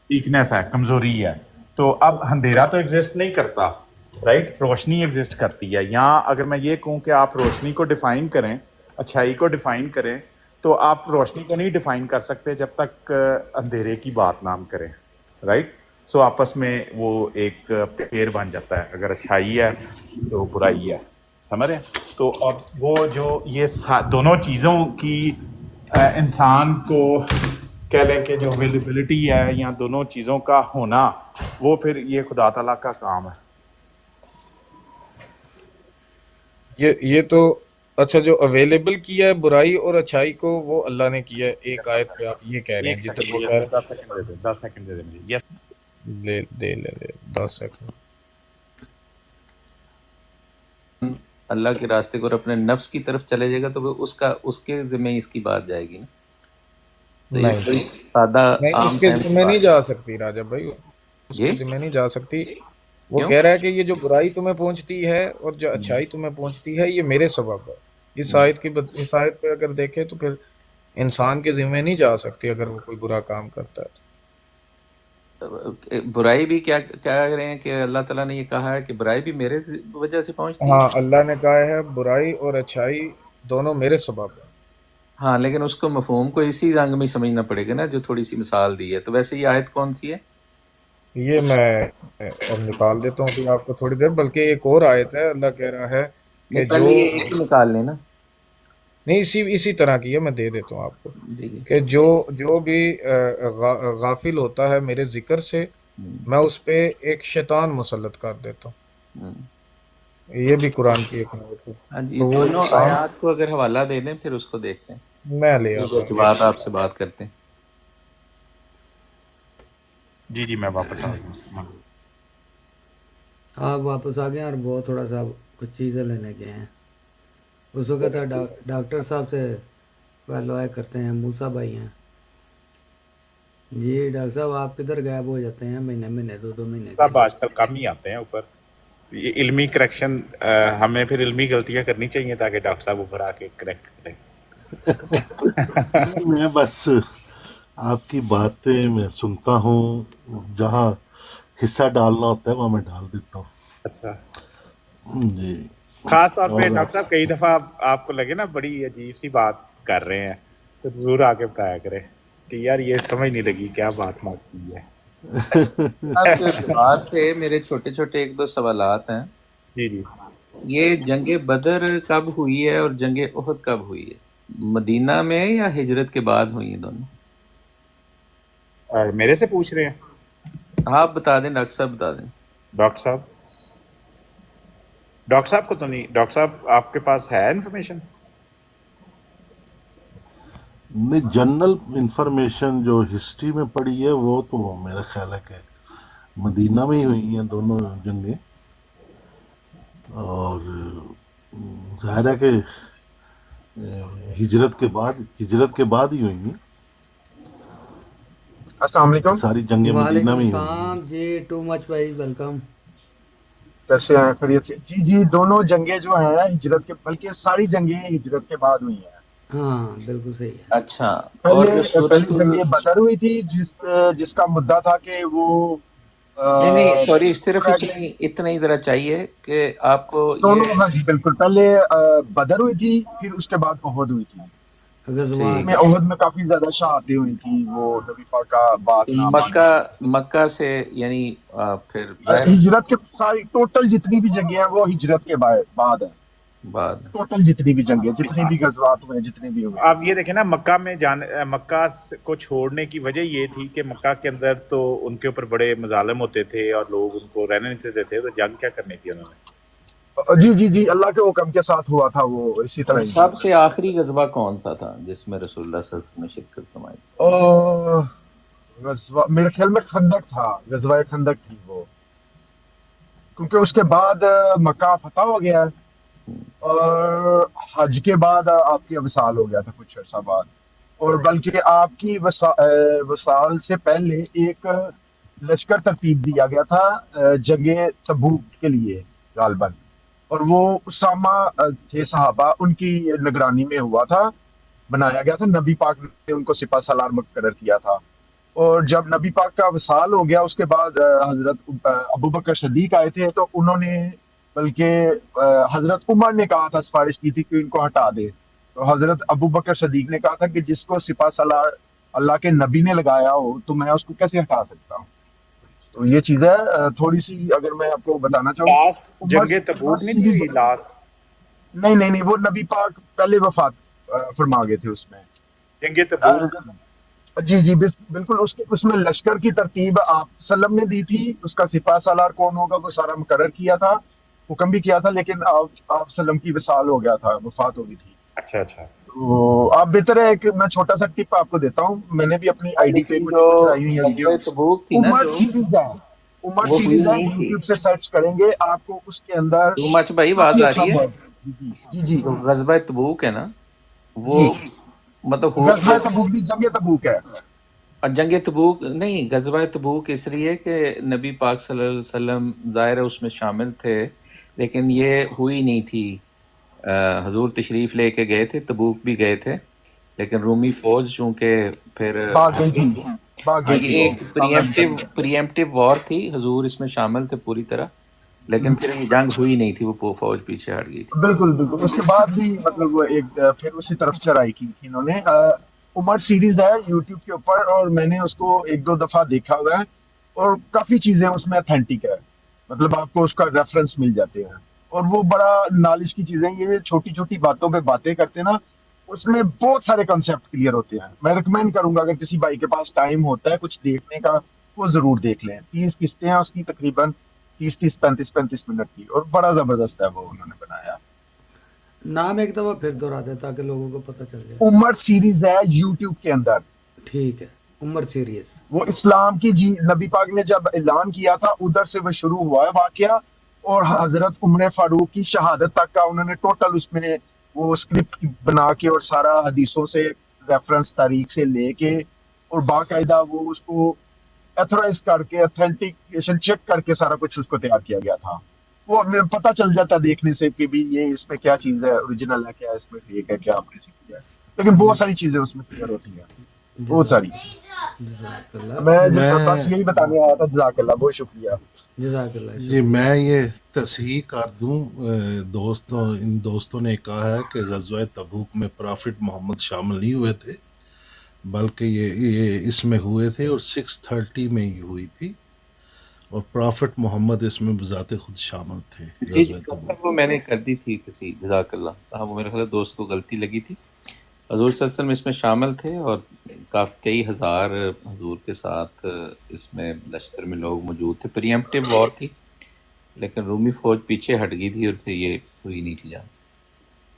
ویکنیس ہے، کمزوری ہے. تو اب اندھیرا تو ایگزسٹ نہیں کرتا، رائٹ، روشنی ایگزسٹ کرتی ہے. یا اگر میں یہ کہوں کہ آپ روشنی کو ڈیفائن کریں، اچھائی کو ڈیفائن کریں، تو آپ روشنی کو نہیں ڈیفائن کر سکتے جب تک اندھیرے کی بات نہ کریں، رائٹ. سو آپس میں وہ ایک پیر بن جاتا ہے، اگر اچھائی ہے تو برائی ہے، سمجھ رہے ہیں. تو اور وہ جو یہ دونوں چیزوں کی انسان کو کہہ لیں کہ جو اویلیبلٹی ہے یا دونوں چیزوں کا ہونا، وہ پھر یہ خدا تعالیٰ کا کام ہے.
یہ تو اچھا، جو اویلیبل کیا ہے برائی اور اچھائی کو وہ اللہ نے کیا ہے. ایک آیت پہ آپ یہ کہہ رہے ہیں، جدھر وہ کہہ رہے
10 سیکنڈ دے دیں مجھے. یس،
لے 10 سیکنڈ.
اللہ کے راستے کو اور اپنے نفس کی طرف چلے جائے گا تو وہ اس کے ذمہ اس کی بات جائے گی نا. تو یہ بڑی سادہ
نہیں، اس
عام
کے
فہم
ذمہ نہیں جا سکتی راجہ بھائی، اس کے
یہ
ذمہ نہیں جا سکتی. وہ
کیوں؟
کہہ رہا ہے کہ یہ جو برائی تمہیں پہنچتی ہے اور جو اچھائی تمہیں پہنچتی ہے یہ میرے سبب ہے. اس آیت پہ اگر دیکھیں تو پھر انسان کے ذمہ نہیں جا سکتی اگر وہ کوئی برا کام کرتا ہے.
برائی بھی کیا کہہ رہے ہیں کہ اللہ تعالیٰ نے یہ کہا ہے کہ برائی بھی میرے وجہ سے پہنچتی
ہاں،
ہے.
اللہ نے کہا ہے برائی اور اچھائی دونوں میرے سبب ہے.
ہاں، لیکن اس کو مفہوم کو اسی رنگ میں سمجھنا پڑے گا نا جو تھوڑی سی مثال دی ہے. تو ویسے یہ آیت کون سی ہے؟
یہ میں اب نکال دیتا ہوں کہ آپ کو تھوڑی دیر، بلکہ ایک اور آیت ہے، اللہ کہہ رہا ہے کہ
نہیں، پہلے یہ ایک ہی نکال لینا.
نہیں، اسی طرح کی ہے، میں دے دیتا ہوں آپ کو
جی جی.
کہ جو بھی غافل ہوتا ہے میرے ذکر سے میں اس پہ ایک شیطان مسلط کر دیتا ہوں. یہ بھی قرآن کی ایک آیت ہے.
ہاں جی،
تو وہ
دونوں آیات کو اگر حوالہ دے دیں پھر اس کو دیکھتے ہیں،
میں لے آتا ہوں.
جواب آپ سے بات کرتے ہیں.
جی میں واپس آ گیا.
آپ واپس آ گئے اور وہ تھوڑا سا کچھ چیزیں لینے گئے ہیں. اس وقت ڈاکٹر صاحب سے لوائے کرتے ہیں، موسیٰ بھائی ہیں. جی ڈاکٹر صاحب، آپ کدھر غائب ہو جاتے ہیں مہینے 2 مہینے کے؟
اب آج کل کم ہی آتے ہیں اوپر. یہ علمی کریکشن، ہمیں پھر علمی غلطیاں کرنی چاہیے تاکہ ڈاکٹر صاحب اوپر آ کے کریکٹ کریں.
میں بس آپ کی باتیں میں سنتا ہوں، جہاں حصہ ڈالنا ہوتا ہے وہاں میں ڈال دیتا ہوں.
اچھا،
جی.
خاص طور پہ
اور
ڈاکٹر صاحب کئی دفعہ آپ کو لگے نا بڑی عجیب سی بات کر رہے ہیں تو ضرور آ کے بتایا کرے کہ یار یہ سمجھ نہیں لگی کیا بات کی ہے.
آپ سے جواب تھے میرے چھوٹے چھوٹے 1-2 سوالات ہیں.
جی
یہ جنگ بدر کب ہوئی ہے اور جنگ احد کب ہوئی ہے؟ مدینہ میں یا ہجرت کے بعد ہوئی ہیں دونوں؟
میرے سے پوچھ رہے ہیں؟
آپ بتا دیں، ڈاکٹر صاحب بتا دیں.
ڈاکٹر صاحب کو تو نہیں. ڈاکٹر صاحب آپ کے پاس ہے انفارمیشن؟
نہیں جنرل انفارمیشن جو ہسٹری میں پڑی ہے وہ تو میرا خیال ہے کہ مدینہ میں ہی ہوئی ہیں دونوں جنگیں، اور ظاہر ہے کہ ہجرت کے بعد ہی ہوئی ہیں،
السلام علیکم،
ساری جنگیں مدینہ
وعلیکم
میں ہی ہوئی ہیں۔
السلام جی، ٹو مچ بھائی، ویلکم۔
کیسے ہیں؟ خیریت سے؟ جی جی، دونوں جنگیں جو ہیں ہجرت کے، بلکہ ساری جنگیں ہجرت کے بعد ہوئی ہیں۔
ہاں بالکل صحیح ہے۔
اچھا، اور جو
پہلی
صورت
جنگ بدر ہوئی تھی، جس کا مدعا تھا کہ وہ
نہیں سوری، صرف
قریش،
اتنا ہی ذرا چاہیے کہ آپ کو
دونوں،
یہ
ہاں جی بالکل، پہلے بدر ہوئی تھی، پھر اس کے بعد احد ہوئی تھی۔ اس
غزوات۔
میں
ٹھیک ہے۔
احد میں کافی زیادہ شہادتیں ہوئی تھی، وہ نبی پاک کا بات نہ ماننے کی۔
مکہ سے یعنی پھر ظاہر
ہجرت کے ساری ٹوٹل جتنی بھی جنگیں ہیں وہ ہجرت کے بعد ہیں،
بعد
ٹوٹل جتنی بھی جنگیں، جتنے بھی غزوات ہوئے، جتنے بھی ہوئے۔
آپ یہ دیکھیں نا، مکہ میں کو چھوڑنے کی وجہ یہ تھی کہ مکہ کے اندر تو ان کے اوپر بڑے مظالم ہوتے تھے اور لوگ ان کو رہنے نہیں دیتے تھے، تو جنگ کیا کرنی تھی انہوں نے؟
جی جی جی، اللہ کے حکم کے ساتھ ہوا تھا وہ، اسی
اور
طرح ہی جی
سب سے آخری غزوہ کون سا تھا جس میں رسول اللہ صلی اللہ علیہ وسلم نے شرکت فرمائی تھی؟
غزوہ میرے خیال میں خندق تھا، غزوہ خندق تھی وہ، کیونکہ اس کے بعد مکہ فتح ہو گیا اور حج کے بعد آپ کی وصال ہو گیا تھا کچھ عرصہ بعد، اور بلکہ آپ کی وصال سے پہلے ایک لشکر ترتیب دیا گیا تھا جنگ تبوک کے لیے غالباً، اور وہ اسامہ تھے صحابہ، ان کی نگرانی میں ہوا تھا، بنایا گیا تھا، نبی پاک نے ان کو سپہ سالار مقرر کیا تھا۔ اور جب نبی پاک کا وصال ہو گیا اس کے بعد حضرت ابوبکر صدیق آئے تھے، تو انہوں نے، بلکہ حضرت عمر نے کہا تھا، سفارش کی تھی کہ ان کو ہٹا دے، تو حضرت ابوبکر صدیق نے کہا تھا کہ جس کو سپہ سالار اللہ کے نبی نے لگایا ہو تو میں اس کو کیسے ہٹا سکتا ہوں۔ تو یہ چیز ہے، تھوڑی سی اگر میں آپ کو بتانا چاہوں،
لاسٹ
عمر
جنگ
عمر
تبوک نہیں تھی
سیریز،
ہوئی لاسٹ
نہیں نہیں نہیں، وہ نبی پاک پہلے وفات فرما گئے تھے اس میں۔
جنگ تبوک؟
جی جی بالکل، اس میں لشکر کی ترتیب آپ وسلم نے دی تھی، اس کا سپہ سالار کون ہوگا وہ سارا مقرر کیا تھا، حکم بھی کیا تھا، لیکن آپ وسلم کی وصال ہو گیا تھا، وفات ہو گئی تھی۔
اچھا اچھا،
تو آپ بہتر ہے کہ میں چھوٹا سا ٹپ آپ کو دیتا ہوں، میں نے بھی اپنی آئی ڈی پہ
لیکن جو
کچھ چڑھائی ہوئی ہے
غزوہ
ویڈیوز،
تبوک تھی نا،
عمر
جو
سیریز ہے، عمر
وہ ہوئی
سیریز ہے،
نہیں تھی۔
یوٹیوب سے سرچ کریں گے آپ کو اس کے اندر
ٹو مچ بھائی
کافی
بات آ
اچھا
رہی ہے؟
بات، جی جی جی
جو غزوہ تبوک ہے نا، وہ
جی،
مطلب
غزوہ تبوک بھی جنگ تبوک ہے۔
جنگ تبوک نہیں، غزوہ تبوک اس لیے کہ نبی پاک صلی اللہ علیہ وسلم ظاہر ہے اس میں شامل تھے، لیکن یہ ہوئی نہیں تھی۔ حضور تشریف لے کے گئے تھے، تبوک بھی گئے تھے، لیکن رومی فوج چونکہ پھر
بھاگ گئی تھی، بھاگ گئی تھی،
یہ
وہ
ایک
کامیابی کے لیے۔
پریمپٹیو وار تھی، حضور اس میں شامل تھے پوری طرح، لیکن پھر یہ جنگ ہوئی نہیں تھی، وہ فوج پیچھے ہٹ گئی تھی۔
بالکل بالکل، اس کے بعد بھی مطلب وہ ایک پھر اسی طرف چڑھائی کی تھی انہوں نے۔ عمر سیریز ہے یوٹیوب کے اوپر، اور میں نے اس کو ایک دو دفعہ دیکھا ہوا ہے، اور کافی چیزیں اس میں اتھینٹک ہے، مطلب آپ کو اس کا ریفرنس مل جاتے ہیں، اور وہ بڑا نالج کی چیزیں، یہ چھوٹی چھوٹی باتوں پہ باتیں کرتے ہیں نا، اس میں بہت سارے کنسیپٹ کلیئر ہوتے ہیں۔ میں ریکمینڈ کروں گا اگر کسی بھائی کے پاس ٹائم ہوتا ہے کچھ دیکھنے کا، وہ ضرور دیکھ لیں، 30 قسطیں ہیں اس کی، تقریباً 35 منٹ کی، اور بڑا زبردست ہے وہ انہوں نے بنایا۔
نام ایک دفعہ پھر دہرا دیں تاکہ لوگوں کو پتہ چل جائے۔
عمر سیریز ہے یوٹیوب کے اندر،
ٹھیک ہے، عمر سیریز۔
وہ اسلام کی، جی نبی پاک نے جب اعلان کیا تھا ادھر سے وہ شروع ہوا ہے واقعہ، اور حضرت عمر فاروق کی شہادت تک کا انہوں نے ٹوٹل اس میں وہ اسکرپٹ بنا کے، اور سارا حدیثوں سے ریفرنس تاریخ سے لے کے، اور باقاعدہ وہ اس کو ایتھورائز کر کے، اتھینٹیکیشن چیک کر کے سارا کچھ اس کو تیار کیا گیا تھا۔ وہ ہمیں پتہ چل جاتا دیکھنے سے کہ بھی یہ اس میں کیا چیز ہے اوریجنل ہے، کیا اس میں فیک ہے، کیا آپ نے سیکھ کیا ہے، لیکن بہت ساری چیزیں اس میں کلیئر ہوتی ہیں، بہت ساری۔
جزاک اللہ،
میں بس
میں
یہی بتانے آیا تھا، جزاک اللہ، بہت شکریہ۔
جزاک اللہ،
یہ
شکریہ۔
میں یہ تصحیح کر دوں، ان دوستوں نے کہا ہے کہ غزوہ تبوک میں پرافٹ محمد شامل نہیں ہوئے تھے، بلکہ یہ اس میں ہوئے تھے، اور 630 میں ہی ہوئی تھی، اور پرافٹ محمد اس میں بذات خود شامل تھے
جی
غزوہ تبوک
وہ
میں۔
میں نے کر دی تھی کسی، جزاک اللہ، وہ میرے خیال دوست کو غلطی لگی تھی، حضور صلی اللہ علیہ وسلم اس میں شامل تھے، اور کئی ہزار حضور کے ساتھ اس میں لشکر میں لوگ موجود تھے، پریمپٹیو وار تھی، لیکن رومی فوج پیچھے ہٹ گئی تھی، اور پھر یہ ہوئی نہیں تھی جان۔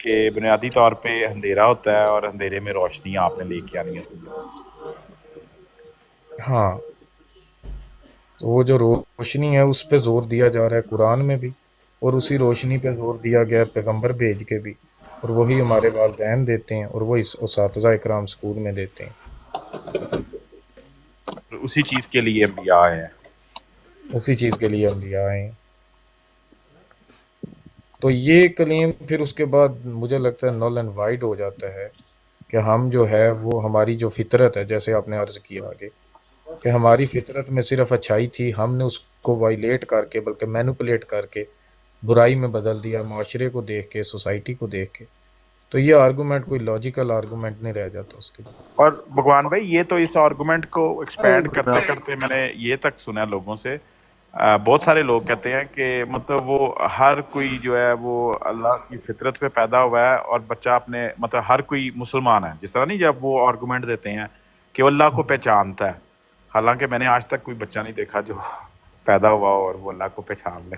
کہ بنیادی طور پہ اندھیرا ہوتا ہے اور اندھیرے میں روشنی آپ نے لے کے آنی ہے.
ہاں، تو وہ جو روشنی ہے اس پہ زور دیا جا رہا ہے قرآن میں بھی، اور اسی روشنی پہ زور دیا گیا ہے پیغمبر بھیج کے بھی، اور وہی ہمارے والدین دیتے ہیں اور وہی اساتذہ اکرام اسکول میں دیتے ہیں.
اسی چیز کے لیے انبیاء آئے ہیں.
اسی چیز کے لیے انبیاء آئے ہیں. تو یہ کلیم پھر اس کے بعد مجھے لگتا ہے نل اینڈ وائڈ ہو جاتا ہے کہ ہم جو ہے وہ ہماری جو فطرت ہے، جیسے آپ نے عرض کیا آگے کہ ہماری فطرت میں صرف اچھائی تھی، ہم نے اس کو وائلیٹ کر کے بلکہ مینوپولیٹ کر کے برائی میں بدل دیا، معاشرے کو دیکھ کے، سوسائٹی کو دیکھ کے. تو یہ آرگومنٹ کوئی لاجیکل آرگومنٹ نہیں رہ جاتا اس کے لیے.
اور بھگوان بھائی یہ تو اس آرگومنٹ کو ایکسپینڈ کرتے کرتے میں نے یہ تک سنا ہے لوگوں سے، بہت سارے لوگ کہتے ہیں کہ مطلب وہ ہر کوئی جو ہے وہ اللہ کی فطرت پہ پیدا ہوا ہے اور بچہ اپنے مطلب ہر کوئی مسلمان ہے. جس طرح نہیں جب وہ آرگومنٹ دیتے ہیں کہ وہ اللہ کو پہچانتا ہے، حالانکہ میں نے آج تک کوئی بچہ نہیں دیکھا جو پیدا ہوا ہو اور وہ اللہ کو پہچان لے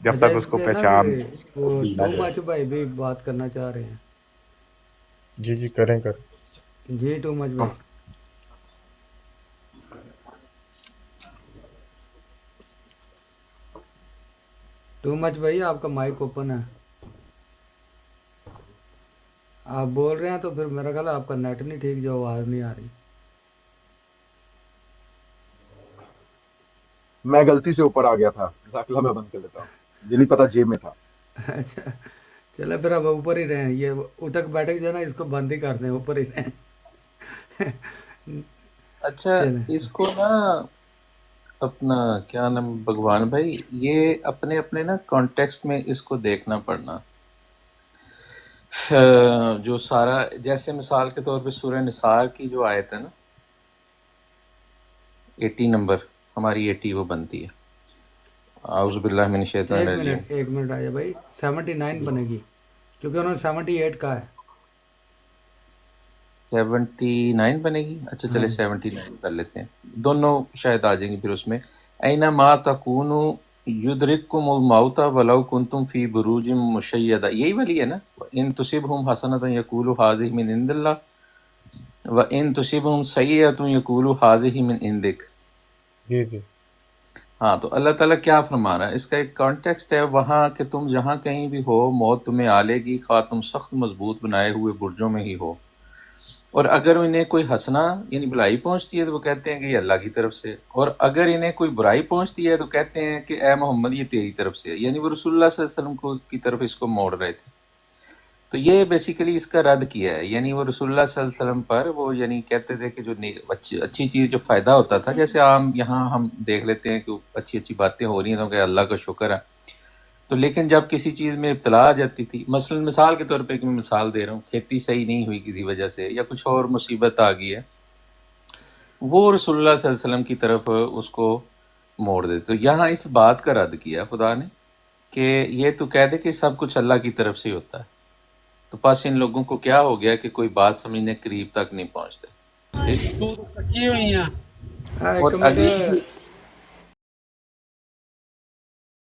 جب
اچھا،
تک اس
اس
کو
پہ نا
پہچان
وہ
دی نہ
ٹو
جائے.
مچ بھائی بھی بات کرنا چاہ رہے ہیں.
جی جی، کریں کریں.
جی ٹو مچ بھائی. ٹو مچ بھائی آپ کا مائک اوپن ہے، آپ بول رہے ہیں تو پھر میرا خیال ہے آپ کا نیٹ نہیں ٹھیک جو آواز نہیں آ رہی.
میں غلطی سے اوپر آ گیا تھا، جزاک اللہ. میں بند کر لیتا ہوں، مجھے نہیں پتا جیب میں تھا.
اچھا چلے پھر اب اوپر ہی رہیں، یہ اٹھک بیٹھک جو ہے نا اس کو بند ہی کر دیں، اوپر ہی رہیں.
اچھا،
چلیں.
اس کو نا اپنا کیا نام بھگوان بھائی، یہ اپنے اپنے نا کانٹیکسٹ میں اس کو دیکھنا پڑنا. جو سارا جیسے مثال کے طور پہ سورہ نثار کی جو آیت ہے نا 80 نمبر، ہماری 80 وہ بنتی ہے. اعوذ باللہ من الشیطان الرجیم.
ایک منٹ آیا بھائی، 79 بنے گی کیونکہ انہوں نے 78 کہا ہے.
79 بنے گی. اچھا
ہاں
چلے 79 کر لیتے ہیں، دونوں شاید آ جائیں گی پھر اس میں. اینما تکونوا یدرککم الموت ولو کنتم فی بروج مشیدہ، یہی والی ہے نا. ان تصبہم حسنۃ یقولوا ھذہ من عند اللہ وان تصبہم سیئۃ یقولوا ھذہ من عندک.
جی جی.
ہاں، تو اللہ تعالیٰ کیا فرما رہا ہے، اس کا ایک کانٹیکسٹ ہے وہاں کہ تم جہاں کہیں بھی ہو موت تمہیں آ لے گی، خواہ تم سخت مضبوط بنائے ہوئے برجوں میں ہی ہو. اور اگر انہیں کوئی حسنہ یعنی بھلائی پہنچتی ہے تو وہ کہتے ہیں کہ یہ اللہ کی طرف سے، اور اگر انہیں کوئی برائی پہنچتی ہے تو کہتے ہیں کہ اے محمد یہ تیری طرف سے ہے. یعنی وہ رسول اللہ صلی اللہ علیہ وسلم کو کی طرف اس کو موڑ رہے تھے. تو یہ بیسیکلی اس کا رد کیا ہے. یعنی وہ رسول اللہ صلی اللہ علیہ وسلم پر وہ یعنی کہتے تھے کہ جو اچھی چیز جو فائدہ ہوتا تھا، جیسے عام یہاں ہم دیکھ لیتے ہیں کہ اچھی اچھی باتیں ہو رہی ہیں تو کہ اللہ کا شکر ہے. تو لیکن جب کسی چیز میں ابتلا آ جاتی تھی، مثلا مثال کے طور پہ ایک میں مثال دے رہا ہوں، کھیتی صحیح نہیں ہوئی کسی وجہ سے یا کچھ اور مصیبت آ گئی ہے، وہ رسول اللہ صلی اللہ علیہ وسلم کی طرف اس کو موڑ دیتے. تو یہاں اس بات کا رد کیا خدا نے کہ یہ تو کہہ دے کہ سب کچھ اللہ کی طرف سے ہوتا ہے. تو پس ان لوگوں کو کیا ہو گیا کہ کوئی بات سمجھنے قریب تک نہیں پہنچتے. ٹھیک.
ہاں
اور
ایک منٹ،
اگلی